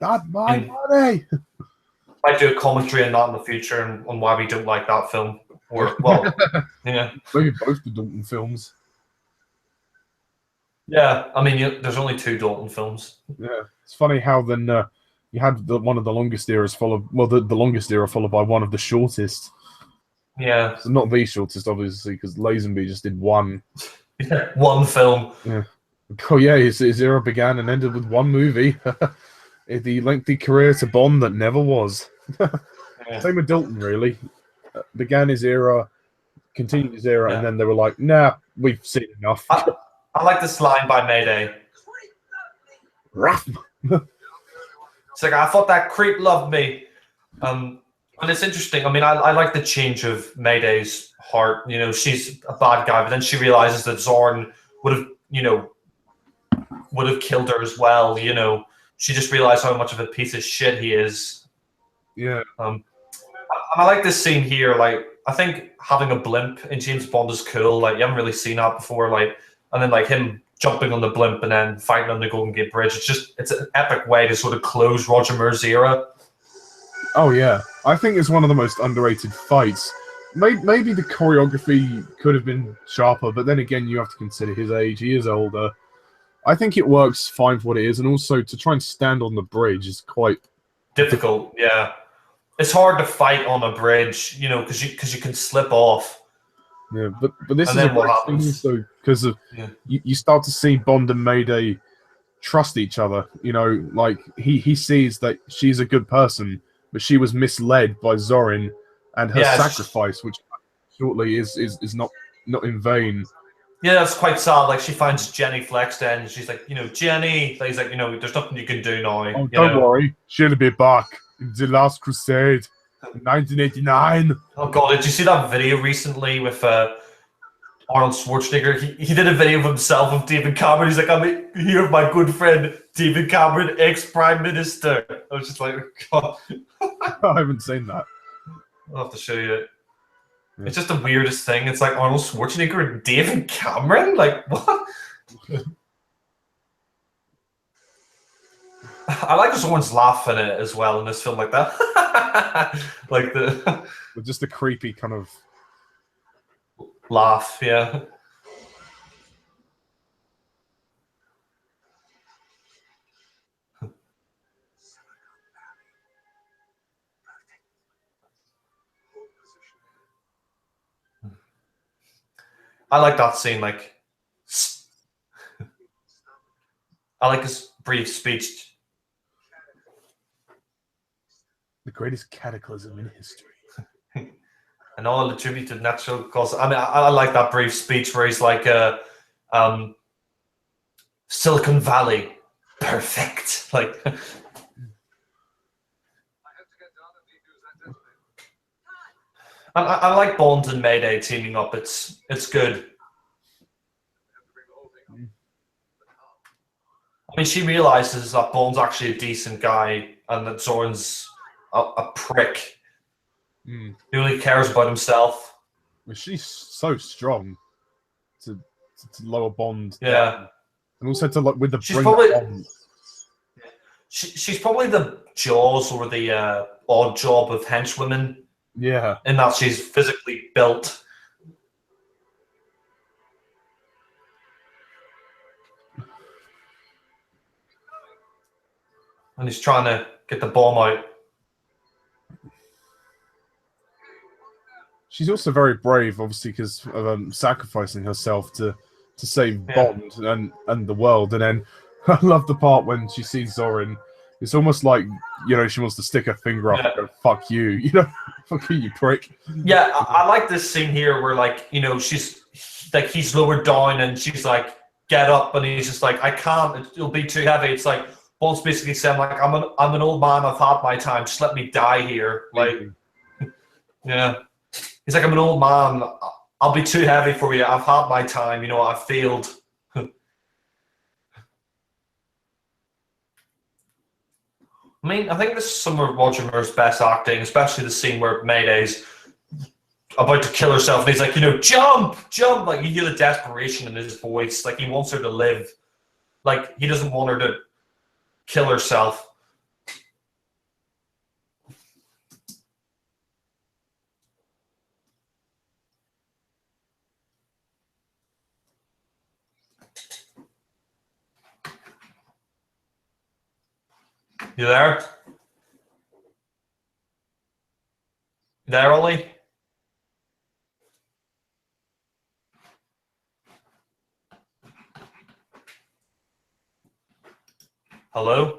not my money. Might do a commentary on that in the future and on why we don't like that film. Or well, yeah, maybe both the Dalton films. Yeah, I mean, there's only 2 Dalton films. Yeah, it's funny how then you had one of the longest eras followed. Well, the longest era followed by one of the shortest. Yeah, so not the shortest, obviously, because Lazenby just did one. Yeah, one film. Yeah. Oh yeah, his era began and ended with one movie. The lengthy career to Bond that never was. Yeah. Same with Dalton, really. Began his era, continued his era, and then they were like, "Nah, we've seen enough." I like this line by Mayday. Ruff. It's like, I thought that creep loved me. And it's interesting. I mean, I like the change of Mayday's heart. You know, she's a bad guy, but then she realizes that Zorn would have killed her as well. You know, she just realized how much of a piece of shit he is. Yeah. I like this scene here. Like, I think having a blimp in James Bond is cool. Like, you haven't really seen that before. Like, and then like him jumping on the blimp and then fighting on the Golden Gate Bridge. It's an epic way to sort of close Roger Moore's era. Oh yeah, I think it's one of the most underrated fights. Maybe the choreography could have been sharper, but then again, you have to consider his age. He is older. I think it works fine for what it is, and also to try and stand on the bridge is quite difficult. Yeah, it's hard to fight on a bridge, you know, because you can slip off. Yeah, but this is a great thing, so because you start to see Bond and Mayday trust each other. You know, like he sees that she's a good person, but she was misled by Zorin, and her sacrifice, which shortly is not in vain. Yeah, that's quite sad. Like, she finds Jenny Flexden, and she's like, you know, Jenny. He's like, you know, there's nothing you can do now. Oh, don't worry, she'll be back in the Last Crusade. 1989. Oh God! Did you see that video recently with Arnold Schwarzenegger? He did a video of himself with David Cameron. He's like, "I'm here with my good friend David Cameron, ex-Prime Minister." I was just like, God. I haven't seen that. I'll have to show you it. Yeah. It's just the weirdest thing. It's like Arnold Schwarzenegger and David Cameron. Like, what? I like someone's laugh in it as well in this film, like that. Like with just a creepy kind of laugh, yeah. I like that scene. Like, I like his brief speech. The greatest cataclysm in history. And all attributed natural causes. I mean, I like that brief speech where he's like, Silicon Valley, perfect. Like, I have to get down and defuse that detonator. I like Bond and Mayday teaming up. It's good. We have to bring the whole thing up. But how? I mean, she realizes that Bond's actually a decent guy and that Zoran's a prick. Mm. He only cares about himself. Well, she's so strong to lower Bond. Yeah. Down. And also to like with the She's bring probably- Bond. She's probably the Jaws or the odd job of henchwomen Yeah. in that she's physically built. And he's trying to get the bomb out. She's also very brave, obviously, because of sacrificing herself to save Bond and the world. And then I love the part when she sees Zorin. It's almost like, you know, she wants to stick her finger up and go, fuck you, you know, fuck you, you prick. Yeah, I like this scene here where, like, you know, she's like, he's lowered down and she's like, get up, and he's just like, I can't, it'll be too heavy. It's like Bond's basically saying, like, I'm an old man, I've had my time, just let me die here. Like, yeah. He's like, I'm an old man, I'll be too heavy for you, I've had my time, you know, I've failed. I mean, I think this is some of Roger Moore's best acting, especially the scene where Mayday's about to kill herself, and he's like, you know, jump, jump. Like, you hear the desperation in his voice. Like, he wants her to live. Like, he doesn't want her to kill herself. You there? You there, Ollie? Hello?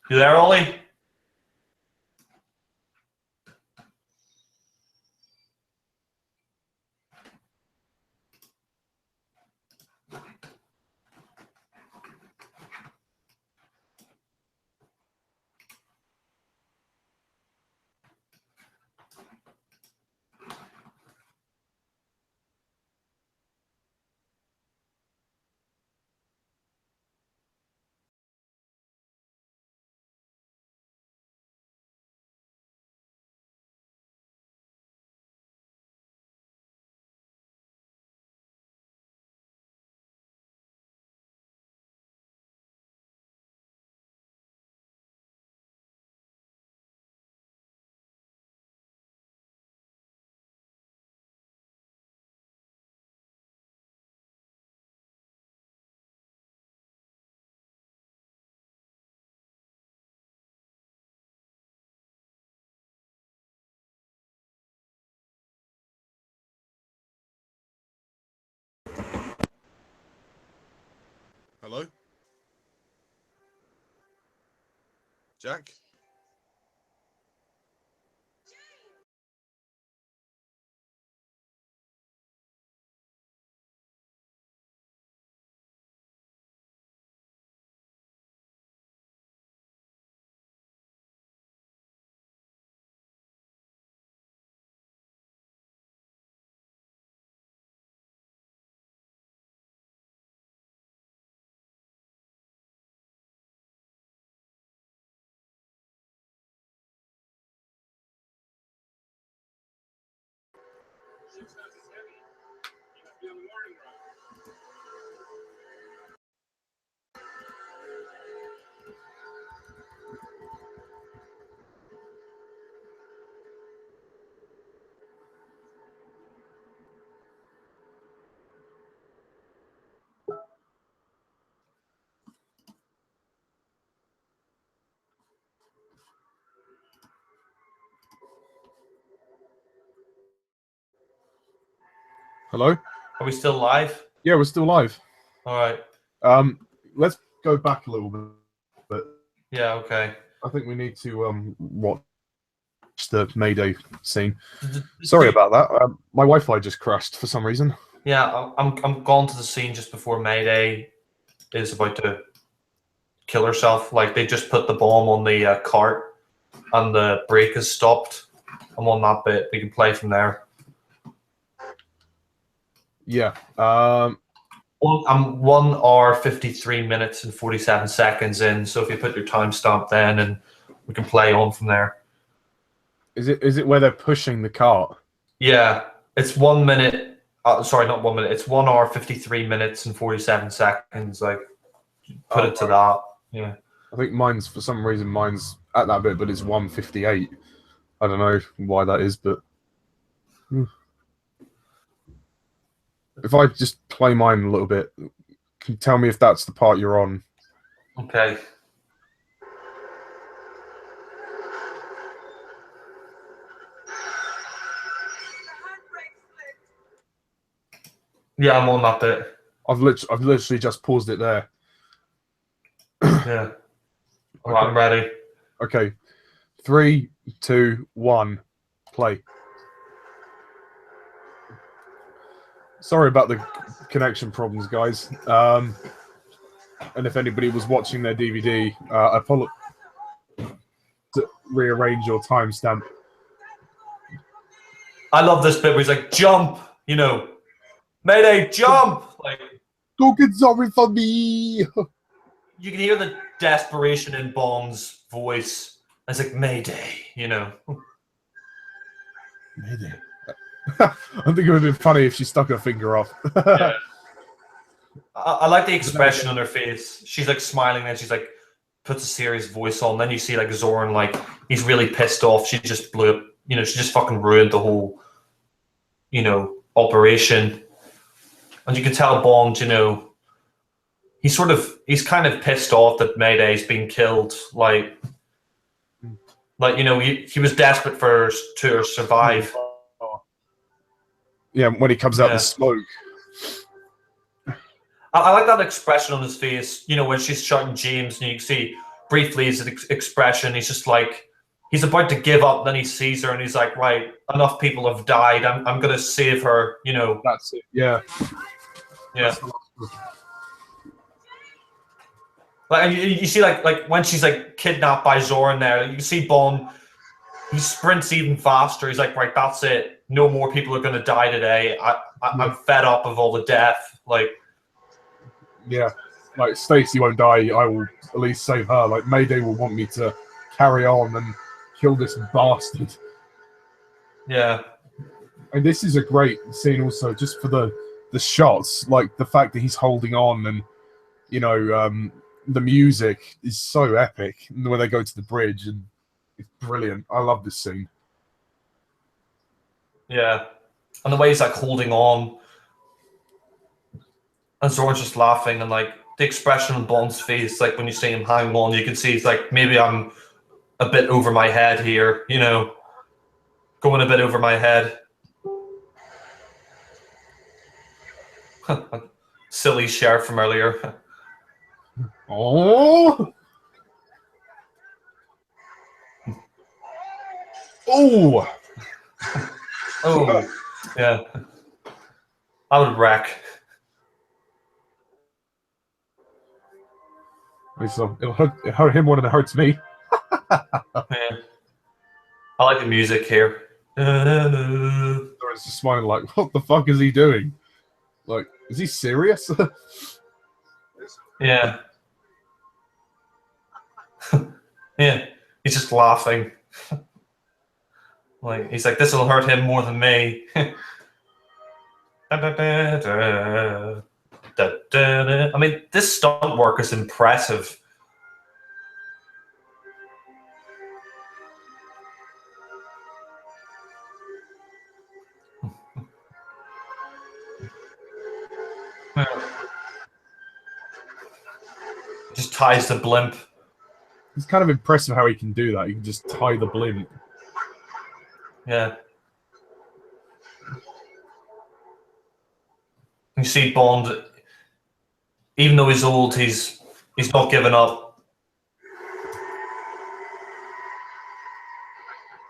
You there, Ollie? Hello? Jack? Hello? Are we still live? Yeah, we're still live. All right. Let's go back a little bit. Yeah. Okay. I think we need to watch the Mayday scene. Sorry about that. My Wi-Fi just crashed for some reason. Yeah, I'm gone to the scene just before Mayday is about to kill herself. Like they just put the bomb on the cart, and the brake is stopped. I'm on that bit. We can play from there. Yeah. Well, I'm 1 hour 53 minutes and 47 seconds in. So if you put your timestamp then, and we can play on from there. Is it where they're pushing the cart? Yeah, it's 1 minute. Sorry, not 1 minute. It's 1 hour 53 minutes and 47 seconds. Like, put it to that. Yeah. I think mine's, for some reason, mine's at that bit, but it's 1:58. I don't know why that is, but if I just play mine a little bit, can you tell me if that's the part you're on? Okay. Yeah, I'm on that bit. I've literally just paused it there. Yeah. All right, I'm ready. Okay. 3, 2, 1, play. Sorry about the connection problems, guys. And if anybody was watching their DVD, I apologize to rearrange your timestamp. I love this bit where he's like, jump, you know, Mayday, jump! Like, Don't get sorry for me. you can hear the desperation in Bond's voice. It's like, Mayday, you know. Mayday. I think it would have been funny if she stuck her finger off. Yeah. I like the expression on her face. She's like smiling, and she's like puts a serious voice on. Then you see like Zoran, like he's really pissed off. She just blew up, you know, she just fucking ruined the whole, you know, operation. And you can tell Bond, you know, he's kind of pissed off that Mayday's been killed. Like you know, he was desperate to survive. Yeah, when he comes out the smoke. I like that expression on his face, you know, when she's shouting James, and you can see briefly his expression. He's just like, he's about to give up, then he sees her, and he's like, right, enough people have died. I'm going to save her, you know. That's it, yeah. Yeah. Like, you see, like when she's, like, kidnapped by Zoran there, you can see Bond, he sprints even faster. He's like, right, that's it. No more people are going to die today. I'm fed up of all the death. Like, yeah, like Stacy won't die. I will at least save her. Like Mayday will want me to carry on and kill this bastard. Yeah, and this is a great scene also, just for the shots, like the fact that he's holding on, and you know, the music is so epic when they go to the bridge, and it's brilliant. I love this scene. Yeah, and the way he's like holding on. And Zoran's just laughing, and like the expression on Bond's face, like when you see him hang on, you can see he's like, maybe I'm a bit over my head here, you know, going a bit over my head. Silly sheriff from earlier. Oh, oh, Oh, yeah. I would wreck. So it'll hurt him more than it hurts me. Yeah. I like the music here. It's just smiling like, what the fuck is he doing? Like, is he serious? Yeah. Yeah. He's just laughing. Like, he's like, this will hurt him more than me. I mean, this stunt work is impressive. Just ties the blimp. It's kind of impressive how he can do that. He can just tie the blimp. Yeah. You see Bond, even though he's old, he's not giving up.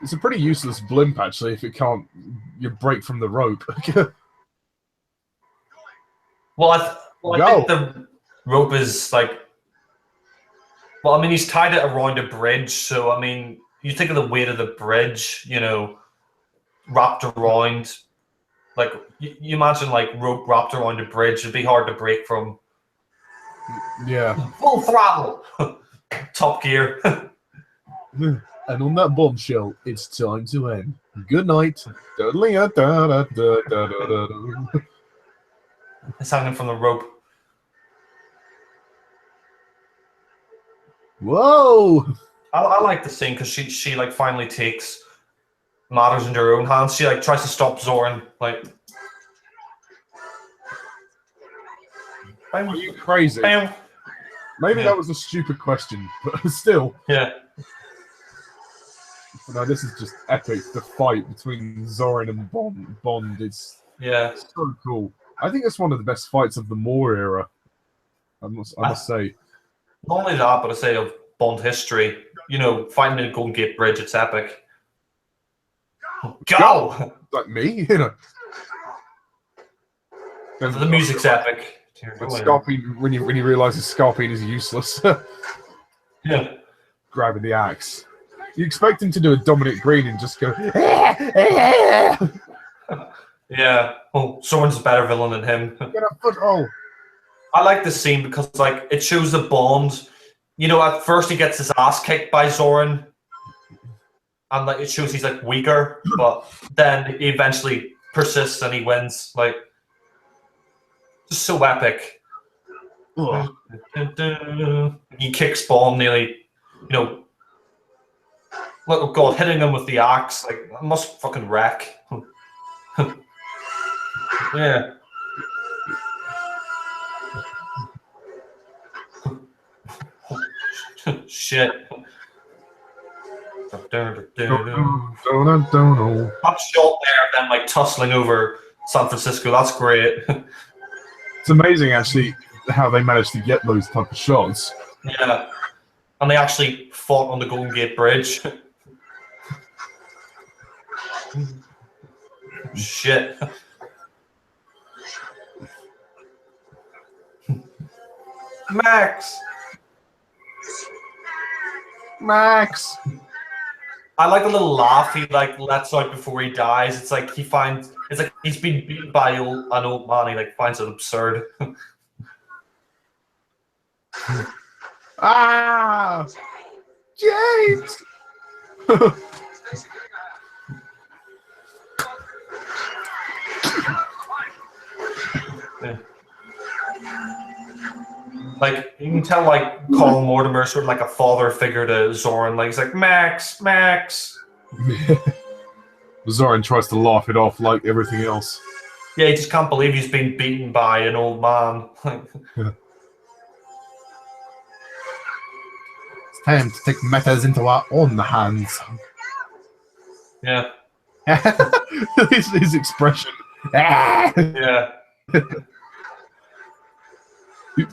It's a pretty useless blimp, actually, if it can't you break from the rope. Well, I think the rope is like. Well, I mean, he's tied it around a bridge, so I mean, you think of the weight of the bridge, you know, wrapped around. Like you imagine, like rope wrapped around a bridge, it'd be hard to break from. Yeah. Full throttle, Top Gear. And on that bombshell, it's time to end. Good night. It's hanging from the rope. Whoa! I like the scene because she like finally takes matters into her own hands. She like tries to stop Zoran. Like, Are you crazy? bam. Maybe that was a stupid question, but still. Yeah. No, this is just epic. The fight between Zoran and Bond is so cool. I think it's one of the best fights of the Moore era. I must say. Not only that, but I say of Bond history. You know, fighting the Golden Gate Bridge, it's epic. Go! Like me, you know. The music's epic. When Scarpine, when you realizes Scarpine is useless, Yeah. grabbing the axe. You expect him to do a Dominic Green and just go. Yeah. Oh, Zoran's a better villain than him. Get a foothold. I like this scene because like it shows the Bond. You know, at first he gets his ass kicked by Zoran, and like it shows he's like weaker, but then he eventually persists and he wins. Like, just so epic. Ugh. He kicks Bond nearly, you know. Look, oh God, hitting him with the axe, like, that must fucking wreck. Yeah. Shit. That shot there of them like tussling over San Francisco, that's great. It's amazing, actually, how they managed to get those type of shots. Yeah. And they actually fought on the Golden Gate Bridge. Shit. Max! Max! I like the little laugh he like lets out before he dies. It's like he finds it's like he's been beaten by an old man. He like finds it absurd. Ah! James! Yeah. Like you can tell, like Colin Mortimer sort of like a father figure to Zoran. Like he's like Max, Max. Zoran tries to laugh it off like everything else. Yeah, he just can't believe he's been beaten by an old man. It's time to take matters into our own hands. Yeah. his expression. Yeah.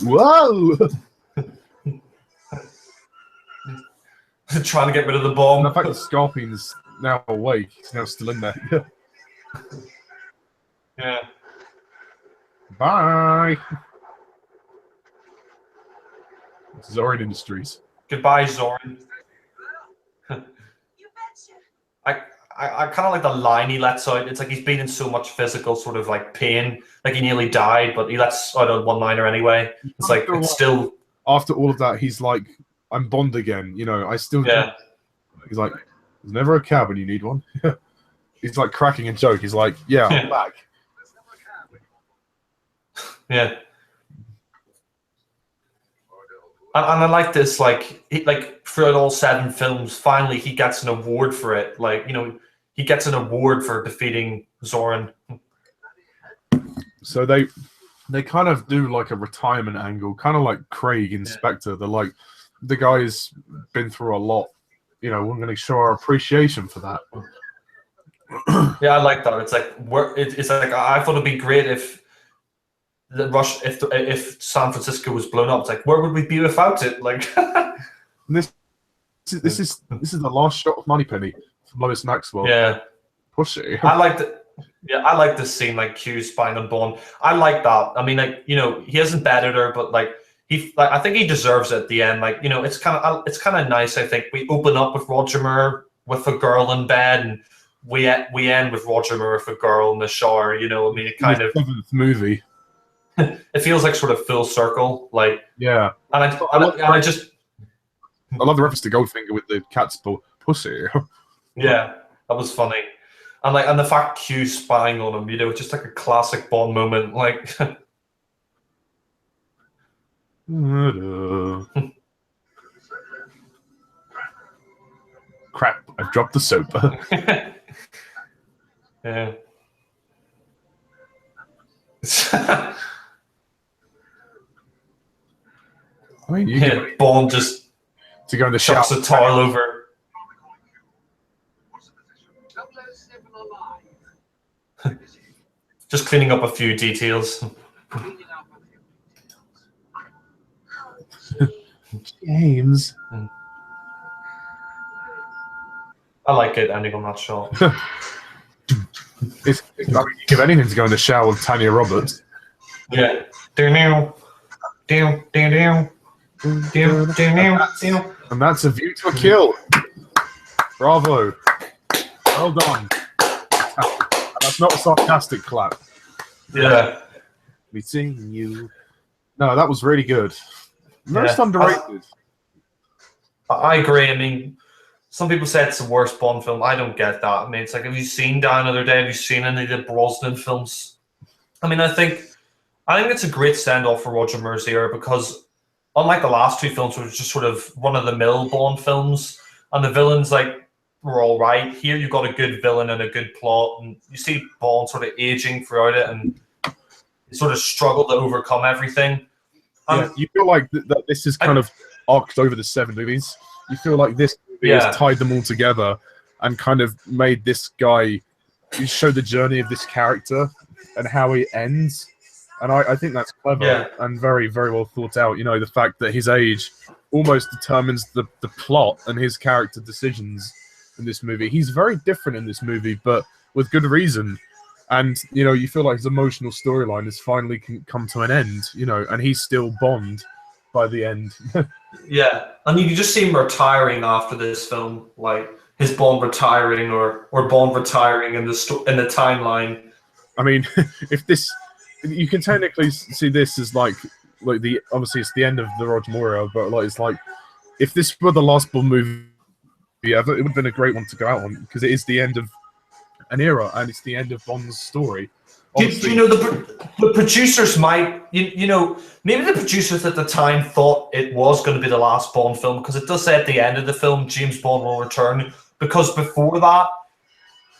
Whoa! Trying to get rid of the bomb. And the fact that Scorpion's now awake, he's now still in there. Yeah. Bye! Zoran Industries. Goodbye, Zoran. You betcha. I kind of like the line he lets out. It's like he's been in so much physical sort of like pain, like he nearly died, but he lets out a one-liner anyway. It's like it's still after all of that, he's like, "I'm Bond again." You know, I still. Yeah. He's like, "There's never a cab when you need one." He's like cracking a joke. He's like, "Yeah, I'm back." Yeah. And I like this, like throughout all 7 films, finally he gets an award for it. Like, you know, he gets an award for defeating Zoran. So they kind of do like a retirement angle, kind of like Craig in Spectre. They're like, the guy's been through a lot. You know, we're going to show our appreciation for that. Yeah, I like that. It's like it's like I thought it'd be great if if San Francisco was blown up, it's like, where would we be without it? Like, This is the last shot of Moneypenny from Lois Maxwell. yeah. Push it. I like the I like this scene, like Q spying on Bond. I like that. I mean, like, you know, he hasn't bettered her, but like I think he deserves it at the end. Like, you know, it's kind of nice. I think we open up with Roger Moore with a girl in bed, and we end with Roger Moore with a girl in the shower. You know, I mean, it kind of seventh movie. it feels like sort of full circle. Like, yeah, and I love the reference to Goldfinger with the cat's pussy. Yeah, that was funny. And the fact Q spying on him, you know, just like a classic Bond moment. Like, crap! I've dropped the soap. yeah. I mean, Yeah, Bond just to go in the shower. chucks a towel over. Don't let us sniff alive. Just cleaning up a few details. Cleaning up a few details. James. I like it ending on that shot. I mean, you give anything to go in the shower with Tanya Roberts. Yeah. Down. And that's a view to a kill. Bravo. Well done. And that's not a sarcastic clap. Yeah. Me seeing you. No, that was really good. Most underrated. I agree. I mean, some people say it's the worst Bond film. I don't get that. I mean, it's like, have you seen Die Another Day? Have you seen any of the Brosnan films? I mean, I think it's a great send-off for Roger Moore's era, because unlike the last two films, which was just sort of run-of-the-mill Bond films, and the villains, like, were all right. Here you've got a good villain and a good plot, and you see Bond sort of aging throughout it, and he sort of struggled to overcome everything. Yeah, you feel like that this is kind of arced over the 7 movies. You feel like this movie has tied them all together and kind of made this guy show the journey of this character and how he ends. And I think that's clever and very, very well thought out. You know, the fact that his age almost determines the plot and his character decisions in this movie. He's very different in this movie, but with good reason. And, you know, you feel like his emotional storyline has finally come to an end, you know, and he's still Bond by the end. Yeah, and you just see him retiring after this film, like his Bond retiring or Bond retiring in the timeline. I mean, if this... You can technically see this as like the obviously it's the end of the Roger Moore era, but like it's like if this were the last Bond movie ever, it would have been a great one to go out on, because it is the end of an era and it's the end of Bond's story. Do you know the producers might you know, maybe the producers at the time thought it was going to be the last Bond film, because it does say at the end of the film James Bond will return, because before that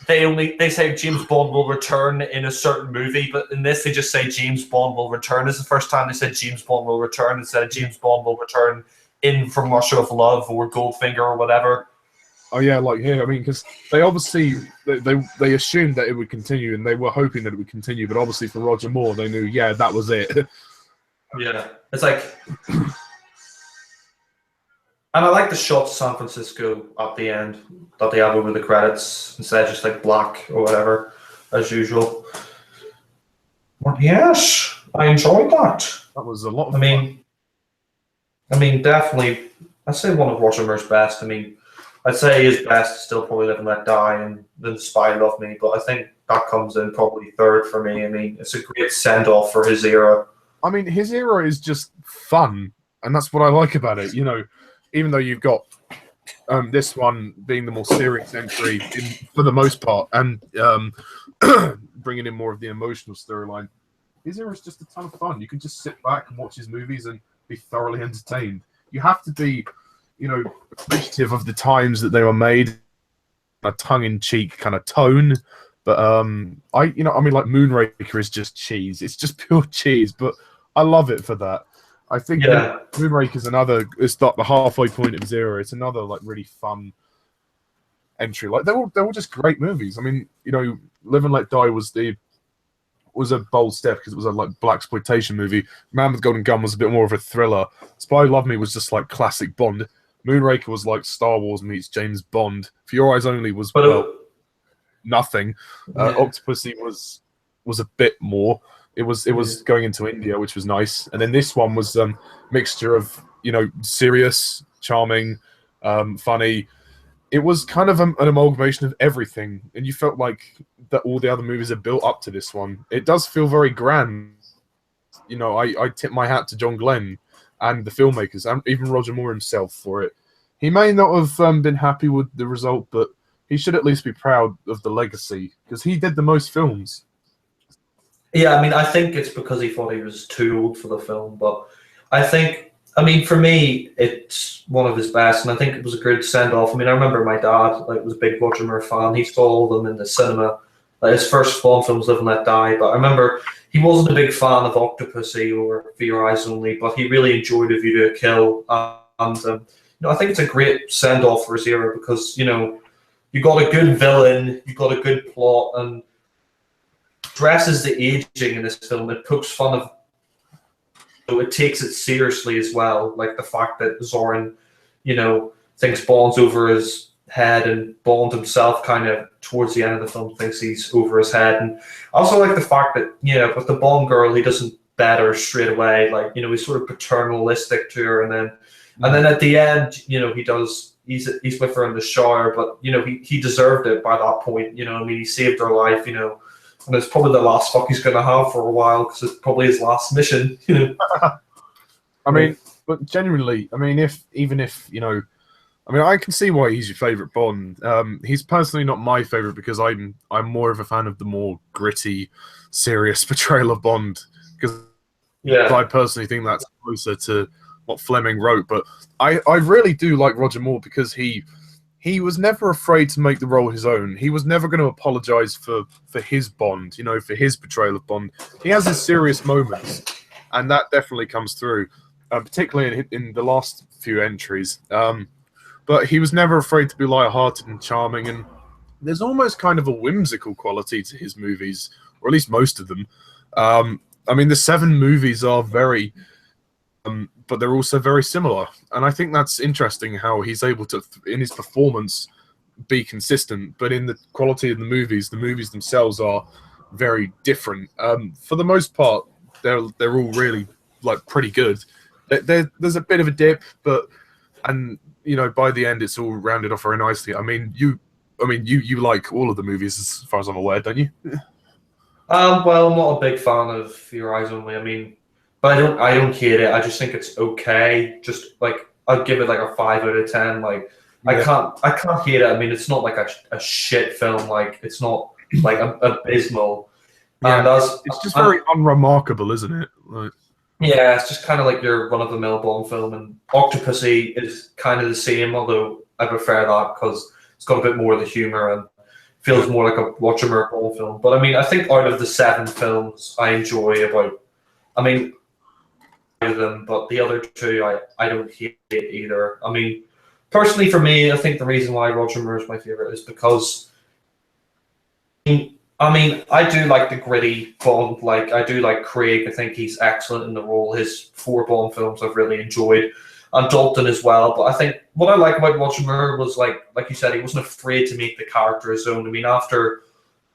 they say James Bond will return in a certain movie, but in this they just say James Bond will return. It's the first time they said James Bond will return instead of James Bond will return in From Russia with Love or Goldfinger or whatever. Oh yeah, like here, I mean, because they obviously they assumed that it would continue, and they were hoping that it would continue, but obviously for Roger Moore, they knew, yeah, that was it. Yeah, it's like, and I like the shots of San Francisco at the end that they have over the credits instead of just like black or whatever, as usual. But yes, I enjoyed that. That was a lot of fun. I mean, definitely, I'd say one of Roger Moore's best. I mean, I'd say his best is still probably Live and Let Die and then Spy Love Me, but I think that comes in probably third for me. I mean, it's a great send-off for his era. I mean, his era is just fun, and that's what I like about it. You know, even though you've got this one being the more serious entry for the most part, and bringing in more of the emotional storyline, his era is just a ton of fun. You can just sit back and watch his movies and be thoroughly entertained. You have to be, you know, appreciative of the times that they were made, a tongue-in-cheek kind of tone. But like Moonraker is just cheese. It's just pure cheese, but I love it for that. I think Moonraker is it's like the halfway point of his era. It's another like really fun entry. Like they're all just great movies. I mean, you know, Live and Let Die was the was a bold step because it was a like blaxploitation movie. Man with Golden Gun was a bit more of a thriller. Spy Who Loved Me was just like classic Bond. Moonraker was like Star Wars meets James Bond. For Your Eyes Only was nothing. Octopussy was a bit more. It was going into India, which was nice, and then this one was mixture of serious, charming, funny. It was kind of an amalgamation of everything, and you felt like that all the other movies are built up to this one. It does feel very grand. I tip my hat to John Glenn and the filmmakers, and even Roger Moore himself for it. He may not have been happy with the result, but he should at least be proud of the legacy, because he did the most films. Yeah, I mean, I think it's because he thought he was too old for the film, but I think, I mean, for me, it's one of his best, and I think it was a good send-off. I mean, I remember my dad, was a big Roger Moore fan. He saw all of them in the cinema. His first Bond film was Live and Let Die, but I remember he wasn't a big fan of Octopussy or For Your Eyes Only, but he really enjoyed A View to a Kill, and I think it's a great send-off for his era, because, you got a good villain, you got a good plot, and dresses the aging in this film. It pokes fun of, it takes it seriously as well, like the fact that Zorin, thinks Bond's over his head, and Bond himself kind of towards the end of the film thinks he's over his head. And I also like the fact that with the Bond girl, he doesn't bet her straight away, he's sort of paternalistic to her, and then at the end, he does. He's with her in the shower, but he deserved it by that point. He saved her life. And it's probably the last fuck he's going to have for a while, because it's probably his last mission. I mean, but genuinely, I mean, I can see why he's your favorite Bond. He's personally not my favorite, because I'm more of a fan of the more gritty, serious portrayal of Bond. Because I personally think that's closer to what Fleming wrote. But I really do like Roger Moore, because he was never afraid to make the role his own. He was never going to apologize for his Bond, for his portrayal of Bond. He has his serious moments, and that definitely comes through, particularly in the last few entries. But he was never afraid to be lighthearted and charming, and there's almost kind of a whimsical quality to his movies, or at least most of them. I mean, the 7 movies are very... but they're also very similar, and I think that's interesting how he's able to, in his performance, be consistent, but in the quality of the movies themselves are very different. For the most part, they're all really pretty good. There's a bit of a dip, but by the end it's all rounded off very nicely. I mean, you like all of the movies as far as I'm aware, don't you? Well, I'm not a big fan of For Your Eyes Only. I mean. But I don't hate it. I just think it's okay. Just I'd give it a 5 out of 10. I can't hate it. I mean, it's not a shit film. It's not abysmal. Yeah, and it's just very unremarkable, isn't it? Yeah, it's just kind of your run-of-the-mill Bond film. And Octopussy is kind of the same, although I prefer that because it's got a bit more of the humor and feels more like a Roger Moore Bond film. But I mean, I think out of the 7 films I enjoy them, but the other 2 I don't hate either. I mean, personally for me, I think the reason why Roger Moore is my favorite is because I do like the gritty Bond. I do like Craig. I think he's excellent in the role. His 4 Bond films I've really enjoyed, and Dalton as well. But I think what I like about Roger Moore was like you said, he wasn't afraid to make the character his own. I mean, after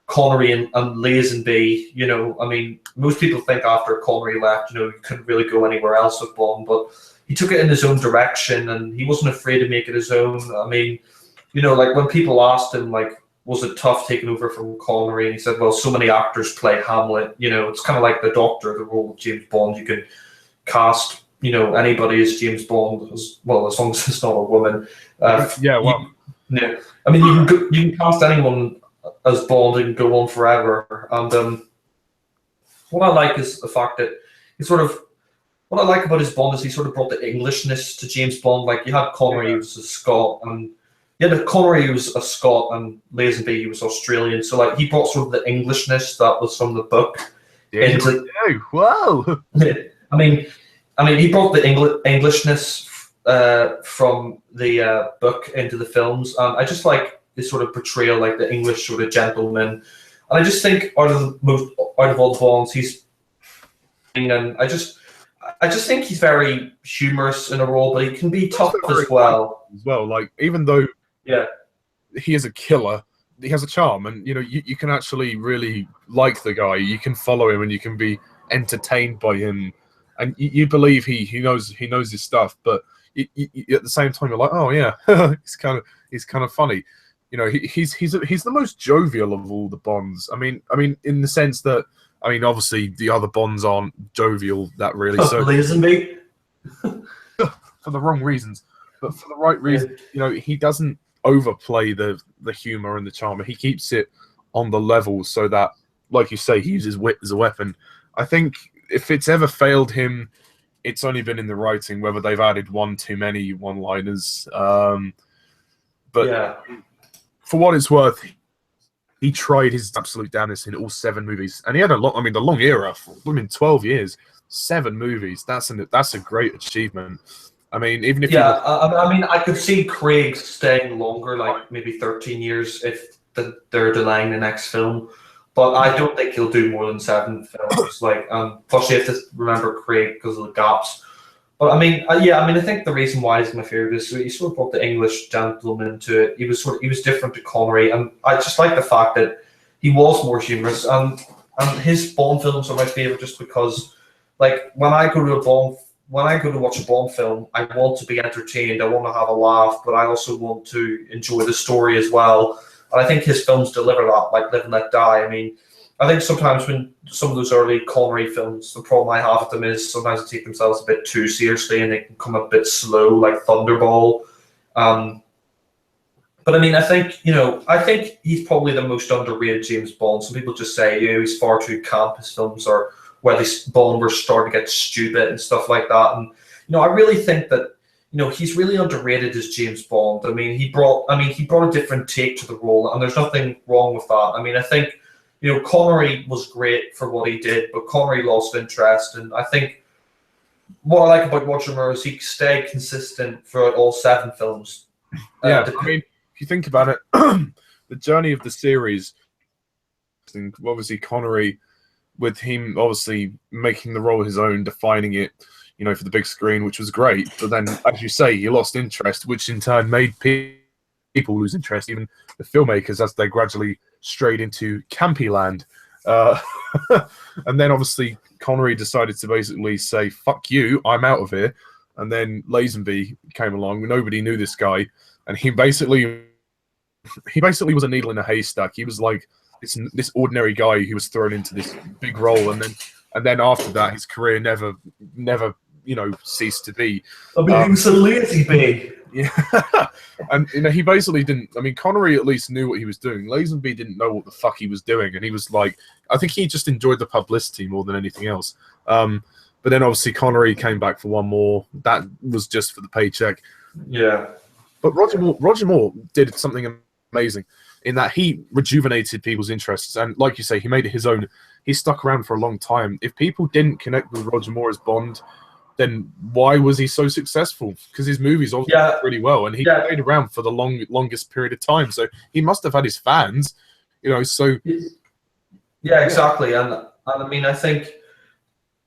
Connery and Lazenby, I mean, most people think after Connery left, you couldn't really go anywhere else with Bond, but he took it in his own direction, and he wasn't afraid to make it his own. I mean, when people asked him, was it tough taking over from Connery, and he said, well, so many actors play Hamlet. It's kind of like the Doctor, the role of James Bond. You can cast, anybody as James Bond, as long as it's not a woman. Well. I mean, you can cast anyone as Bond and go on forever. And what I like is the fact that what I like about his Bond is he sort of brought the Englishness to James Bond. You had Connery, who was a Scot, and Connery was a Scot, and Lazenby, he was Australian. So he brought sort of the Englishness that was from the book into. Whoa! I mean, he brought the Englishness from the book into the films, and I just like this sort of portrayal, the English sort of gentleman. And I just think out of the most out of all the Bonds, and I just think he's very humorous in a role, but he can be tough as well. As well, like even though Yeah, he is a killer, he has a charm, and you can actually really like the guy. You can follow him, and you can be entertained by him, and you believe he knows his stuff. But at the same time, you're like, oh yeah, he's kind of funny. He's the most jovial of all the Bonds. I mean, in the sense that. I mean, obviously, the other Bonds aren't jovial that really. So Lazenby. for the wrong reasons, but for the right reason, he doesn't overplay the humor and the charm. He keeps it on the level so that, like you say, he uses wit as a weapon. I think if it's ever failed him, it's only been in the writing, whether they've added one too many one-liners. But Yeah. For what it's worth, he tried his absolute damnedest in all 7 movies, and he had the long era. 12 years, 7 movies. That's a great achievement. I mean, even if I could see Craig staying longer, like maybe 13 years, if they're delaying the next film. But I don't think he'll do more than 7 films. Plus you have to remember Craig because of the gaps. But I think the reason why he's my favorite is he sort of brought the English gentleman into it. He was different to Connery, and I just like the fact that he was more humorous. And his Bond films are my favorite just because, like, when I go to watch a Bond film, I want to be entertained. I want to have a laugh, but I also want to enjoy the story as well. And I think his films deliver that, like Live and Let Die. I mean, I think sometimes when some of those early Connery films, the problem I have with them is sometimes they take themselves a bit too seriously and they can come a bit slow, like Thunderball. But I mean, I think he's probably the most underrated James Bond. Some people just say, he's far too camp. His films are where these Bond were starting to get stupid and stuff like that. And I really think that he's really underrated as James Bond. I mean, he brought a different take to the role, and there's nothing wrong with that. I mean, I think. Connery was great for what he did, but Connery lost interest. And I think what I like about Roger Moore is he stayed consistent throughout all 7 films. Yeah, if you think about it, the journey of the series, obviously Connery, with him obviously making the role his own, defining it, for the big screen, which was great. But then, as you say, he lost interest, which in turn made people lose interest, even the filmmakers, as they gradually strayed into campy land. And then obviously Connery decided to basically say, fuck you, I'm out of here. And then Lazenby came along. Nobody knew this guy. And he basically was a needle in a haystack. He was like this ordinary guy who was thrown into this big role. And then after that, his career never ceased to be. I mean, he was a lazy bee. Yeah. And he basically didn't. I mean, Connery at least knew what he was doing. Lazenby didn't know what the fuck he was doing, and he was like, I think he just enjoyed the publicity more than anything else. But then obviously Connery came back for one more. That was just for the paycheck. Yeah. But Roger Moore did something amazing in that he rejuvenated people's interests, and like you say, he made it his own. He stuck around for a long time. If people didn't connect with Roger Moore as Bond, then why was he so successful? Because his movies all did really well, and he stayed around for the longest period of time. So he must have had his fans, So yeah, exactly. And I mean, I think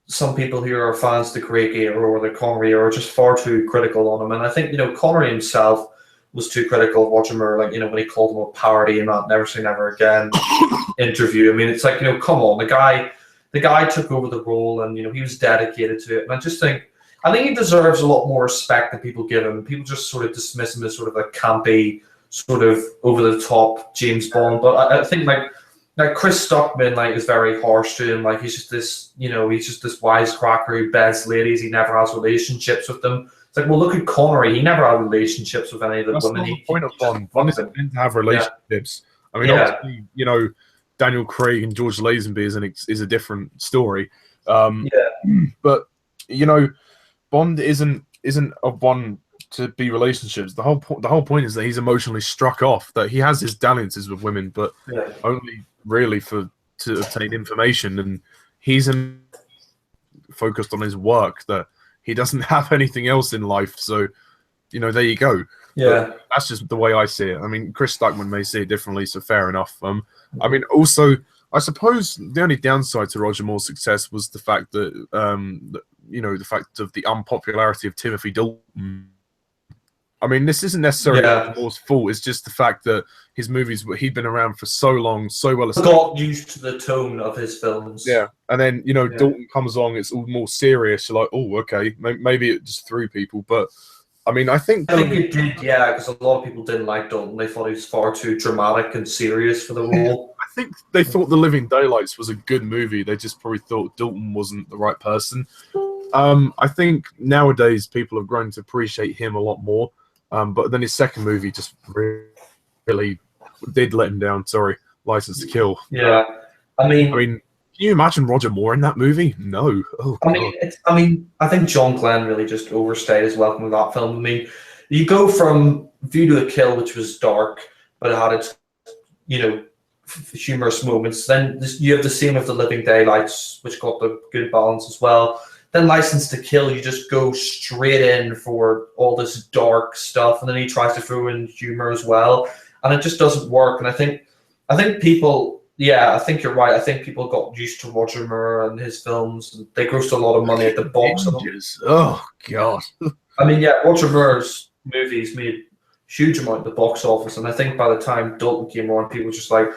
some people here are fans of the Craig era or the Connery are just far too critical on him. And I think Connery himself was too critical of Roger Moore, like when he called him a parody in that Never Say Never Again interview. I mean, it's like come on, the guy took over the role, and he was dedicated to it. And I think he deserves a lot more respect than people give him. People just sort of dismiss him as sort of a campy, sort of over the top James Bond. But I think like Chris Stuckman is very harsh to him. Like he's just this wisecracker who beds ladies. He never has relationships with them. It's like, well, look at Connery. He never had relationships with any of the women. That's not the point of Bond. Bond isn't meant to have relationships. Yeah. I mean, obviously, Daniel Craig and George Lazenby is a different story. But Bond isn't a one to be relationships. The whole point is that he's emotionally struck off. That he has his dalliances with women, but only really to obtain information, and he's focused on his work. That he doesn't have anything else in life. So there you go. Yeah, but that's just the way I see it. I mean, Chris Stuckman may see it differently, so fair enough. I mean, also I suppose the only downside to Roger Moore's success was the fact that, the fact of the unpopularity of Timothy Dalton. I mean, this isn't necessarily Roger Moore's fault. It's just the fact that his movies, he'd been around for so long, so well established. Got used to the tone of his films. Yeah, and then Dalton comes along, it's all more serious. You're like, oh, okay, maybe it just threw people, but I mean, I think it did, because a lot of people didn't like Dalton. They thought he was far too dramatic and serious for the role. I think they thought The Living Daylights was a good movie. They just probably thought Dalton wasn't the right person. I think nowadays people have grown to appreciate him a lot more. But then his second movie just really did let him down. Sorry, License to Kill. Yeah, I mean, can you imagine Roger Moore in that movie? No. Oh, I think John Glenn really just overstayed his welcome with that film. I mean, you go from View to a Kill, which was dark, but it had its, humorous moments. Then you have the same with The Living Daylights, which got the good balance as well. Then License to Kill, you just go straight in for all this dark stuff, and then he tries to throw in humor as well, and it just doesn't work. And I think people, I think you're right. I think people got used to Roger Moore and his films. And they grossed a lot of money at the box office. Oh God! I mean, Roger Moore's movies made huge amount at the box office, and I think by the time Dalton came on, people were just like,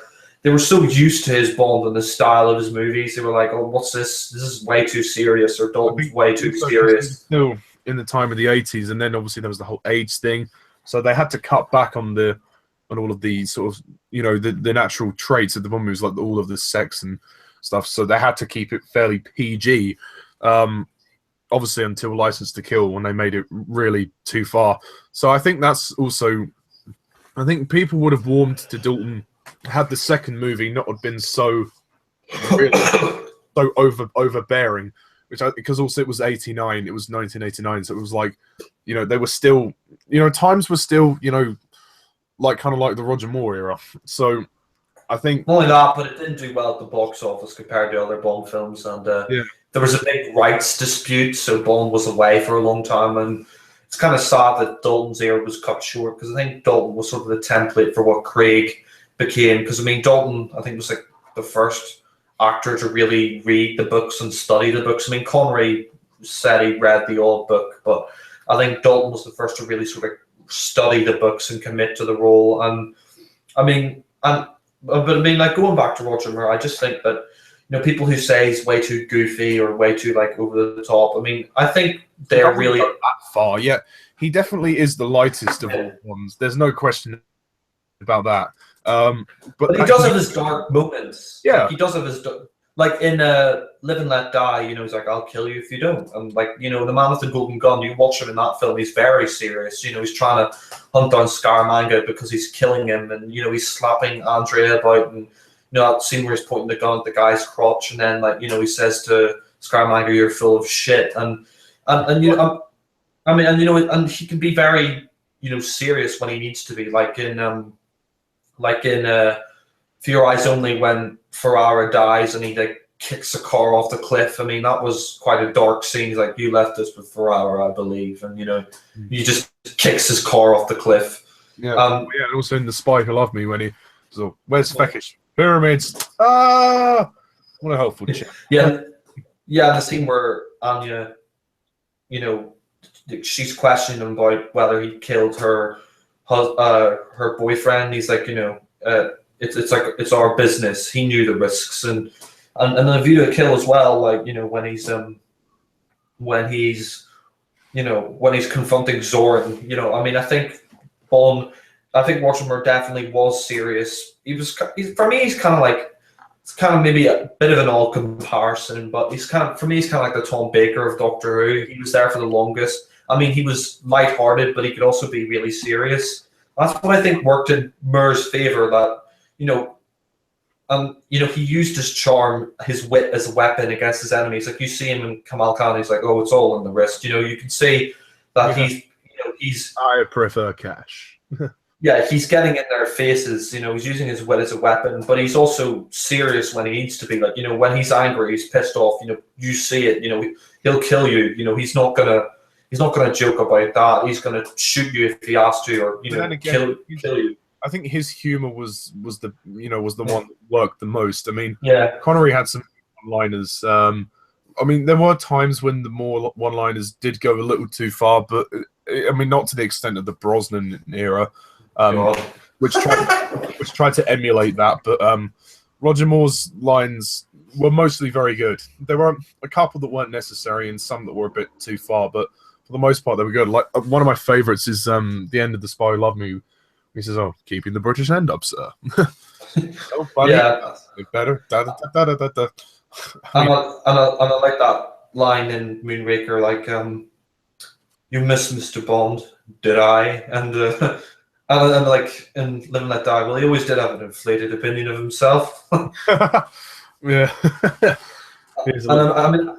they were so used to his Bond and the style of his movies. They were like, "Oh, what's this? This is way too serious," or "Dalton's way too serious." Still in the time of the '80s, and then obviously there was the whole AIDS thing, so they had to cut back on all of the sort of the natural traits of the Bond movies, like all of the sex and stuff. So they had to keep it fairly PG. Obviously, until License to Kill, when they made it really too far. So I think that's also, I think people would have warmed to Dalton had the second movie not have been so overbearing, because also it was 89, it was 1989, so it was like, they were still, times were still, like kind of like the Roger Moore era. So I think not only that, but it didn't do well at the box office compared to other Bond films, and there was a big rights dispute, so Bond was away for a long time, and it's kind of sad that Dalton's era was cut short, because I think Dalton was sort of the template for what Craig became, because I mean, Dalton, I think, was like the first actor to really read the books and study the books. I mean, Connery said he read the old book, but I think Dalton was the first to really sort of study the books and commit to the role. And like going back to Roger Moore, I just think that people who say he's way too goofy or way too like over the top, I mean, I think they're really that far. Yeah, he definitely is the lightest of all ones. There's no question about that. But he does have his dark moments. Yeah, he does have his like in Live and Let Die. He's like, "I'll kill you if you don't." And like the Man with the Golden Gun. You watch him in that film; he's very serious. He's trying to hunt down Scaramanga because he's killing him, and he's slapping Andrea about, and that scene where he's pointing the gun at the guy's crotch, and then he says to Scaramanga, "You're full of shit," and he can be very serious when he needs to be, like in For Your Eyes Only, when Ferrara dies and he like kicks a car off the cliff. I mean, that was quite a dark scene. He's like, "You left us with Ferrara, I believe," and he just kicks his car off the cliff. Yeah, and also in The Spy Who Loved Me, when he where's Fekish? Pyramids. What a helpful chap. Yeah, the scene where Anya, she's questioning him about whether he killed her boyfriend. He's like, it's like, it's our business. He knew the risks, and then A View to a Kill as well. Like when he's confronting Zoran. I mean, I think Roger Moore definitely was serious. For me, he's kind of like, it's kind of maybe a bit of an odd comparison, but he's kind of like the Tom Baker of Doctor Who. He was there for the longest. I mean, he was lighthearted, but he could also be really serious. That's what I think worked in Moore's favor. That he used his charm, his wit as a weapon against his enemies. Like you see him in Kamal Khan, he's like, "Oh, it's all in the wrist." You can see that he's. I prefer cash. Yeah, he's getting in their faces. He's using his wit as a weapon, but he's also serious when he needs to be. Like when he's angry, he's pissed off. You see it. He'll kill you. He's not gonna joke about that. He's gonna shoot you if he has to, or kill you. I think his humor was the was the one that worked the most. I mean, Yeah. Connery had some one-liners. I mean, there were times when the more one-liners did go a little too far, but I mean, not to the extent of the Brosnan era, God. which tried to emulate that. But Roger Moore's lines were mostly very good. There were a couple that weren't necessary and some that were a bit too far, but for the most part, they were good. Like one of my favorites is the end of The Spy Who Loved Me. He says, "Oh, keeping the British end up, sir." So funny. Yeah. Better. Da, da, da, da, da, da. And I like that line in Moonraker, like, "You miss Mr. Bond, did I?" And and like in Live and Let Die, well, he always did have an inflated opinion of himself. Yeah. And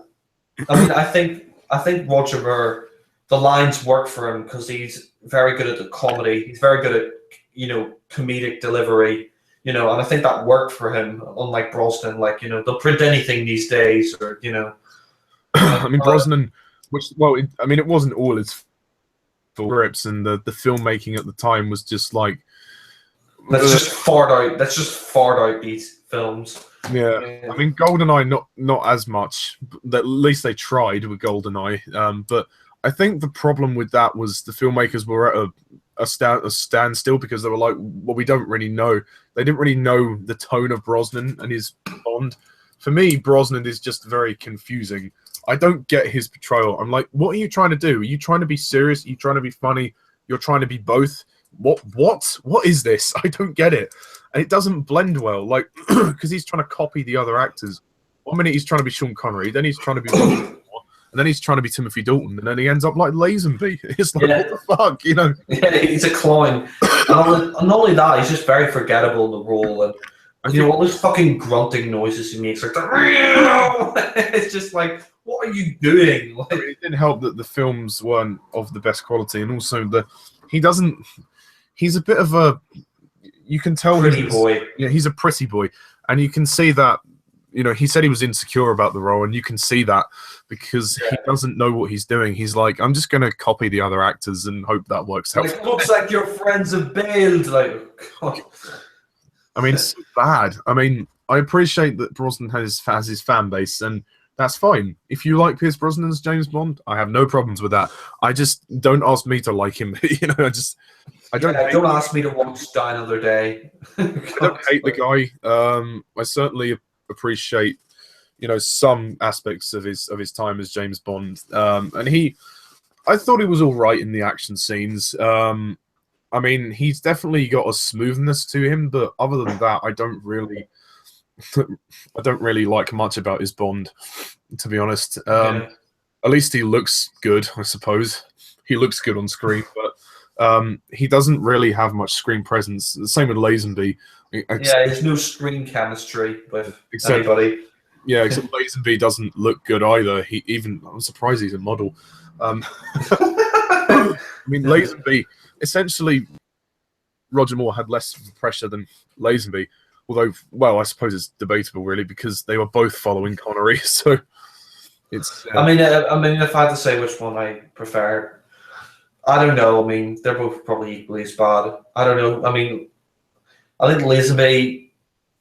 I think Roger Moore, the lines work for him because he's very good at the comedy. He's very good at comedic delivery. And I think that worked for him. Unlike Brosnan, like they'll print anything these days, or I mean, Brosnan, it wasn't all his scripts, and the filmmaking at the time was just like let's just fart out these films. Yeah. I mean, GoldenEye not as much. But at least they tried with GoldenEye. But I think the problem with that was the filmmakers were at a standstill because they were like, well, we don't really know. They didn't really know the tone of Brosnan and his Bond. For me, Brosnan is just very confusing. I don't get his portrayal. I'm like, what are you trying to do? Are you trying to be serious? Are you trying to be funny? You're trying to be both? What is this? I don't get it. And it doesn't blend well, like, because he's trying to copy the other actors. 1 minute he's trying to be Sean Connery, then he's trying to be Roger Moore, and then he's trying to be Timothy Dalton, and then he ends up like Lazenby. It's like, what the fuck, Yeah, he's a clown. And not only that, he's just very forgettable in the role. And all those fucking grunting noises he makes, like, it's just like, what are you doing? Like, it didn't help that the films weren't of the best quality, and also he's a bit of a, you can tell pretty boy. Yeah, he's a pretty boy, and you can see that. He said he was insecure about the role, and you can see that because he doesn't know what he's doing. He's like, I'm just going to copy the other actors and hope that works out. It looks like your friends have bailed. Like, God. I mean, it's so bad. I mean, I appreciate that Brosnan has his fan base, and that's fine. If you like Pierce Brosnan as James Bond, I have no problems with that. I just don't ask me to like him. Don't ask me to watch Die Another Day. I don't hate the guy. I certainly appreciate, some aspects of his time as James Bond. And I thought he was all right in the action scenes. I mean, he's definitely got a smoothness to him, but other than that, I don't really like much about his Bond, to be honest. At least he looks good, I suppose. He looks good on screen, but he doesn't really have much screen presence. The same with Lazenby. There's no screen chemistry with anybody. Yeah, except Lazenby doesn't look good either. I'm surprised he's a model. I mean, Lazenby, essentially, Roger Moore had less pressure than Lazenby. Although, well, I suppose it's debatable, really, because they were both following Connery. So it's. I mean, if I had to say which one I prefer, I don't know. I mean, they're both probably equally as bad. I don't know. I mean, I think Lazenby,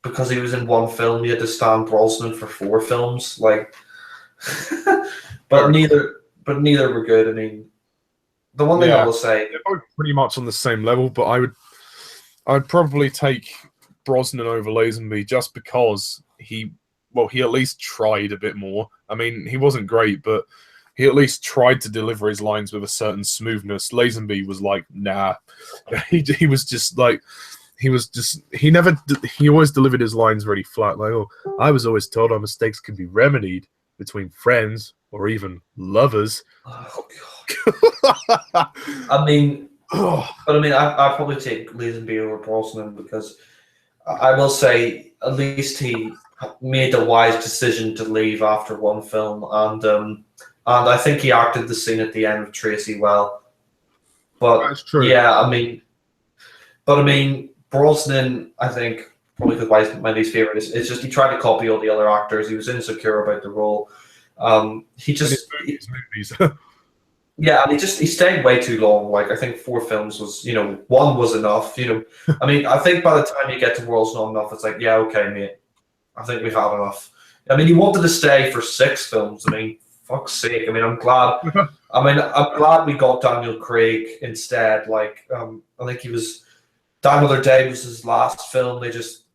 because he was in one film, he had to stand Brosnan for 4 films. Like, but neither were good. I mean, the one thing I will say, they're both pretty much on the same level. But I'd probably take Brosnan over Lazenby just because he at least tried a bit more. I mean, he wasn't great, but he at least tried to deliver his lines with a certain smoothness. Lazenby was like, nah. He was just like, he always delivered his lines really flat. Like, oh, I was always told our mistakes could be remedied between friends or even lovers. Oh, God. I mean, I'd probably take Lazenby over Brosnan because I will say at least he made the wise decision to leave after one film, and I think he acted the scene at the end of Tracy well. But that's true. Yeah, I mean, Brosnan, I think, probably because my least favorite is just he tried to copy all the other actors. He was insecure about the role. He just his movies. Yeah, and he stayed way too long. Like I think 4 films was, one was enough. I mean, I think by the time you get to World's Not Enough, it's like, yeah, okay, mate. I think we've had enough. I mean, he wanted to stay for 6 films. I mean, fuck's sake. I mean, I'm glad. I'm glad we got Daniel Craig instead. Like, I think he was. Die Another Day was his last film. They just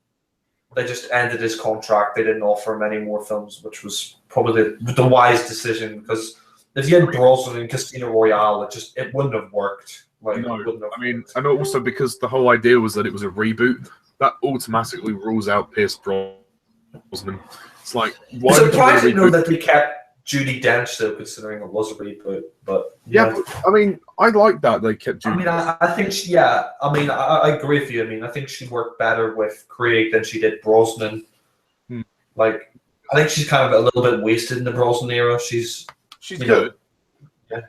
ended his contract. They didn't offer him any more films, which was probably the wise decision, because if you had Brosnan in Casino Royale, it wouldn't have worked. Like, No, it wouldn't have I mean, worked. and also because the whole idea was that it was a reboot, that automatically rules out Pierce Brosnan. It's like, why It's would you want to surprising though reboot? that we kept Judi Dench though, considering it was a reboot. But Yeah, but, I mean, I like that they kept I Judy. mean, I think I agree with you. I mean, I think she worked better with Craig than she did Brosnan. Hmm. Like, I think she's kind of a little bit wasted in the Brosnan era. She's good. Yeah.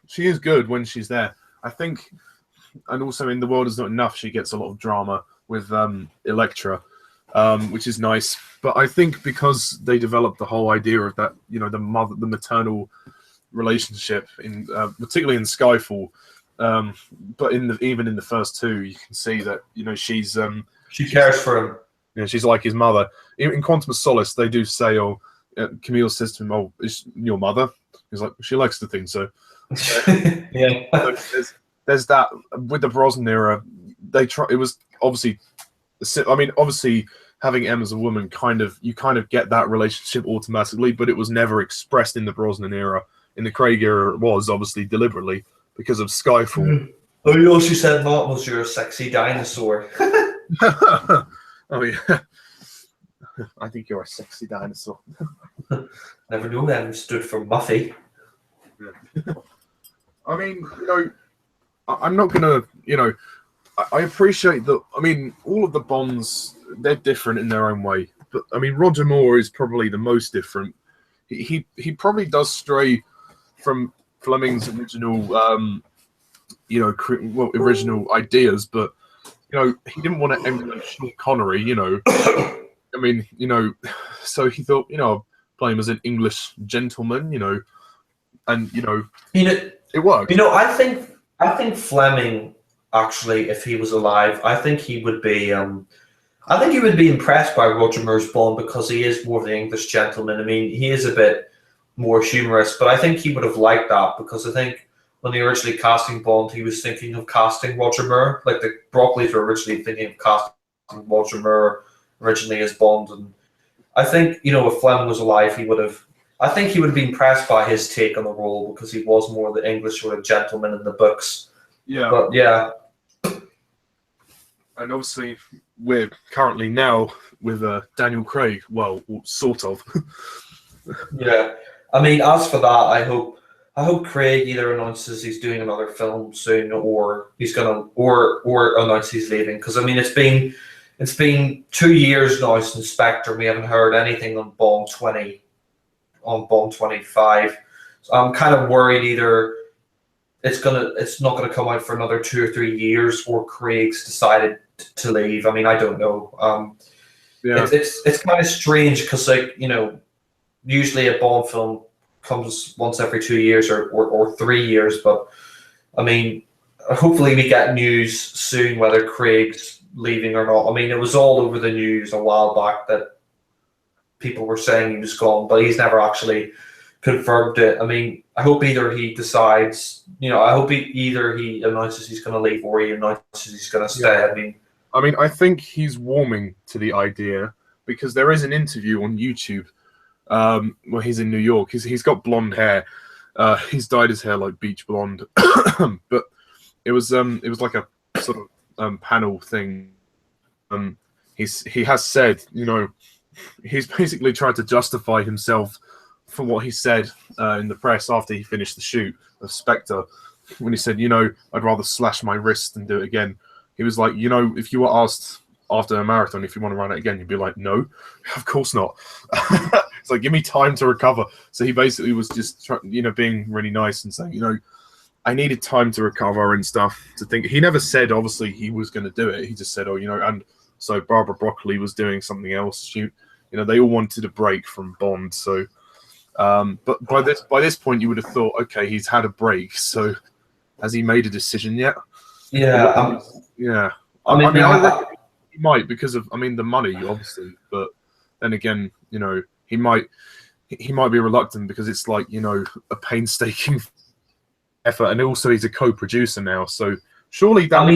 She is good when she's there. I think, and also in The World Is Not Enough, she gets a lot of drama with Elektra, which is nice. But I think because they developed the whole idea of that, the maternal relationship in particularly in Skyfall, but even in the first 2, you can see that she cares for him. she's like his mother. In Quantum of Solace, they do say, Camille says to him, "Oh, is your mother?" He's like, "She likes to think so." Yeah. So there's that with the Brosnan era. It was obviously, I mean, obviously having M as a woman, you kind of get that relationship automatically, but it was never expressed in the Brosnan era. In the Craig era, it was obviously deliberately because of Skyfall. Oh, you also said Martin was your sexy dinosaur. Oh yeah, I think you're a sexy dinosaur. Never knew them stood for Muffy. I mean, I'm not gonna, I appreciate that. I mean, all of the Bonds, they're different in their own way. But I mean, Roger Moore is probably the most different. He probably does stray from Fleming's original, original ideas, but he didn't want to emulate Sean Connery. I mean, so he thought, I'll play him as an English gentleman, and it worked. I think Fleming, actually, if he was alive, I think he would be impressed by Roger Moore's Bond, because he is more of the English gentleman. I mean, he is a bit more humorous, but I think he would have liked that, because I think when they were originally casting Bond, he was thinking of casting Roger Moore. Like, the Broccoli's were originally thinking of casting Roger Moore originally as Bond, and I think, if Fleming was alive, I think he would have been impressed by his take on the role, because he was more the English sort of gentleman in the books. Yeah. But yeah. And obviously, we're currently now with Daniel Craig. Well, sort of. Yeah. I mean, as for that, I hope Craig either announces he's doing another film soon, or he's or announces he's leaving. Because I mean, it's been 2 years now since Spectre. We haven't heard anything on Bond 20, on Bond 25. So I'm kind of worried either it's not gonna come out for another 2 or 3 years, or Craig's decided to leave. I mean, I don't know. Yeah. It's kind of strange, because usually a Bond film comes once every 2 years or 3 years. But I mean, hopefully we get news soon whether Craig's leaving or not. I mean, it was all over the news a while back that people were saying he was gone, but he's never actually confirmed it. I mean, I hope either he decides, I hope either he announces he's going to leave, or he announces he's going to stay. Yeah. I mean, I think he's warming to the idea, because there is an interview on YouTube where he's in New York. He's got blonde hair. He's dyed his hair like beach blonde, but it was like a sort of panel thing. He has said, he's basically tried to justify himself for what he said in the press after he finished the shoot of Spectre, when he said, I'd rather slash my wrist than do it again. He was like, if you were asked after a marathon if you want to run it again, you'd be like, no, of course not. It's like, give me time to recover. So he basically was just being really nice and saying, I needed time to recover and stuff, to think. He never said obviously he was going to do it. He just said, and so Barbara Broccoli was doing something else. They all wanted a break from Bond. So But by this point, you would have thought, okay, he's had a break. So has he made a decision yet? Yeah, Yeah. I mean, I reckon he might because of the money, obviously. But then again, he might be reluctant because it's like a painstaking effort, and also he's a co-producer now. So surely that.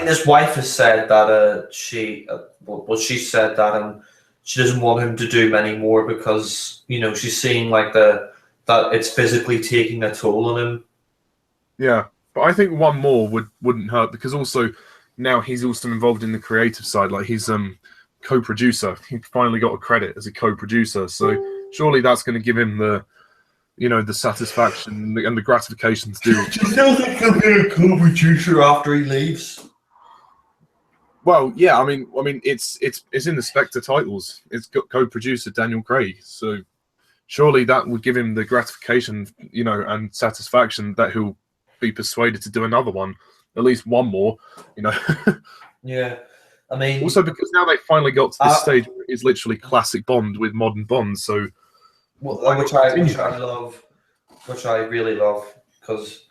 His wife has said that she said that she doesn't want him to do many more because she's seeing like that it's physically taking a toll on him. Yeah, but I think one more wouldn't hurt because also now he's also involved in the creative side. Like he's co-producer. He finally got a credit as a co-producer. So surely that's going to give him the the satisfaction and the gratification to do. Do you still think he'll be a co-producer after he leaves? Well, yeah. I mean, it's in the Spectre titles. It's got co-producer Daniel Craig. So surely that would give him the gratification, and satisfaction that he'll be persuaded to do another one, at least one more, Yeah, I mean, also because now they finally got to this stage where it's literally classic Bond with modern Bond. So, which I love, which I really love, because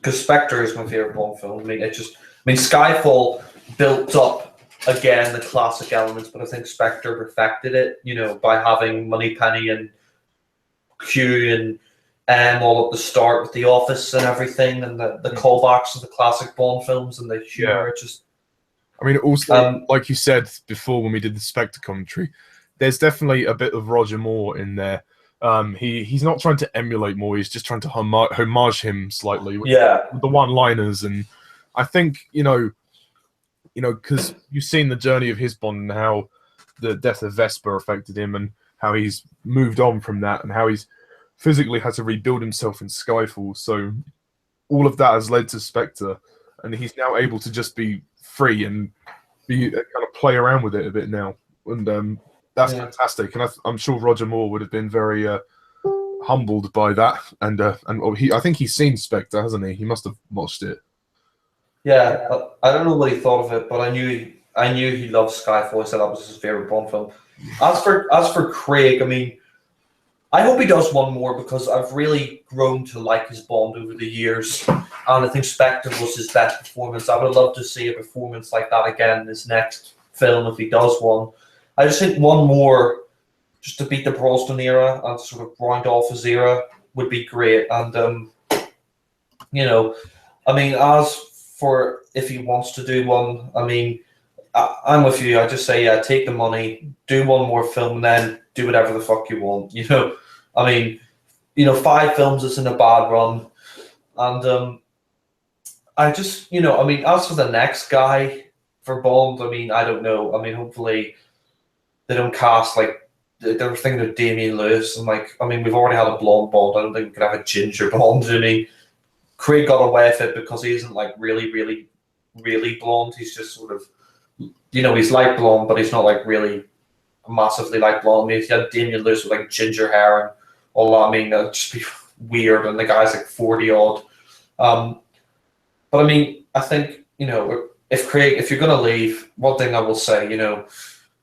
Spectre is my favorite Bond film. I mean, Skyfall built up again the classic elements, but I think Spectre perfected it, by having Moneypenny and Q and all at the start with the office and everything, and the callbacks of the classic Bond films and the humor. Also, like you said before when we did the Spectre commentary, there's definitely a bit of Roger Moore in there. He's not trying to emulate Moore; he's just trying to homage him slightly with the one-liners. And I think because you've seen the journey of his Bond and how the death of Vesper affected him, and how he's moved on from that, and how he's physically had to rebuild himself in Skyfall. So all of that has led to Spectre, and he's now able to just be free and be kind of play around with it a bit now. And that's fantastic. And I'm sure Roger Moore would have been very humbled by that. And I think he's seen Spectre, hasn't he? He must have watched it. Yeah, I don't know what he thought of it, but I knew he loved Skyfall. He said that was his favorite Bond film. As for Craig, I mean, I hope he does one more because I've really grown to like his Bond over the years, and I think Spectre was his best performance. I would love to see a performance like that again in his next film if he does one. I just think one more, just to beat the Brosnan era and sort of round off his era, would be great. And I mean, as for if he wants to do one, I mean, I'm with you. I just say, take the money, do one more film, and then do whatever the fuck you want. I mean, 5 films isn't a bad run, and I just, I mean, as for the next guy for Bond, I mean, I don't know. I mean, hopefully they don't cast like they were thinking of Damian Lewis, and I mean, we've already had a blonde Bond. I don't think we could have a ginger Bond. I mean, Craig got away with it because he isn't like really, really, really blonde. He's just sort of, he's light blonde, but he's not like really massively light blonde. I mean, if you had Damian Lewis with like ginger hair and all that, I mean, that'd just be weird. And the guy's like 40 odd. But I mean, I think, if you're going to leave, one thing I will say,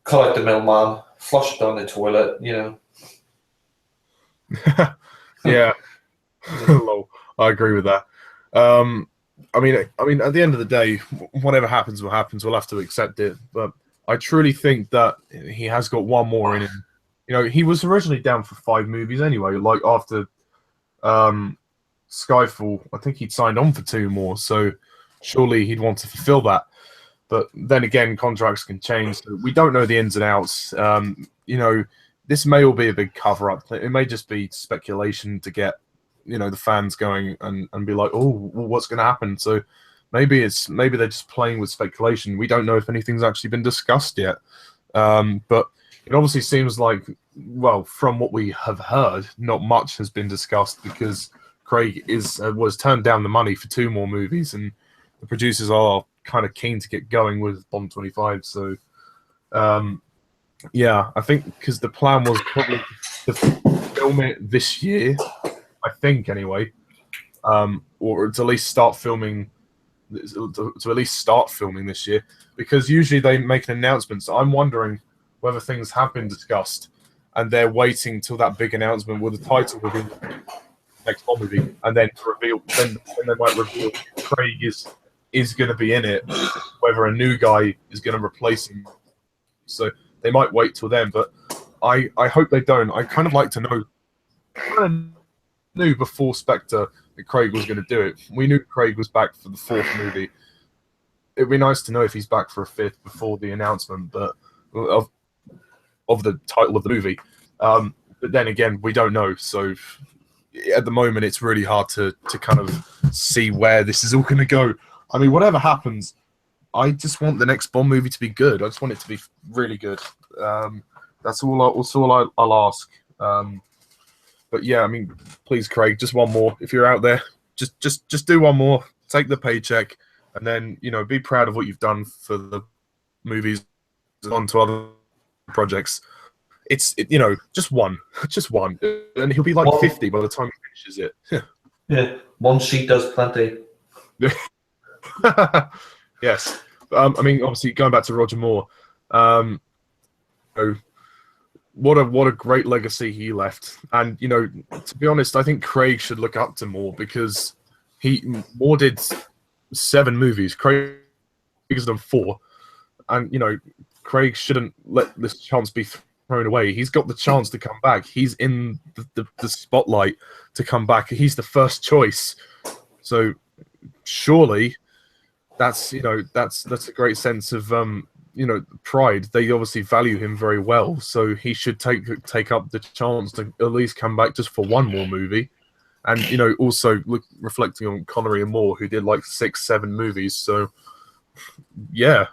cut out the middleman, flush it down the toilet, Yeah. I agree with that. I mean, at the end of the day, whatever happens will happen. We'll have to accept it. But I truly think that he has got one more in him. He was originally down for 5 movies anyway. Like after Skyfall, I think he'd signed on for 2 more. So surely he'd want to fulfill that. But then again, contracts can change. So we don't know the ins and outs. This may all be a big cover-up. It may just be speculation to get the fans going and be like, oh, well, what's going to happen? So maybe they're just playing with speculation. We don't know if anything's actually been discussed yet. But it obviously seems like, well, from what we have heard, not much has been discussed because Craig was turned down the money for 2 more movies, and the producers are kind of keen to get going with Bond 25. So yeah, I think because the plan was probably to film it this year, I think anyway, or to at least start filming. To at least start filming this year, because usually they make an announcement. So I'm wondering whether things have been discussed and they're waiting till that big announcement with the title reveal next Bond movie, and then to reveal, then they might reveal Craig is going to be in it, whether a new guy is going to replace him. So they might wait till then, but I hope they don't. I kind of like to know. I knew before Spectre that Craig was going to do it. We knew Craig was back for the 4th movie. It'd be nice to know if he's back for a 5th before the announcement, but of the title of the movie. But then again, we don't know. So at the moment, it's really hard to kind of see where this is all going to go. I mean, whatever happens, I just want the next Bond movie to be good. I just want it to be really good. That's all I'll ask. But yeah, I mean, please, Craig, just one more. If you're out there, just do one more. Take the paycheck, and then be proud of what you've done for the movies, on to other projects. It's just one, and he'll be like 50 by the time he finishes it. Yeah, one sheet does plenty. Yes. I mean, obviously, going back to Roger Moore, what a great legacy he left. And to be honest, I think Craig should look up to Moore, because Moore did 7 movies. Craig has done 4, and Craig shouldn't let this chance be thrown away. He's got the chance to come back. He's in the spotlight to come back. He's the first choice. So surely that's a great sense of pride. They obviously value him very well, so he should take up the chance to at least come back just for one more movie. And also reflecting on Connery and Moore, who did like 6, 7 movies. So yeah,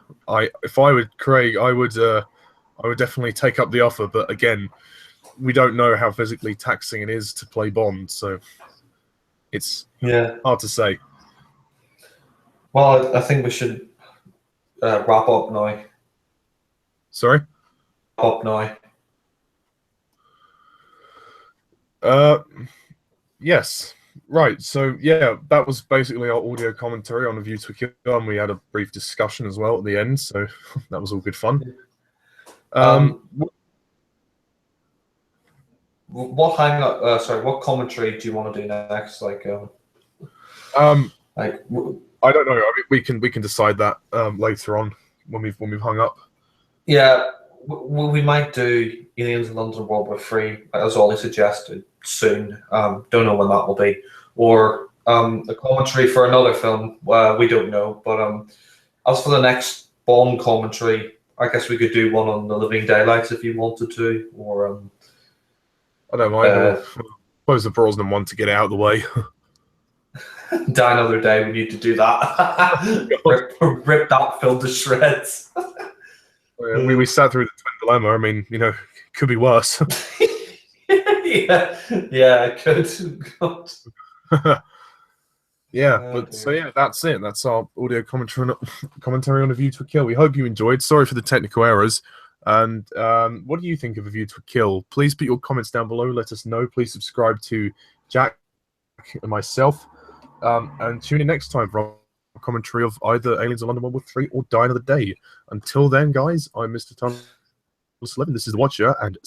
if I were Craig, I would definitely take up the offer. But again, we don't know how physically taxing it is to play Bond, so it's hard to say. Well, I think we should wrap up now. Sorry? Up now. Yes. Right. So yeah, that was basically our audio commentary on A View to a Kill, and we had a brief discussion as well at the end. So that was all good fun. What commentary do you want to do next? I don't know. I mean, we can decide that later on when we've hung up. Yeah, we might do Aliens in London World War III, as Ollie suggested, soon. Don't know when that will be, or a commentary for another film. We don't know. But as for the next Bond commentary, I guess we could do one on The Living Daylights if you wanted to, or I don't mind. I suppose the Brosnan one to get it out of the way. Die Another Day. We need to do that. rip that film to shreds. We sat through the Twin Dilemma. I mean, it could be worse. yeah, it could. Yeah, but so yeah, that's it. That's our audio commentary on A View to a Kill. We hope you enjoyed. Sorry for the technical errors. And what do you think of A View to a Kill? Please put your comments down below. Let us know. Please subscribe to Jack and myself. And tune in next time for a commentary of either Aliens in London World War III or Die Another Day. Until then, guys, I'm Mr. Tunnel 11. This is The Watcher, and